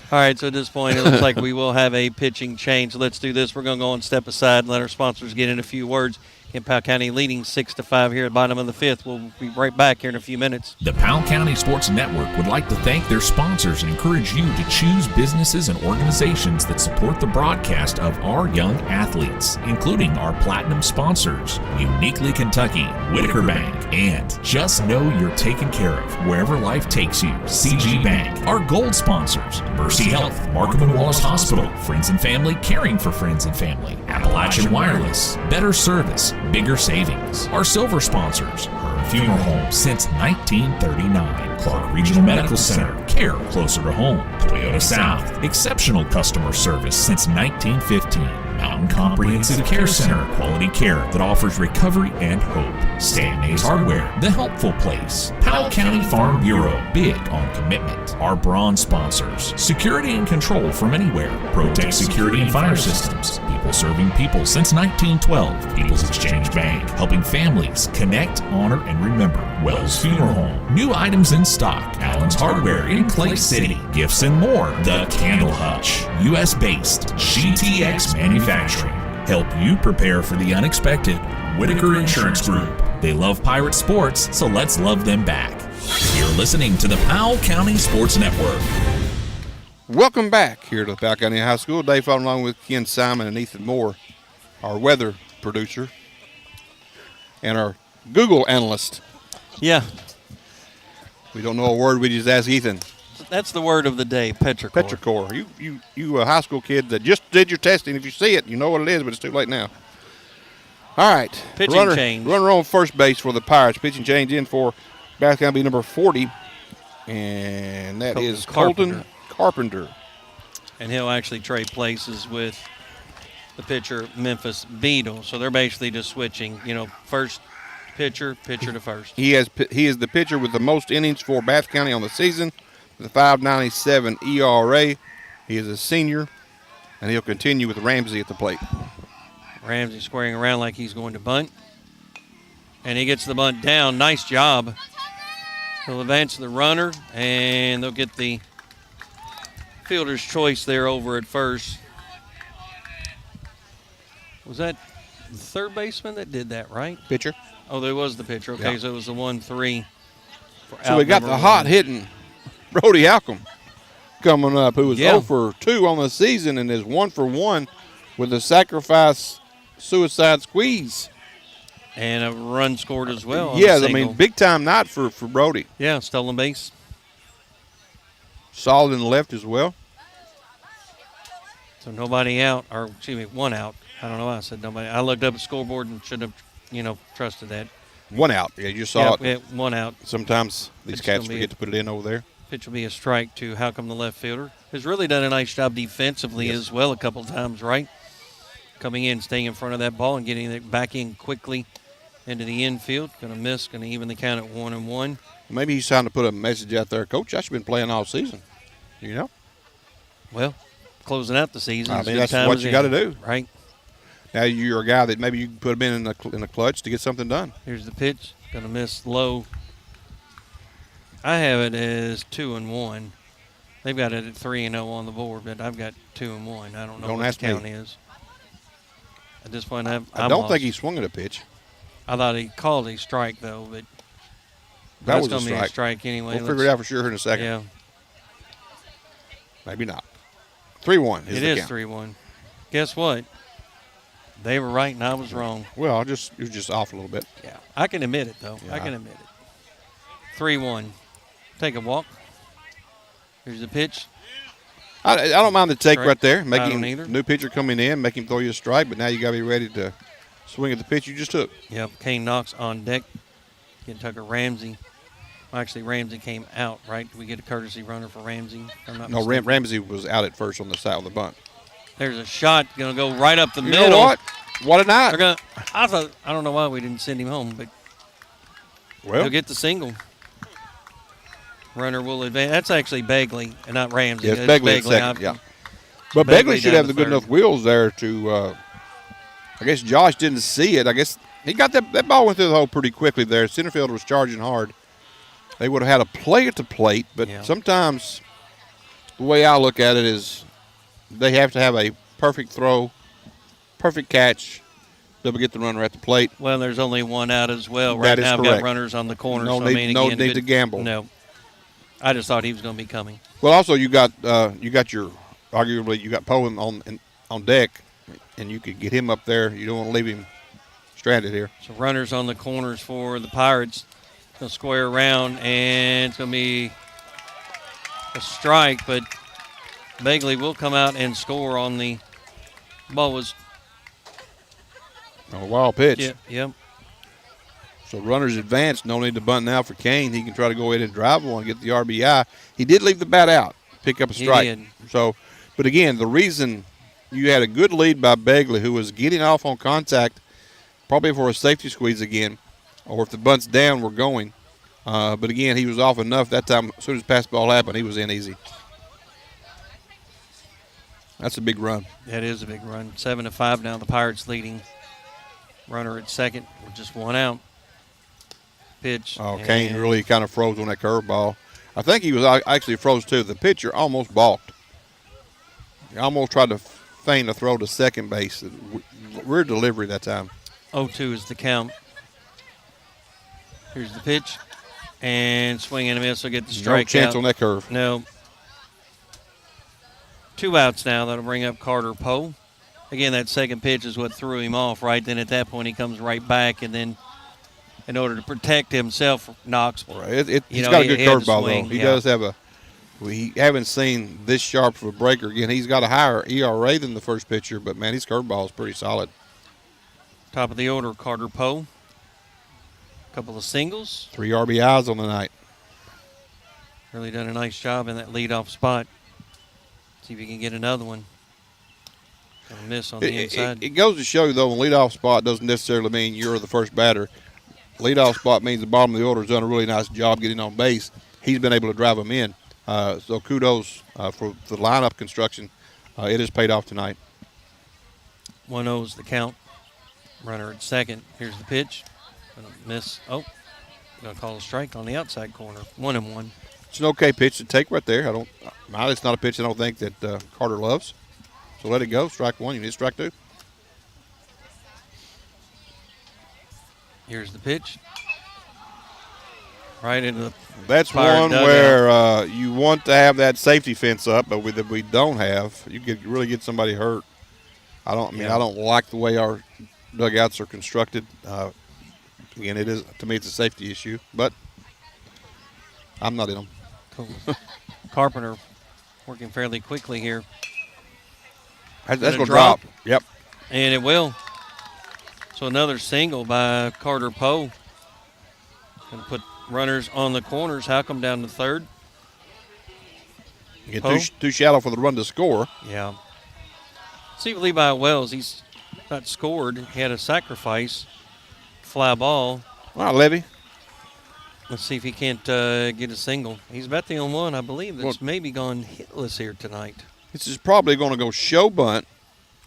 All right, so at this point, it looks like we will have a pitching change. So let's do this. We're going to go and step aside and let our sponsors get in a few words. In Powell County leading 6-5 here at bottom of the 5th. We'll be right back here in a few minutes. The Powell County Sports Network would like to thank their sponsors and encourage you to choose businesses and organizations that support the broadcast of our young athletes, including our platinum sponsors, Uniquely Kentucky, Whitaker Bank, and Just Know You're Taken Care of Wherever Life Takes You, CG Bank. Our gold sponsors, Mercy Health, Markham and Wallace Hospital, Friends and Family Caring for Friends and Family, Appalachian Wireless, Better Service, Bigger Savings. Our silver sponsors, Hearn Funeral Home since 1939, Clark Regional Medical Center, care closer to home, Toyota South, exceptional customer service since 1915, Mountain Comprehensive Care Center, quality care that offers recovery and hope, Stanley's Hardware, the helpful place, Powell County Farm Bureau, big on commitment. Our bronze sponsors, Security and Control from Anywhere, Protect Security and Fire Systems, people serving people since 1912, People's Exchange Bank, helping families connect, honor, and remember, Wells Funeral Home, new items in stock, Allen's Hardware in Clay City, gifts and more, The Candle Hutch, U.S.-based GTX Manufacturing, help you prepare for the unexpected, Whitaker Insurance Group. They love pirate sports, so let's love them back. You're listening to the Powell County Sports Network. Welcome back here to the Powell County High School. Dave following along with Ken Simon and Ethan Moore, our weather producer, and our Google analyst. Yeah. We don't know a word, we just ask Ethan. That's the word of the day, petrichor. Petrichor. You a high school kid that just did your testing. If you see it, you know what it is, but it's too late now. All right. Pitching change. Runner on first base for the Pirates. Pitching change in for Bath County number 40. And that is Colton Carpenter. And he'll actually trade places with the pitcher, Memphis Beadle. So they're basically just switching, first pitcher to first. He is the pitcher with the most innings for Bath County on the season with a 5.97 ERA. He is a senior, and he'll continue with Ramsey at the plate. Ramsey squaring around like he's going to bunt. And he gets the bunt down. Nice job. He'll advance the runner, and they'll get the fielder's choice there over at first. Was that the third baseman that did that, right? Pitcher. Oh, there was the pitcher. Okay, Yeah. so it was the 1-3. So we got the hot hitting Brody Halcomb coming up, who was 0 for 2 on the season and is 1 for 1 with a sacrifice suicide squeeze. And a run scored as well. Yeah, I mean, big time night for Brody. Yeah, stolen base. Solid in the left as well. So nobody out, or excuse me, one out. I don't know why I said nobody. I looked up at the scoreboard and should have, trusted that. One out. Yeah, you saw it. Yeah, one out. Sometimes these cats forget to put it in over there. Pitch will be a strike to Halcomb, the left fielder, who's really done a nice job defensively as well a couple of times, right? Coming in, staying in front of that ball and getting it back in quickly into the infield. Going to miss. Going to even the count at 1-1. Maybe he's trying to put a message out there. Coach, I should have been playing all season. You know? Well, closing out the season. I mean, that's what you got to do. Right. Now you're a guy that maybe you can put him in the clutch to get something done. Here's the pitch. Going to miss low. I have it as 2-1. They've got it at 3-0 on the board, but I've got 2-1. I don't know what the count is. At this point, I don't think he swung at a pitch. I thought he called a strike, though, but that was going to be a strike anyway. We'll figure it out for sure in a second. Yeah. Maybe not. 3-1 is it the is count. 3-1. Guess what? They were right and I was wrong. Well, it was just off a little bit. Yeah, I can admit it, though. Yeah. I can admit it. 3-1. Take a walk. Here's the pitch. I don't mind the take Strike. right there. I Making don't either. new pitcher coming in, make him throw you a strike, but now you got to be ready to swing at the pitch you just took. Yep, Kane Knox on deck. Get Tucker Ramsey. Well, actually, Ramsey came out, right? Did we get a courtesy runner for Ramsey? No, Ramsey was out at first on the side of the bunt. There's a shot going to go right up the You middle. know what? What a night. I don't know why we didn't send him home, but he'll get the single. Runner will advance. That's actually Begley and not Ramsey. Yes, Begley at second, yeah. But Begley should have the good enough wheels there to I guess Josh didn't see it. I guess he got that ball went through the hole pretty quickly there. Center fielder was charging hard. They would have had a play at the plate, but sometimes the way I look at it is they have to have a perfect throw, perfect catch, to get the runner at the plate. Well, there's only one out as well. That Right is now, I've correct. got runners on the corner. No so need, I mean, no again, need to gamble. No. I just thought he was going to be coming. Well, also you got your arguably you got Powell on deck, and you could get him up there. You don't want to leave him stranded here. So runners on the corners for the Pirates. Going to square around, and it's going to be a strike, but Begley will come out and score on the ball. Was a wild pitch. Yep. So runners advance. No need to bunt now for Kane. He can try to go ahead and drive one, get the RBI. He did leave the bat out, pick up a strike. He did. So, but again, the reason you had a good lead by Begley, who was getting off on contact, probably for a safety squeeze again, or if the bunt's down, we're going. But again, he was off enough that time. As soon as pass ball happened, he was in easy. That's a big run. That is a big run. 7-5 now. The Pirates leading. Runner at second with just one out. Pitch. Oh, Kane really kind of froze on that curveball. I think he was actually froze too. The pitcher almost balked. He almost tried to feign a throw to second base. Weird delivery that time. 0-2 is the count. Here's the pitch. And swing and a miss will get the strike. No chance on that curve. No. 2 outs now. That'll bring up Carter Poe. Again, that second pitch is what threw him off, right? Then at that point, he comes right back, and then in order to protect himself, Knox. He's got a good curveball, though. He does have a – we haven't seen this sharp of a breaker. Again, he's got a higher ERA than the first pitcher, but, man, his curveball is pretty solid. Top of the order, Carter Poe. Couple of singles. 3 RBIs on the night. Really done a nice job in that leadoff spot. See if he can get another one. Gonna miss on the inside. It goes to show you, though, a leadoff spot doesn't necessarily mean you're the first batter. Leadoff spot means the bottom of the order has done a really nice job getting on base. He's been able to drive them in. So kudos for the lineup construction. It has paid off tonight. 1-0 is the count. Runner at second. Here's the pitch. Gonna miss. Oh, gonna call a strike on the outside corner. 1-1. It's an okay pitch to take right there. It's not a pitch I don't think that Carter loves. So let it go. Strike one. You need strike two. Here's the pitch. Right into the. That's one where you want to have that safety fence up, but that we don't have. You could really get somebody hurt. I don't like the way our dugouts are constructed. Again, it is, to me, it's a safety issue, but I'm not in them. Cool. Carpenter working fairly quickly here. That's going to drop. Yep. And it will. So another single by Carter Poe. Going to put runners on the corners. How come down to third? You get too shallow for the run to score. Yeah. See, Levi Wells, he's not scored. He had a sacrifice. fly ball. All right, Levy. Let's see if he can't get a single. He's about the only one, I believe, that's maybe gone hitless here tonight. This is probably going to go show bunt.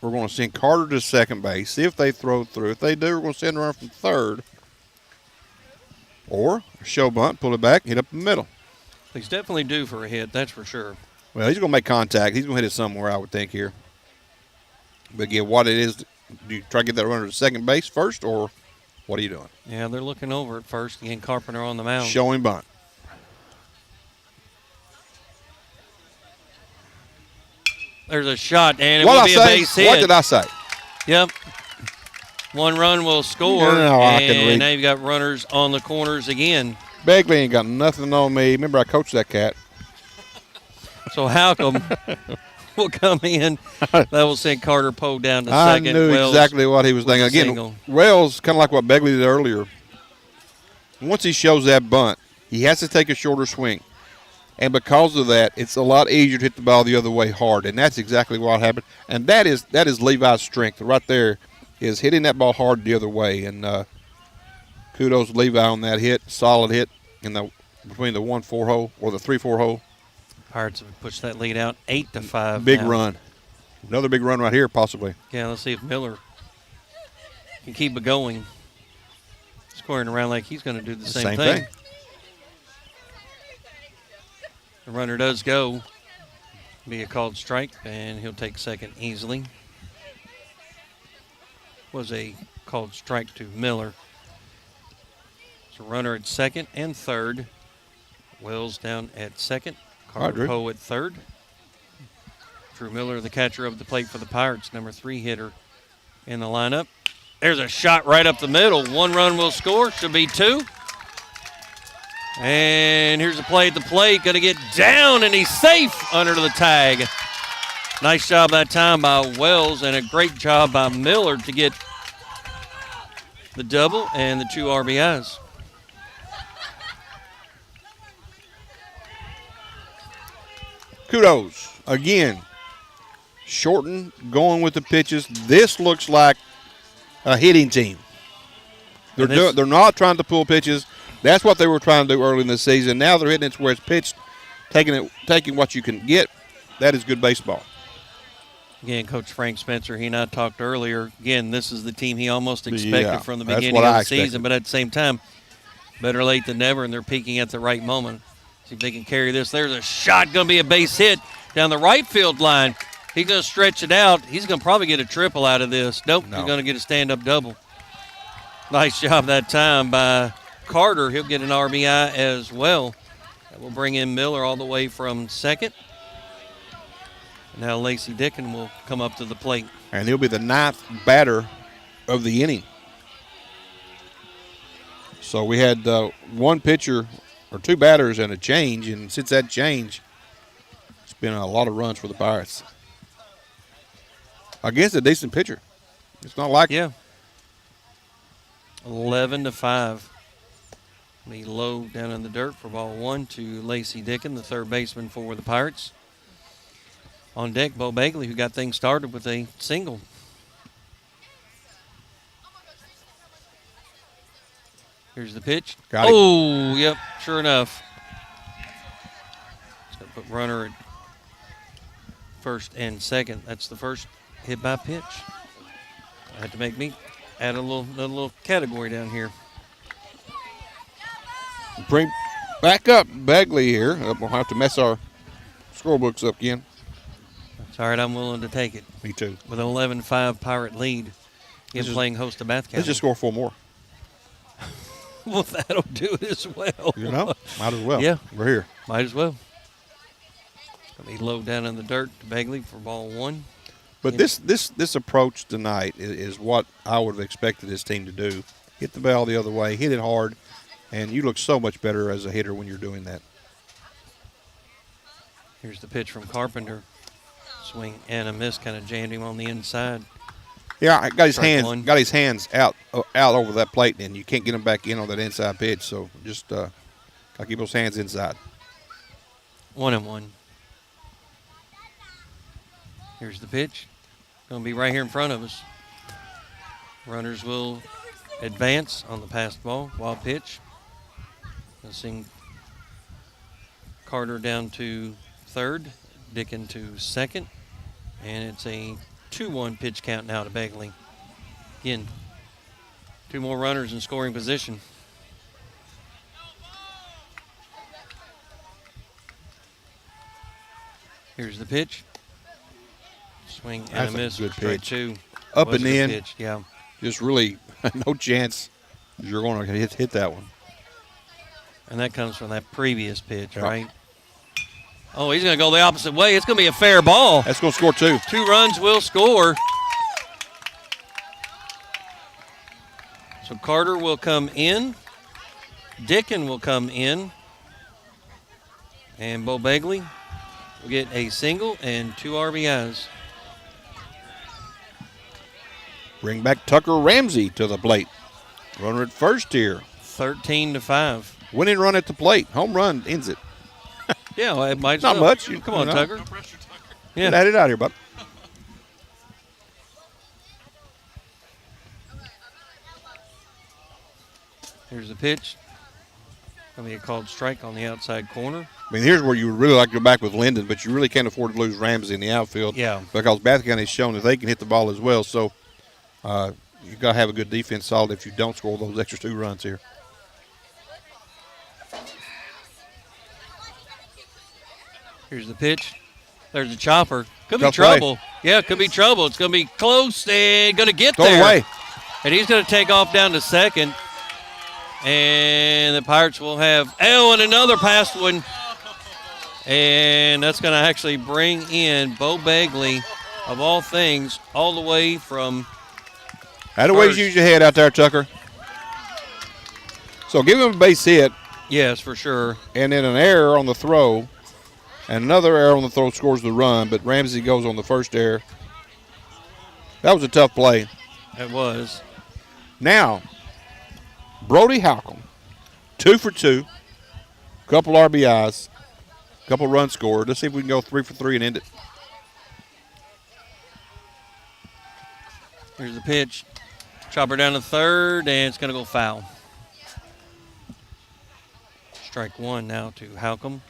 We're going to send Carter to second base, see if they throw through. If they do, we're going to send a runner from third. Or show bunt, pull it back, hit up the middle. He's definitely due for a hit, that's for sure. Well, he's going to make contact. He's going to hit it somewhere, I would think, here. But again, what it is, do you try to get that runner to second base first, or what are you doing? Yeah, they're looking over at first. Again, Carpenter on the mound. Showing bunt. There's a shot, and it will be a base hit. What did I say? Yep. One run will score, and now you've got runners on the corners again. Begley ain't got nothing on me. Remember, I coached that cat. So Halcomb will come in. That will send Carter Poe down to second. I knew exactly what he was thinking. Again, Wells, kind of like what Begley did earlier, once he shows that bunt, he has to take a shorter swing. And because of that, it's a lot easier to hit the ball the other way hard. And that's exactly what happened. And that is Levi's strength right there, is hitting that ball hard the other way. And kudos to Levi on that hit. Solid hit between the 1-4 hole or the 3-4 hole. Pirates have pushed that lead out 8-5. Big run. Another big run right here, possibly. Yeah, let's see if Miller can keep it going. Squaring around like he's going to do the same thing. The runner does go. Be a called strike, and he'll take second easily. Was a called strike to Miller. So runner at second and third. Wells down at second. Carter Poe at third. Drew Miller, the catcher of the plate for the Pirates, number 3 hitter in the lineup. There's a shot right up the middle. 1 run will score. Should be 2. And here's a play at the plate. Going to get down, and he's safe under the tag. Nice job that time by Wells, and a great job by Miller to get the double and the 2 RBIs. Kudos. Again, Shorten going with the pitches. This looks like a hitting team. They're not trying to pull pitches. That's what they were trying to do early in the season. Now they're hitting it where it's pitched, taking what you can get. That is good baseball. Again, Coach Frank Spencer, he and I talked earlier. Again, this is the team he almost expected from the beginning of the season. But at the same time, better late than never, and they're peaking at the right moment. See if they can carry this. There's a shot, going to be a base hit down the right field line. He's going to stretch it out. He's going to probably get a triple out of this. Nope, he's going to get a stand-up double. Nice job that time by Carter. He'll get an RBI as well. That will bring in Miller all the way from second. Now Lacey Dickin will come up to the plate. And he'll be the 9th batter of the inning. So we had 1 pitcher or 2 batters and a change, and since that change, it's been a lot of runs for the Pirates. Against a decent pitcher. It's not like 11-5. Be low down in the dirt for ball 1 to Lacey Dickin, the third baseman for the Pirates. On deck, Bo Bagley, who got things started with a single. Here's the pitch. Got it. Oh, yep, sure enough. It's going to put runner at first and second. That's the first hit by pitch. I had to add a little category down here. Bring back up Bagley here. We'll have to mess our scorebooks up again. It's all right, I'm willing to take it. Me too. With an 11-5 Pirate lead. He's playing host to Bath County. Let's just score 4 more. Well, that'll do it as well. You know, might as well. Yeah. We're here. Might as well. It's going to be low down in the dirt to Bagley for ball 1. But this approach tonight is what I would have expected this team to do. Hit the ball the other way, hit it hard, and you look so much better as a hitter when you're doing that. Here's the pitch from Carpenter. Swing and a miss, kind of jammed him on the inside. Yeah, I got his hands out over that plate, and you can't get him back in on that inside pitch. So just gotta keep those hands inside. 1-1. Here's the pitch. Going to be right here in front of us. Runners will advance on the passed ball. Wild pitch. Sing Carter down to third, Dickin to second, and it's a 2-1 pitch count now to Begley. Again, 2 more runners in scoring position. Here's the pitch. Swing and That's a miss. good Strike pitch. 2. Up Was and a good in. pitch, yeah. Just really no chance you're going to hit that one. And that comes from that previous pitch, Yep. right? Oh, he's going to go the opposite way. It's going to be a fair ball. That's going to score 2. 2 runs will score. So Carter will come in. Dickin will come in. And Bo Begley will get a single and 2 RBIs. Bring back Tucker Ramsey to the plate. Runner at first here. 13-5. Winning run at the plate. Home run ends it. Yeah, well, it might as Not well. much. Come on, You know. Tucker. Yeah. Get it out here, bud. Here's the pitch. Going to be a called strike on the outside corner. I mean, here's where you would really like to go back with Linden, but you really can't afford to lose Ramsey in the outfield. Yeah. Because Bath County has shown that they can hit the ball as well. So you've got to have a good defense solid if you don't score those extra 2 runs here. Here's the pitch. There's a chopper. Could be Tough trouble. play. Yeah, could be trouble. It's going to be close and going to get Throw there. it away. And he's going to take off down to second. And the Pirates will have, and another passed one. And that's going to actually bring in Bo Begley, of all things, all the way from How do ways use your head out there, Tucker? So give him a base hit. Yes, for sure. And then an error on the throw. And another error on the throw scores the run, but Ramsey goes on the first error. That was a tough play. It was. Now, Brody Halcomb, 2 for 2, couple RBIs, couple runs scored. Let's see if we can go 3 for 3 and end it. Here's the pitch. Chopper down to third, and it's going to go foul. Strike 1 now to Halcomb.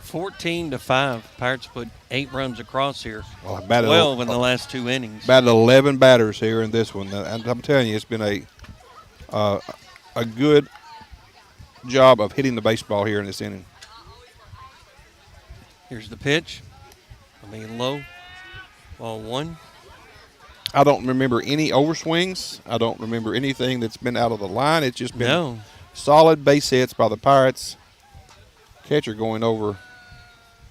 14-5. Pirates put 8 runs across here. Well, batted 12 in the last 2 innings. Batted 11 batters here in this one. And I'm telling you, it's been a good job of hitting the baseball here in this inning. Here's the pitch. I mean, low. Ball 1. I don't remember any overswings. I don't remember anything that's been out of the line. It's just been solid base hits by the Pirates. Catcher going over.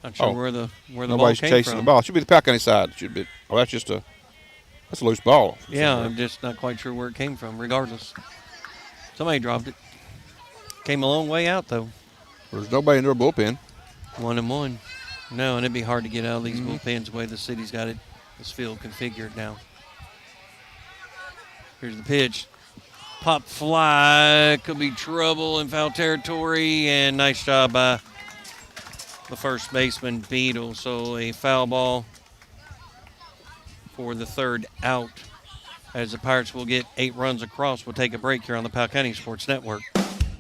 Not sure where the ball nobody's came chasing from. the ball. It should be the Powell County side. It should be. Oh, that's just that's a loose ball. Yeah, I'm just not quite sure where it came from. Regardless, somebody dropped it. Came a long way out though. There's nobody in their bullpen. 1-1. No, and it'd be hard to get out of these bullpens the way the city's got this field configured now. Here's the pitch. Pop fly. Could be trouble in foul territory. And nice job by the first baseman, Beadle. So a foul ball for the third out. As the Pirates will get 8 runs across. We'll take a break here on the Powell County Sports Network.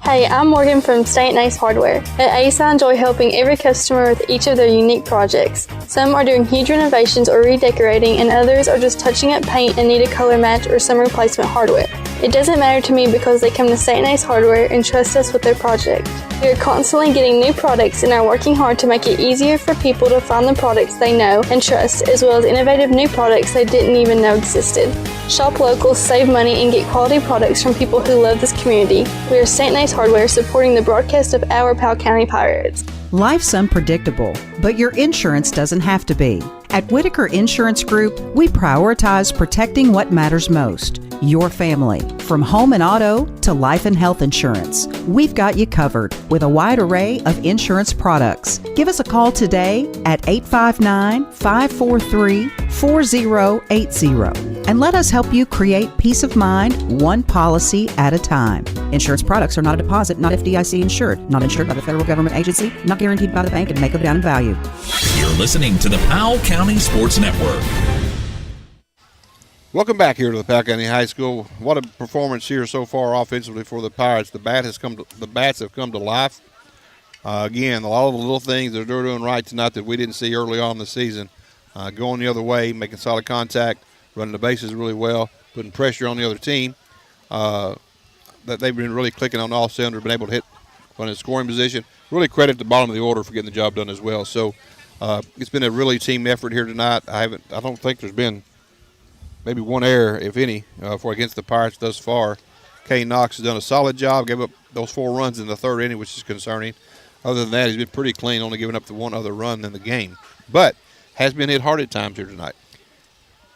Hey, I'm Morgan from St. Ace Hardware. At Ace, I enjoy helping every customer with each of their unique projects. Some are doing huge renovations or redecorating, and others are just touching up paint and need a color match or some replacement hardware. It doesn't matter to me because they come to St. Ace Hardware and trust us with their project. We are constantly getting new products and are working hard to make it easier for people to find the products they know and trust, as well as innovative new products they didn't even know existed. Shop local, save money, and get quality products from people who love this community. We are St. Ace Hardware, supporting the broadcast of our Powell County Pirates. Life's unpredictable, but your insurance doesn't have to be. At Whitaker Insurance Group, we prioritize protecting what matters most, your family. From home and auto to life and health insurance, we've got you covered with a wide array of insurance products. Give us a call today at 859-543-4080 and let us help you create peace of mind one policy at a time. Insurance products are not a deposit, not FDIC insured, not insured by the federal government agency, not guaranteed by the bank, and may go down in value. You're listening to the Powell County Sports Network. Welcome back here to the Powell County High School. What a performance here so far offensively for the Pirates. The bats have come to life. Again, a lot of the little things that they're doing right tonight that we didn't see early on in the season. Going the other way, making solid contact, running the bases really well, putting pressure on the other team. That they've been really clicking on all cylinders, been able to hit on a scoring position. Really credit the bottom of the order for getting the job done as well. So it's been a really team effort here tonight. I don't think there's been maybe one error, if any, for against the Pirates thus far. Kane Knox has done a solid job, gave up those 4 runs in the 3rd inning, which is concerning. Other than that, he's been pretty clean, only giving up the 1 other run in the game. But has been hit hard at times here tonight.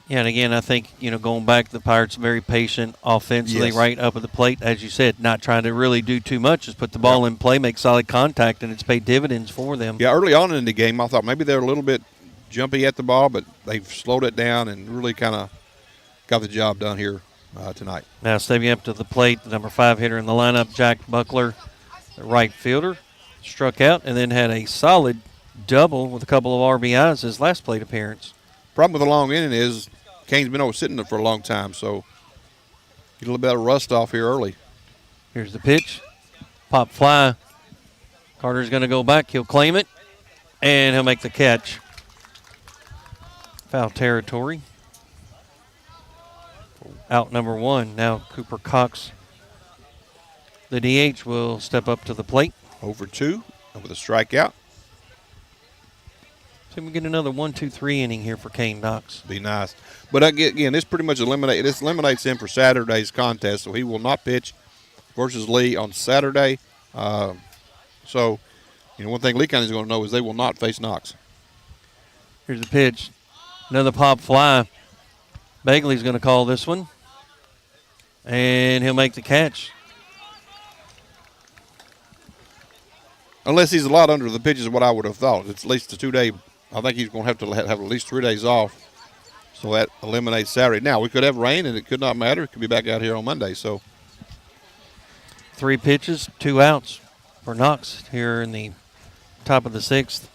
Yeah, and again, I think, going back, the Pirates very patient offensively, Yes. right up at the plate. As you said, not trying to really do too much, just put the ball in play, make solid contact, and it's paid dividends for them. Yeah, early on in the game, I thought maybe they're a little bit jumpy at the ball, but they've slowed it down and really kind of got the job done here tonight. Now stepping up to the plate, the number 5 hitter in the lineup, Jack Buckler, the right fielder, struck out and then had a solid double with a couple of RBIs his last plate appearance. Problem with the long inning is Kane's been over sitting there for a long time, so get a little bit of rust off here early. Here's the pitch. Pop fly. Carter's going to go back. He'll claim it, and he'll make the catch. Foul territory. Out number 1. Now Cooper Cox, the DH, will step up to the plate. Over 2 with a strikeout. So we get another 1-2-3 inning here for Kane Knox. Be nice. But again, this pretty much eliminates him for Saturday's contest, so he will not pitch versus Lee on Saturday. So, one thing Lee County is going to know is they will not face Knox. Here's the pitch. Another pop fly. Bagley's going to call this one, and he'll make the catch. Unless he's a lot under the pitches, what I would have thought. It's at least a 2-day. I think he's going to have at least 3 days off. So that eliminates Saturday. Now, we could have rain, and it could not matter. It could be back out here on Monday. So 3 pitches, 2 outs for Knox here in the top of the 6th.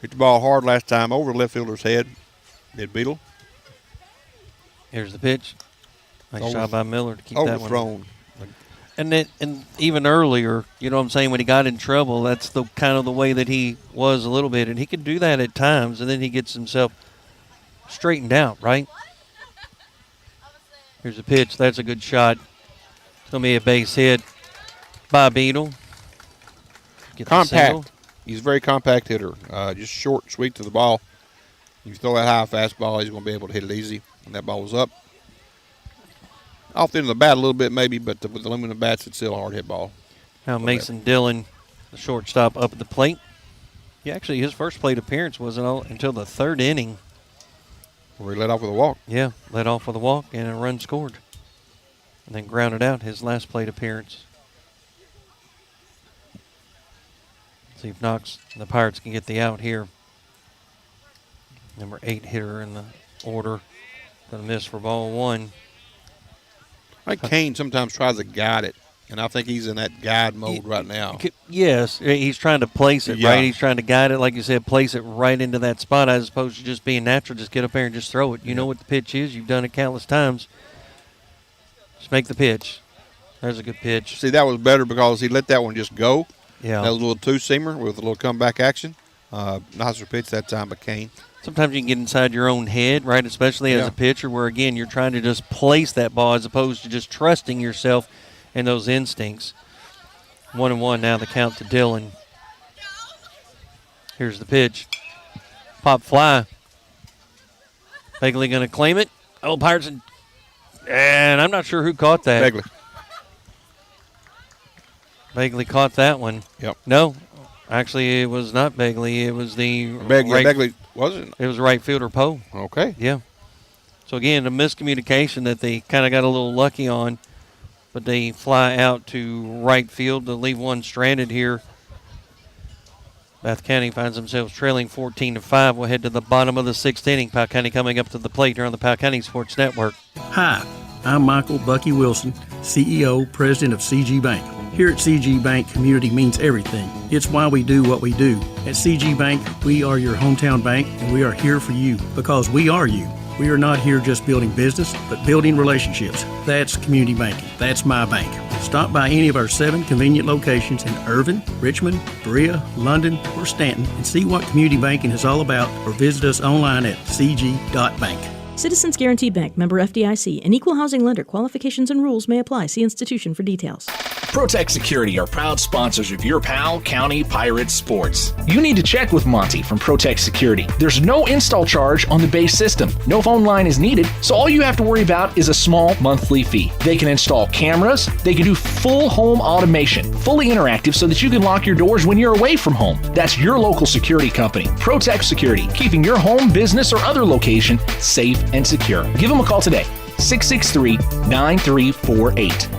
Hit the ball hard last time over the left fielder's head. Did Beetle. Here's the pitch. Nice job by Miller to keep that one. Overthrown. And even earlier, you know what I'm saying, when he got in trouble, that's the kind of the way that he was a little bit. And he could do that at times, and then he gets himself straightened out, right? Here's a pitch. That's a good shot. It's going to be a base hit by Beetle. Compact. He's a very compact hitter. Just short, sweet to the ball. You throw that high fastball, he's going to be able to hit it easy. And that ball was up. Off the end of the bat a little bit maybe, but with the aluminum bats, it's still a hard hit ball. Now Mason Dillon, the shortstop, up at the plate. His first plate appearance wasn't until the 3rd inning. Where he led off with a walk. Yeah, led off with a walk and a run scored. And then grounded out his last plate appearance. See if Knox and the Pirates can get the out here. Number 8 hitter in the order. Going to miss for ball 1. I think Kane sometimes tries to guide it, and I think he's in that guide mode right now. Yes, he's trying to place it, right? He's trying to guide it, like you said, place it right into that spot as opposed to just being natural. Just get up there and just throw it. You know what the pitch is. You've done it countless times. Just make the pitch. There's a good pitch. See, that was better because he let that one just go. Yeah. That was a little two-seamer with a little comeback action. Nicer pitch that time by Kane. Sometimes you can get inside your own head, right, especially as a pitcher where, again, you're trying to just place that ball as opposed to just trusting yourself and those instincts. 1-1 now, the count to Dillon. Here's the pitch. Pop fly. Bagley going to claim it. Oh, Pirates. And I'm not sure who caught that. Bagley caught that one. Yep. No, actually, it was not Bagley. It was the Bagley wasn't. It was right fielder Powell. Okay. Yeah. So again, a miscommunication that they kind of got a little lucky on, but they fly out to right field to leave one stranded here. Bath County finds themselves trailing 14-5. We'll head to the bottom of the 6th inning. Powell County coming up to the plate here on the Powell County Sports Network. Hi, I'm Michael Bucky Wilson, CEO, President of CG Bank. Here at CG Bank, community means everything. It's why we do what we do. At CG Bank, we are your hometown bank, and we are here for you because we are you. We are not here just building business, but building relationships. That's community banking. That's my bank. Stop by any of our 7 convenient locations in Irvin, Richmond, Berea, London, or Stanton and see what community banking is all about, or visit us online at cg.bank. Citizens Guaranty Bank, member FDIC, an equal housing lender. Qualifications and rules may apply. See institution for details. Protect Security are proud sponsors of your Powell County Pirates sports. You need to check with Monty from Protect Security. There's no install charge on the base system. No phone line is needed, so all you have to worry about is a small monthly fee. They can install cameras. They can do full home automation, fully interactive so that you can lock your doors when you're away from home. That's your local security company, Protect Security, keeping your home, business, or other location safe and secure. Give them a call today, 663-9348.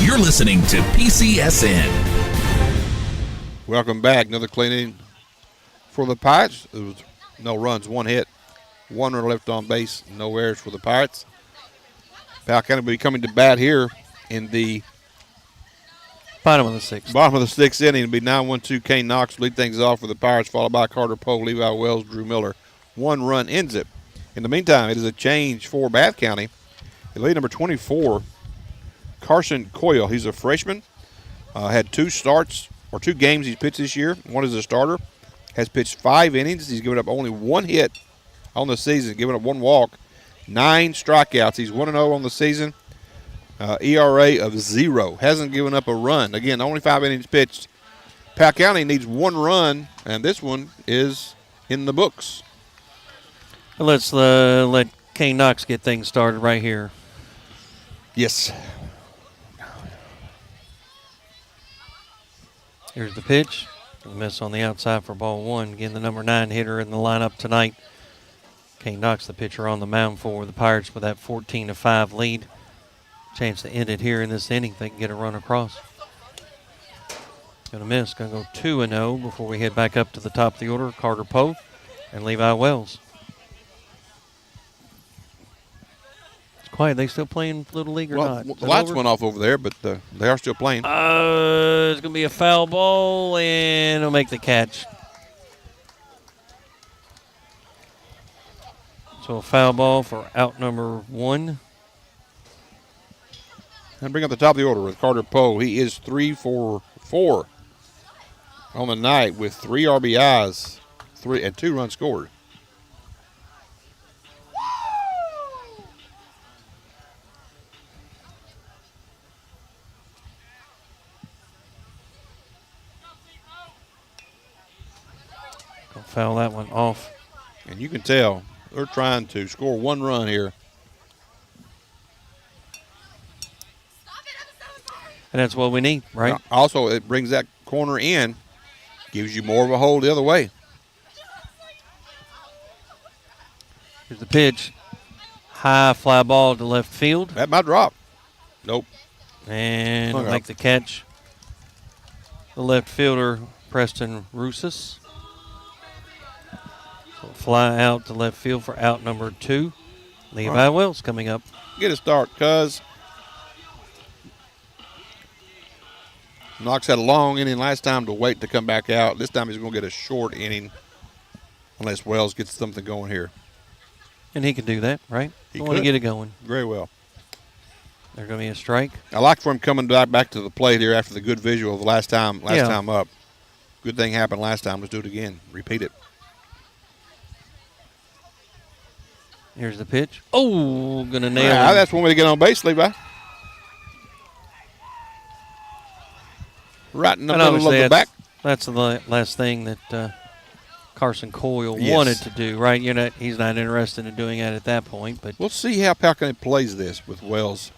You're listening to PCSN. Welcome back. Another clean inning for the Pirates. There was no runs, 1 hit, 1 runner left on base, no errors for the Pirates. Powell County will be coming to bat here in the bottom of the 6th. Bottom of the 6th inning. It'll be 9-1-2. Kane Knox lead things off for the Pirates, followed by Carter Poe, Levi Wells, Drew Miller. 1 run ends it. In the meantime, it is a change for Bath County. The lead number 24, Carson Coyle. He's a freshman. Had 2 starts or 2 games he's pitched this year. One as a starter. Has pitched 5 innings. He's given up only 1 hit on the season, given up 1 walk, 9 strikeouts. He's 1-0 on the season. ERA of 0. Hasn't given up a run. Again, only 5 innings pitched. Powell County needs 1 run, and this one is in the books. Let's let Kane Knox get things started right here. Yes. Here's the pitch. A miss on the outside for ball 1. Again, the number 9 hitter in the lineup tonight. Kane Knox, the pitcher on the mound for the Pirates with that 14-5 lead. Chance to end it here in this inning if they can get a run across. Going to miss. Going to go 2-0 before we head back up to the top of the order. Carter Poe and Levi Wells. Quiet. They still playing Little League or not? The lights went off over there, but they are still playing. It's going to be a foul ball, and it'll make the catch. So a foul ball for out number 1. And bring up the top of the order with Carter Poe. He is 3 for 4 on the night with 3 RBIs, 2 runs scored. Foul that one off. And you can tell they're trying to score 1 run here. And that's what we need, right? Also, it brings that corner in, gives you more of a hold the other way. Here's the pitch. High fly ball to left field. That might drop. Nope. And make the catch. The left fielder, Preston Russis. Fly out to left field for out number 2. Levi Wells coming up. Get a start, cuz. Knox had a long inning last time to wait to come back out. This time he's going to get a short inning unless Wells gets something going here. And he can do that, right? He want to get it going. Very well. There's going to be a strike. I like for him coming back to the plate here after the good visual of the last time up. Good thing happened last time. Let's do it again. Repeat it. Here's the pitch. Oh, going to nail it. That's one way to get on base, Levi. Right in the middle of the back. That's the last thing that Carson Coyle wanted to do, right? He's not interested in doing it at that point. But we'll see how Powell County plays this with Wells.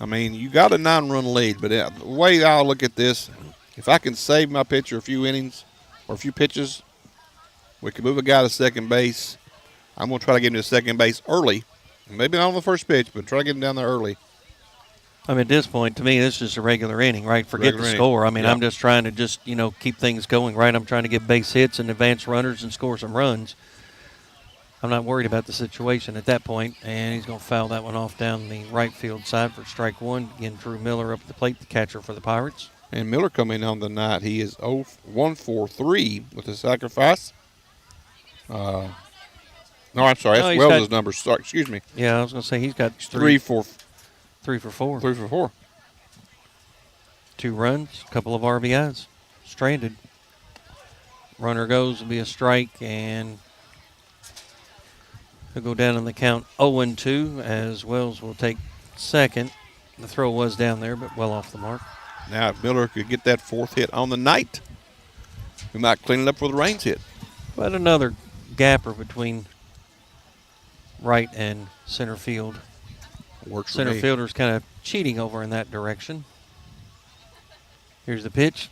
I mean, you got a 9-run lead, but the way I look at this, if I can save my pitcher a few innings or a few pitches, we can move a guy to second base. I'm going to try to get him to second base early. Maybe not on the first pitch, but try to get him down there early. I mean, at this point, to me, this is just a regular inning, right? Forget the score. I mean, I'm just trying to keep things going, right? I'm trying to get base hits and advance runners and score some runs. I'm not worried about the situation at that point, and he's going to foul that one off down the right field side for strike 1. Again, Drew Miller up at the plate, the catcher for the Pirates. And Miller coming on the night. He is 1 for 3 with a sacrifice. No, I'm sorry. No, That's he's Wells' got- numbers. Sorry, excuse me. Yeah, I was going to say he's got 3 for 3 for 4. 3 for 4. 2 runs, a couple of RBIs. Stranded. Runner goes, will be a strike, and he'll go down in the count 0-2 as Wells will take second. The throw was down there, but well off the mark. Now, if Miller could get that 4th hit on the night, we might clean it up before the Rains hit. But another gapper between right and center field. Works for Center me. fielder's kind of cheating over in that direction. Here's the pitch.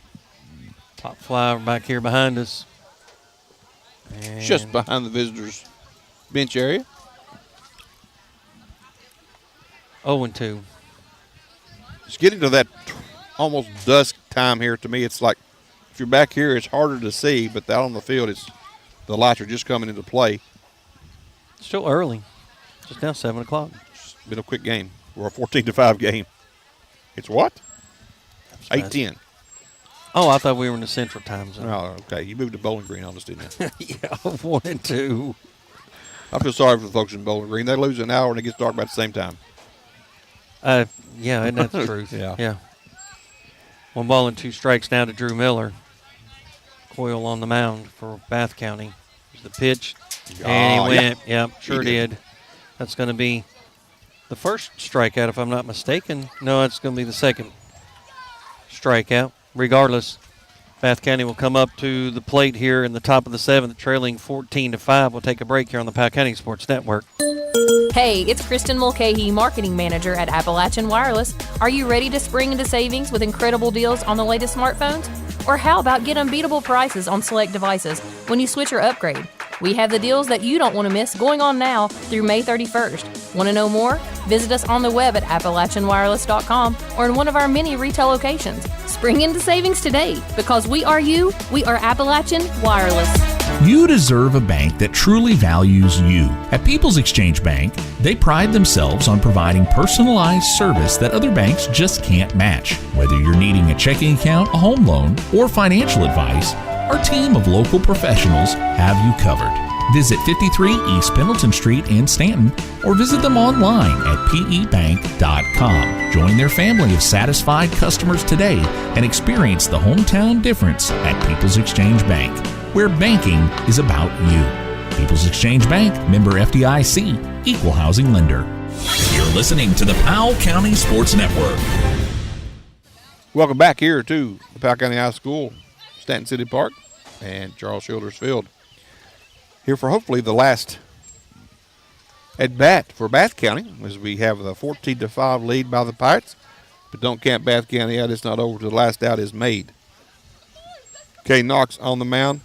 Pop fly back here behind us. And Just behind the visitors' bench area. 0-2. It's getting to that almost dusk time here. To me, it's like if you're back here, it's harder to see, but out on the field, the lights are just coming into play. Still early. Just now 7 o'clock. It's been a quick game. We're a 14-5 game. It's what? 8:10. Oh, I thought we were in the Central Time Zone. Oh, okay. You moved to Bowling Green on us, didn't you? Yeah, 1-2. I feel sorry for the folks in Bowling Green. They lose an hour and it gets dark about the same time. Yeah, and that's the truth. Yeah. 1 ball and 2 strikes now to Drew Miller. Coyle on the mound for Bath County. Here's the pitch. And he went. Yeah. Yep, sure He did. did. That's going to be the first strikeout, if I'm not mistaken. No, it's going to be the second strikeout. Regardless, Bath County will come up to the plate here in the top of the 7th, trailing 14-5. We'll take a break here on the Powell County Sports Network. Hey, it's Kristen Mulcahy, Marketing Manager at Appalachian Wireless. Are you ready to spring into savings with incredible deals on the latest smartphones? Or how about get unbeatable prices on select devices when you switch or upgrade? We have the deals that you don't want to miss going on now through May 31st. Want to know more? Visit us on the web at AppalachianWireless.com or in one of our many retail locations. Spring into savings today because we are you, we are Appalachian Wireless. You deserve a bank that truly values you. At People's Exchange Bank, they pride themselves on providing personalized service that other banks just can't match. Whether you're needing a checking account, a home loan, or financial advice, our team of local professionals have you covered. Visit 53 East Pendleton Street in Stanton or visit them online at pebank.com. Join their family of satisfied customers today and experience the hometown difference at People's Exchange Bank, where banking is about you. People's Exchange Bank, member FDIC, equal housing lender. You're listening to the Powell County Sports Network. Welcome back here to the Powell County High School, Stanton City Park, and Charles Childers Field. Here for hopefully the last at bat for Bath County as we have the 14-5 lead by the Pirates. But don't count Bath County out. It's not over till the last out is made. Kay Knox on the mound.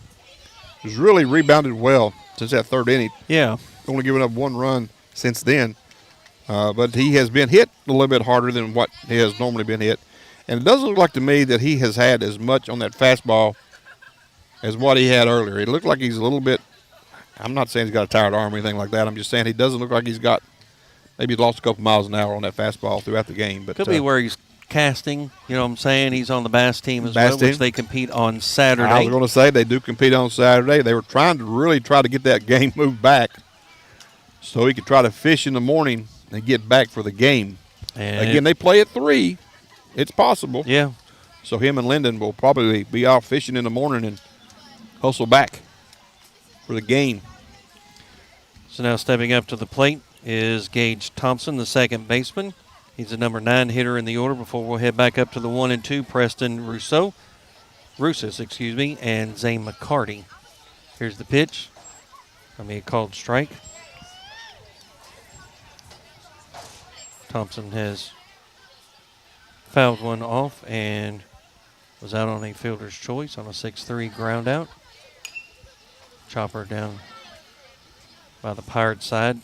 Has really rebounded well since that 3rd inning. Yeah. Only given up 1 run since then. But he has been hit a little bit harder than what he has normally been hit. And it doesn't look like to me that he has had as much on that fastball as what he had earlier. It looked like he's a little bit, I'm not saying he's got a tired arm or anything like that. I'm just saying he doesn't look like he's got, maybe he's lost a couple miles an hour on that fastball throughout the game. But Could be where he's casting, you know what I'm saying? He's on the Bass team as well, Bass team. which they compete on Saturday. I was going to say they do compete on Saturday. They were trying to get that game moved back so he could try to fish in the morning and get back for the game. And again, they play at 3. It's possible. Yeah. So him and Lyndon will probably be out fishing in the morning and hustle back for the game. So now stepping up to the plate is Gage Thompson, the second baseman. He's the number 9 hitter in the order before we'll head back up to the 1 and 2, Preston Russis, and Zane McCarty. Here's the pitch. Going to be a called strike. Thompson has fouled one off and was out on a fielder's choice on a 6-3 ground out. Chopper down by the Pirates side.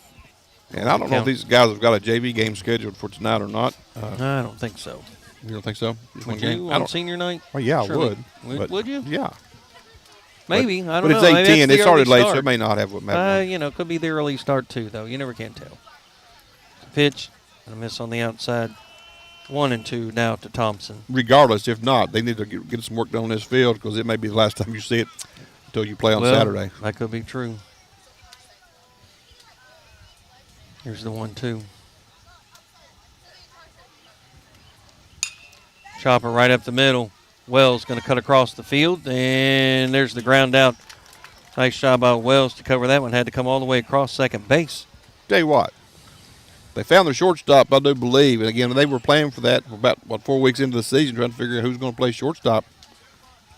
And I don't know if these guys have got a JV game scheduled for tonight or not. I don't think so. You don't think so? Just one Would game? you on senior night? Well, yeah, Surely. I would. Would you? Yeah. Maybe. I don't but know. But Maybe it's that's 8:10. the It started early late, start. so it may not have what matter. You know, it could be the early start, too, though. You never can tell. Pitch and a miss on the outside. 1 and 2 now to Thompson. Regardless, if not, they need to get some work done on this field because it may be the last time you see it until you play on Saturday. That could be true. Here's the 1-2. Chopper right up the middle. Wells going to cut across the field, and there's the ground out. Nice job by Wells to cover that one. Had to come all the way across second base. Tell you what, they found their shortstop, I do believe. And again, they were playing for that for about 4 weeks into the season, trying to figure out who's going to play shortstop.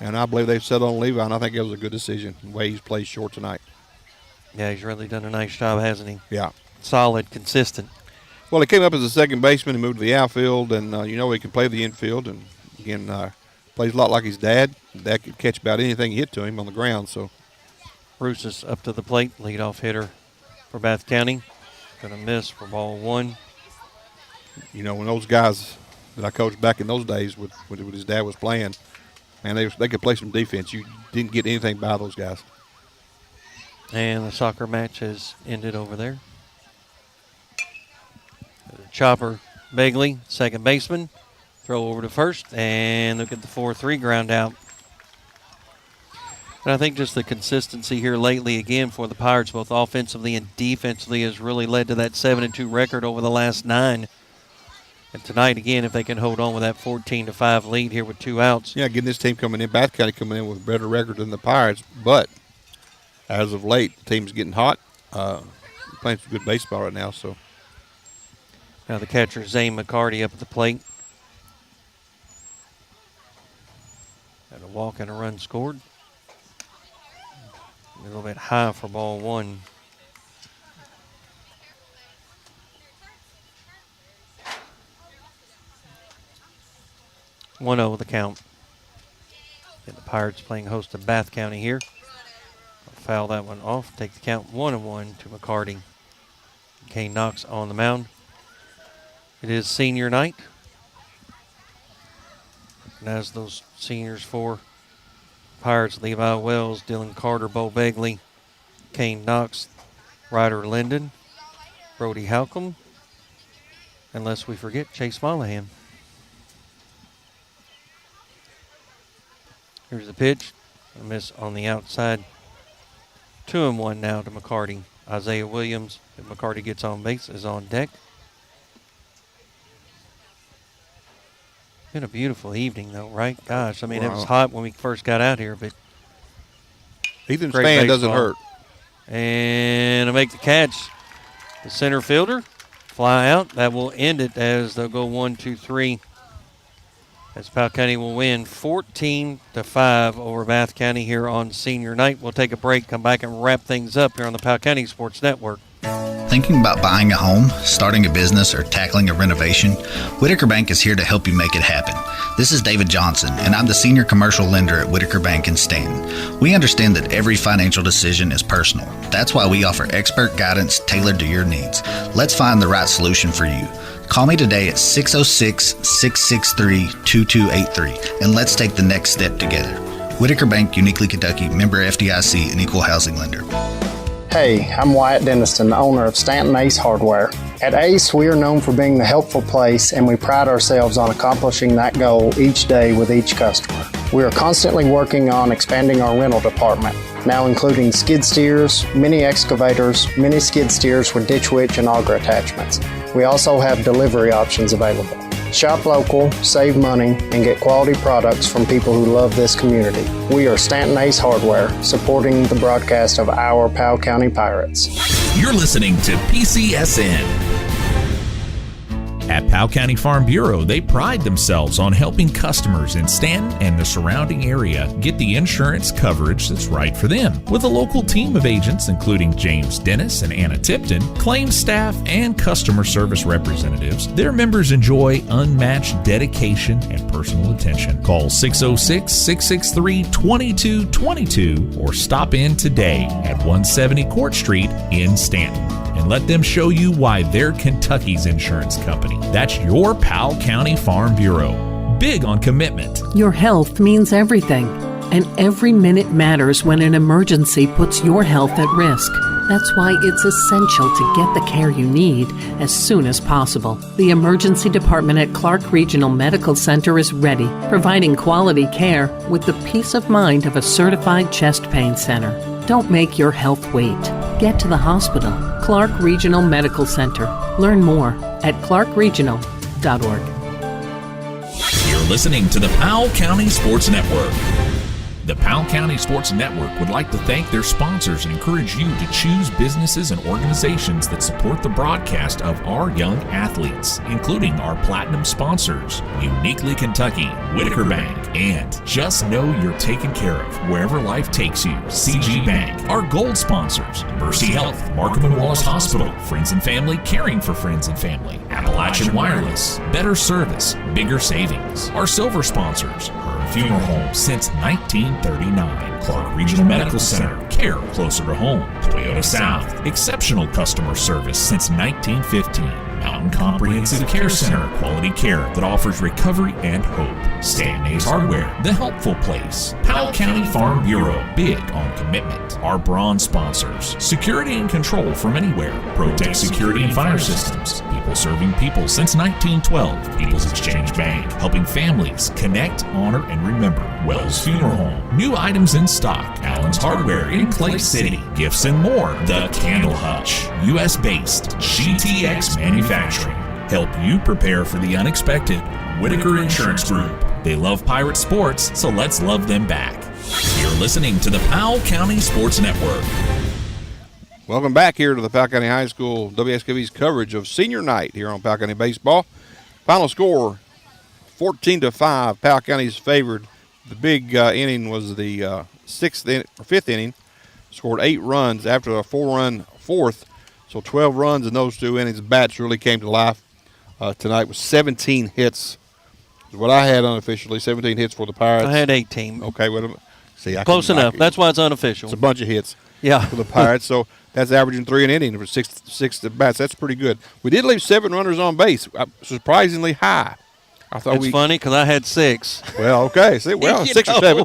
And I believe they've settled on Levi, and I think it was a good decision the way he's played short tonight. Yeah, he's really done a nice job, hasn't he? Yeah. Solid, consistent. Well, he came up as a second baseman and moved to the outfield, and he can play the infield. And again, plays a lot like his dad. Dad could catch about anything hit to him on the ground. So, Bruce is up to the plate, leadoff hitter for Bath County. Going to miss for ball 1. When those guys that I coached back in those days when his dad was playing, man, they could play some defense. You didn't get anything by those guys. And the soccer match has ended over there. Chopper Begley, second baseman. Throw over to first, and look at the 4-3 ground out. And I think just the consistency here lately, again, for the Pirates, both offensively and defensively, has really led to that 7-2 record over the last 9. And tonight, again, if they can hold on with that 14-5 lead here with 2 outs. Yeah, getting this team coming in, Bath County coming in with a better record than the Pirates. But as of late, the team's getting hot. Playing some good baseball right now. So now the catcher, Zane McCarty, up at the plate. Got a walk and a run scored. A little bit high for ball 1. One 0 the count. And the Pirates playing host to Bath County here. I'll foul that one off. Take the count 1-1 to McCarty. Kane Knox on the mound. It is senior night. And as those seniors for Pirates, Levi Wells, Dylan Carter, Bo Begley, Kane Knox, Ryder Linden, Brody Halcomb, and lest we forget, Chase Mollahan. Here's the pitch. A miss on the outside. 2-1 now to McCarty. Isaiah Williams, if McCarty gets on base, is on deck. Been a beautiful evening, though, right? Gosh, I mean, It was hot when we first got out here, but Ethan's fan doesn't hurt. And to make the catch, the center fielder fly out. That will end it as they'll go 1-2-3. As Powell County will win 14-5 over Bath County here on senior night. We'll take a break, come back and wrap things up here on the Powell County Sports Network. Thinking about buying a home, starting a business, or tackling a renovation? Whitaker Bank is here to help you make it happen. This is David Johnson, and I'm the senior commercial lender at Whitaker Bank in Stanton. We understand that every financial decision is personal. That's why we offer expert guidance tailored to your needs. Let's find the right solution for you. Call me today at 606-663-2283, and let's take the next step together. Whitaker Bank, Uniquely Kentucky, member FDIC, and equal housing lender. Hey, I'm Wyatt Denniston, owner of Stanton Ace Hardware. At Ace, we are known for being the helpful place, and we pride ourselves on accomplishing that goal each day with each customer. We are constantly working on expanding our rental department, now including skid steers, mini excavators, mini skid steers with ditch witch and auger attachments. We also have delivery options available. Shop local, save money, and get quality products from people who love this community. We are Stanton Ace Hardware, supporting the broadcast of our Powell County Pirates. You're listening to PCSN. At Powell County Farm Bureau, they pride themselves on helping customers in Stanton and the surrounding area get the insurance coverage that's right for them. With a local team of agents, including James Dennis and Anna Tipton, claims staff, and customer service representatives, their members enjoy unmatched dedication and personal attention. Call 606-663-2222 or stop in today at 170 Court Street in Stanton, and let them show you why they're Kentucky's insurance company. That's your Powell County Farm Bureau. Big on commitment. Your health means everything, and every minute matters when an emergency puts your health at risk. That's why it's essential to get the care you need as soon as possible. The emergency department at Clark Regional Medical Center is ready, providing quality care with the peace of mind of a certified chest pain center. Don't make your health wait. Get to the hospital. Clark Regional Medical Center. Learn more at clarkregional.org. You're listening to the Powell County Sports Network. The Powell County Sports Network would like to thank their sponsors and encourage you to choose businesses and organizations that support the broadcast of our young athletes, including our platinum sponsors, Uniquely Kentucky, Whitaker Bank, and Just Know You're Taken Care Of Wherever Life Takes You, CG Bank. Our gold sponsors, Mercy Health, Markham and Wallace Hospital, Friends and Family Caring for Friends and Family, Appalachian Wireless, Better Service, Bigger Savings. Our silver sponsors, Funeral Home since 1939. Clark Regional Medical Center, care closer to home. Toyota South, exceptional customer service since 1915. Mountain Comprehensive Care Center, quality care that offers recovery and hope. Stanton Ace Hardware, the helpful place. Powell County Farm Bureau, big on commitment. Our bronze sponsors, security and control from anywhere. Protect Security and Fire Systems, people serving people since 1912. People's Exchange Bank, helping families connect, honor, and remember. Wells Funeral Home, new items in stock. Allen's Hardware in Clay City, gifts and more. The Candle Hutch, U.S.-based GTX Manufacturing. Help you prepare for the unexpected. Whitaker Insurance Group. They love pirate sports, so let's love them back. You're listening to the Powell County Sports Network. Welcome back here to the Powell County High School WSKV's coverage of senior night here on Powell County Baseball. Final score, 14-5. Powell County's favored. The big inning was the fifth inning. Scored 8 runs after a 4-run fourth. So 12 runs in those 2 innings. Bats really came to life tonight with 17 hits. What I had unofficially, 17 hits for the Pirates. I had 18. Okay, well, see, close enough. That's why it's unofficial. It's a bunch of hits. Yeah. For the Pirates. So that's averaging 3 an inning for six at bats. That's pretty good. We did leave 7 runners on base, surprisingly high. I thought it's funny because I had 6. Well, okay. See, 6 or 7.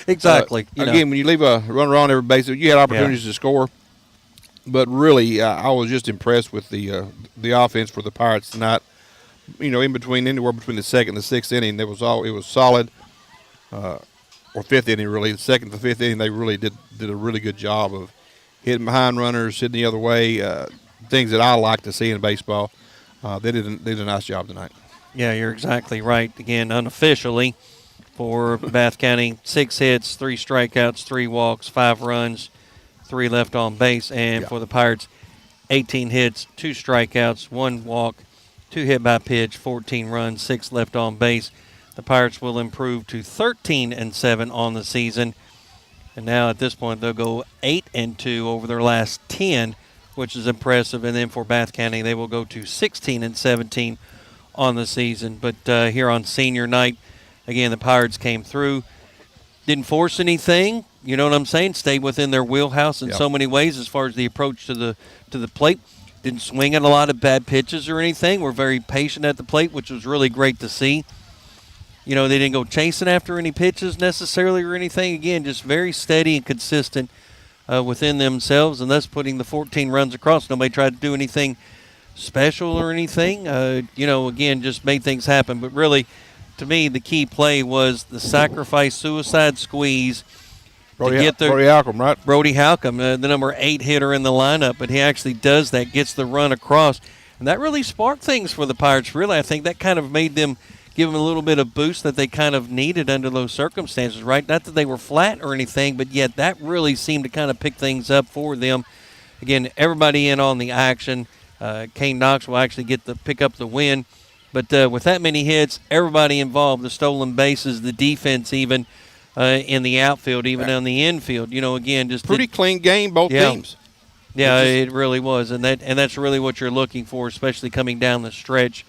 Exactly. Again, when you leave a runner on every base, you had opportunities to score. But really, I was just impressed with the offense for the Pirates tonight. In between anywhere between the 2nd and the 6th inning, it was solid. Or 5th inning, really. The 2nd to 5th inning, they really did a really good job of hitting behind runners, hitting the other way. Things that I like to see in baseball. They did a nice job tonight. Yeah, you're exactly right. Again, unofficially for Bath County, 6 hits, 3 strikeouts, 3 walks, 5 runs, 3 left on base. And for the Pirates, 18 hits, 2 strikeouts, 1 walk, 2 hit by pitch, 14 runs, 6 left on base. The Pirates will improve to 13-7 on the season. And now at this point, they'll go 8-2 over their last 10, which is impressive. And then for Bath County, they will go to 16-17 on the season. But here on senior night, again, the Pirates came through, didn't force anything. You know what I'm saying? Stayed within their wheelhouse in so many ways as far as the approach to the plate. Didn't swing at a lot of bad pitches or anything. Were very patient at the plate, which was really great to see. They didn't go chasing after any pitches necessarily or anything. Again, just very steady and consistent within themselves, and thus putting the 14 runs across. Nobody tried to do anything special or anything. Again, just made things happen. But really, to me, the key play was the sacrifice suicide squeeze. Brody Halcomb, right? Brody Halcomb, the number 8 hitter in the lineup, but he actually does that, gets the run across. And that really sparked things for the Pirates, really. I think that kind of made them, give them a little bit of boost that they kind of needed under those circumstances, right? Not that they were flat or anything, but yet that really seemed to kind of pick things up for them. Again, everybody in on the action. Kane Knox will actually pick up the win. But with that many hits, everybody involved, the stolen bases, the defense even, in the outfield, even on the infield. Again, just pretty clean game, both teams. Yeah, it really was, and that's really what you're looking for, especially coming down the stretch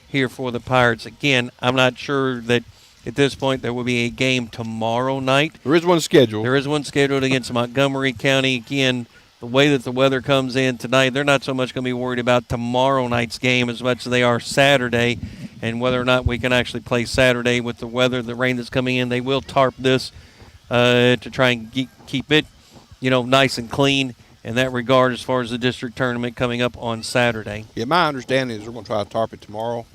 here for the Pirates. Again, I'm not sure that at this point there will be a game tomorrow night. There is one scheduled. There is one scheduled against Montgomery County. Again, the way that the weather comes in tonight, they're not so much going to be worried about tomorrow night's game as much as they are Saturday, and whether or not we can actually play Saturday with the weather, the rain that's coming in. They will tarp this to try and keep it, nice and clean in that regard as far as the district tournament coming up on Saturday. Yeah, my understanding is they're going to try to tarp it tomorrow.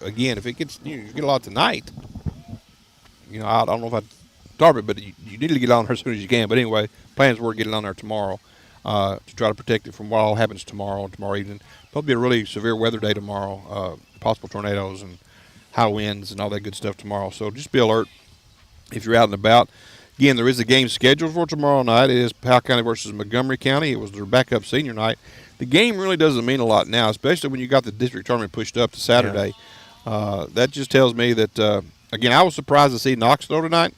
Again, if it gets, you get a lot tonight. I don't know if I'd start it, but you need to get on there as soon as you can. But anyway, plans were getting on there tomorrow to try to protect it from what all happens tomorrow evening. There'll be a really severe weather day tomorrow, possible tornadoes and high winds and all that good stuff tomorrow. So just be alert if you're out and about. Again, there is a game scheduled for tomorrow night. It is Powell County versus Montgomery County. It was their backup senior night. The game really doesn't mean a lot now, especially when you got the district tournament pushed up to Saturday. Yeah. That just tells me that, again, I was surprised to see Knoxville tonight.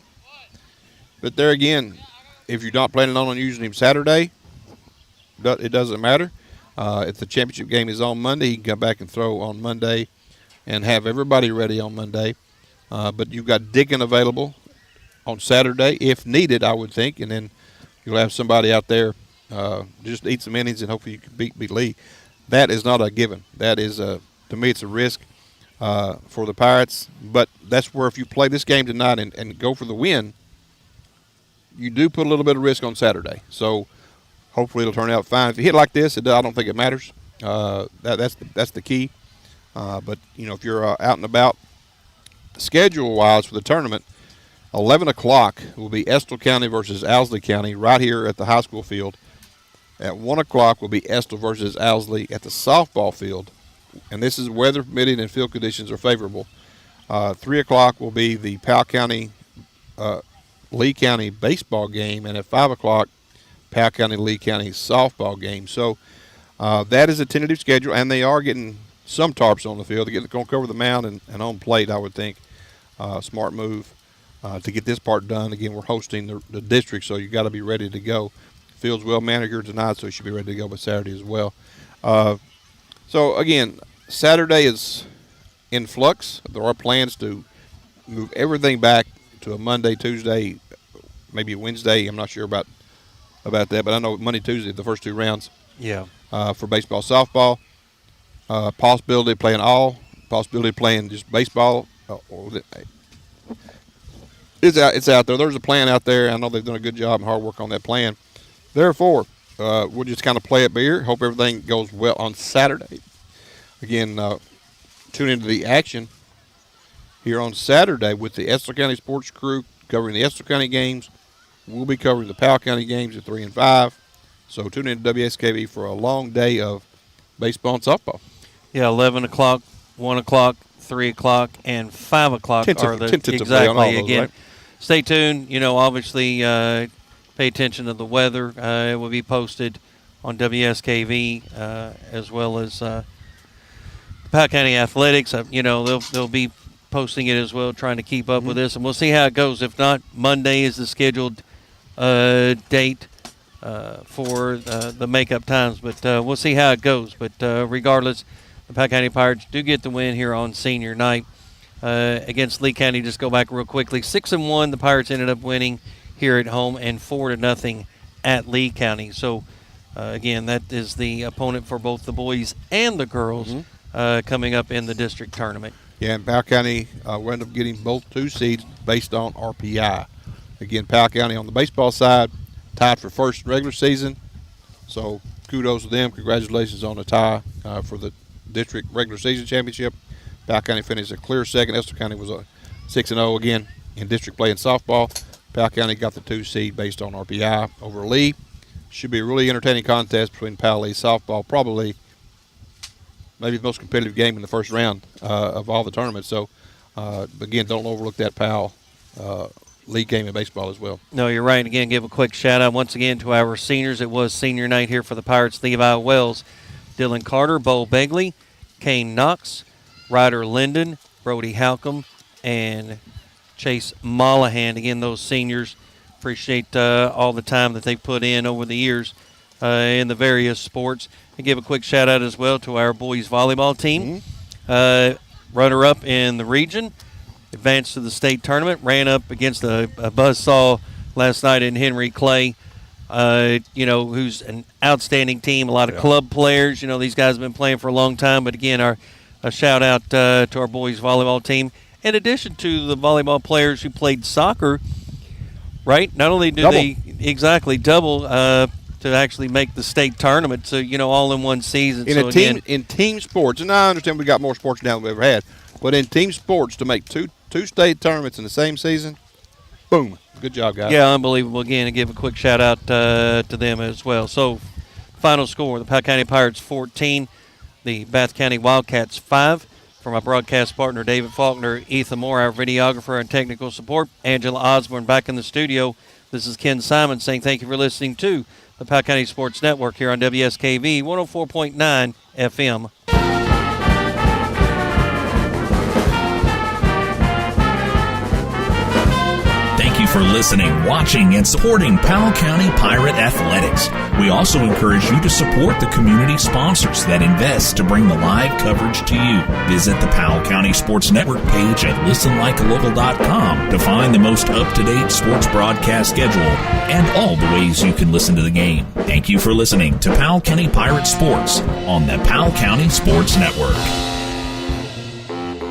But there again, if you're not planning on using him Saturday, it doesn't matter. If the championship game is on Monday, he can come back and throw on Monday and have everybody ready on Monday. But you've got Dickin available on Saturday if needed, I would think, and then you'll have somebody out there just eat some innings and hopefully you can beat Lee. That is not a given. That is, to me, it's a risk for the Pirates. But that's where if you play this game tonight and go for the win, you do put a little bit of risk on Saturday. So hopefully it'll turn out fine. If you hit like this, I don't think it matters. That's the key. But, if you're out and about, schedule-wise for the tournament, 11 o'clock will be Estill County versus Owsley County right here at the high school field. At 1 o'clock will be Estill versus Owsley at the softball field. And this is weather permitting and field conditions are favorable. 3 o'clock will be the Powell County, Lee County baseball game. And at 5 o'clock, Powell County, Lee County softball game. So that is a tentative schedule, and they are getting some tarps on the field. They're going to cover the mound and home plate, I would think. Smart move. To get this part done. Again, we're hosting the district, so you got to be ready to go. Field's well manicured tonight, so you should be ready to go by Saturday as well. So, again, Saturday is in flux. There are plans to move everything back to a Monday, Tuesday, maybe a Wednesday. I'm not sure about that, but I know Monday, Tuesday, the first two rounds. Yeah. For baseball, softball. Possibility of playing possibility of playing just baseball. It's out there. There's a plan out there. I know they've done a good job and hard work on that plan. Therefore, we'll just kind of play it by ear. Hope everything goes well on Saturday. Again, tune into the action here on Saturday with the Estill County Sports Crew covering the Estill County games. We'll be covering the Powell County games at 3 and 5. So tune in to WSKV for a long day of baseball and softball. Yeah, 11 o'clock, 1 o'clock, 3 o'clock, and 5 o'clock are the exactly again. Right? Stay tuned. Obviously, pay attention to the weather. It will be posted on WSKV as well as Powell County Athletics. They'll be posting it as well, trying to keep up with this, and we'll see how it goes. If not, Monday is the scheduled date for the makeup times, but we'll see how it goes. But regardless, the Powell County Pirates do get the win here on senior night against Lee County. Just go back real quickly. 6-1, the Pirates ended up winning here at home, and 4-0 at Lee County. So, again, that is the opponent for both the boys and the girls coming up in the district tournament. Yeah, and Powell County will end up getting both 2 seeds based on RPI. Again, Powell County on the baseball side, tied for first regular season. So kudos to them. Congratulations on the tie for the district regular season championship. Powell County finished a clear second. Estill County was a 6-0 again in district play in softball. Powell County got the 2 seed based on RPI over Lee. Should be a really entertaining contest between Powell Lee softball. Probably maybe the most competitive game in the first round of all the tournaments. So, again, don't overlook that Powell Lee game in baseball as well. No, you're right. Again, give a quick shout-out once again to our seniors. It was senior night here for the Pirates. Levi Wells, Dylan Carter, Bo Begley, Kane Knox, Ryder Linden, Brody Halcomb, and Chase Mollahan. Again, those seniors, appreciate all the time that they put in over the years in the various sports. And give a quick shout-out as well to our boys volleyball team. Runner-up in the region, advanced to the state tournament, ran up against a buzzsaw last night in Henry Clay, who's an outstanding team, a lot of club players. These guys have been playing for a long time. But, again, a shout-out to our boys volleyball team. In addition to the volleyball players who played soccer, right? Not only do they double to actually make the state tournament, so, all in one season. In team sports, and I understand we got more sports now than we ever had, but in team sports to make two state tournaments in the same season, Boom. Good job, guys. Yeah, unbelievable. Again, and give a quick shout-out to them as well. So, final score, the Powell County Pirates 14, the Bath County Wildcats 5. For my broadcast partner, David Faulkner, Ethan Moore, our videographer and technical support, Angela Osborne back in the studio. This is Ken Simon saying thank you for listening to the Powell County Sports Network here on WSKV 104.9 FM. Thank you for listening, watching, and supporting Powell County Pirate Athletics. We also encourage you to support the community sponsors that invest to bring the live coverage to you. Visit the Powell County Sports Network page at listenlikealocal.com to find the most up-to-date sports broadcast schedule and all the ways you can listen to the game. Thank you for listening to Powell County Pirate Sports on the Powell County Sports Network.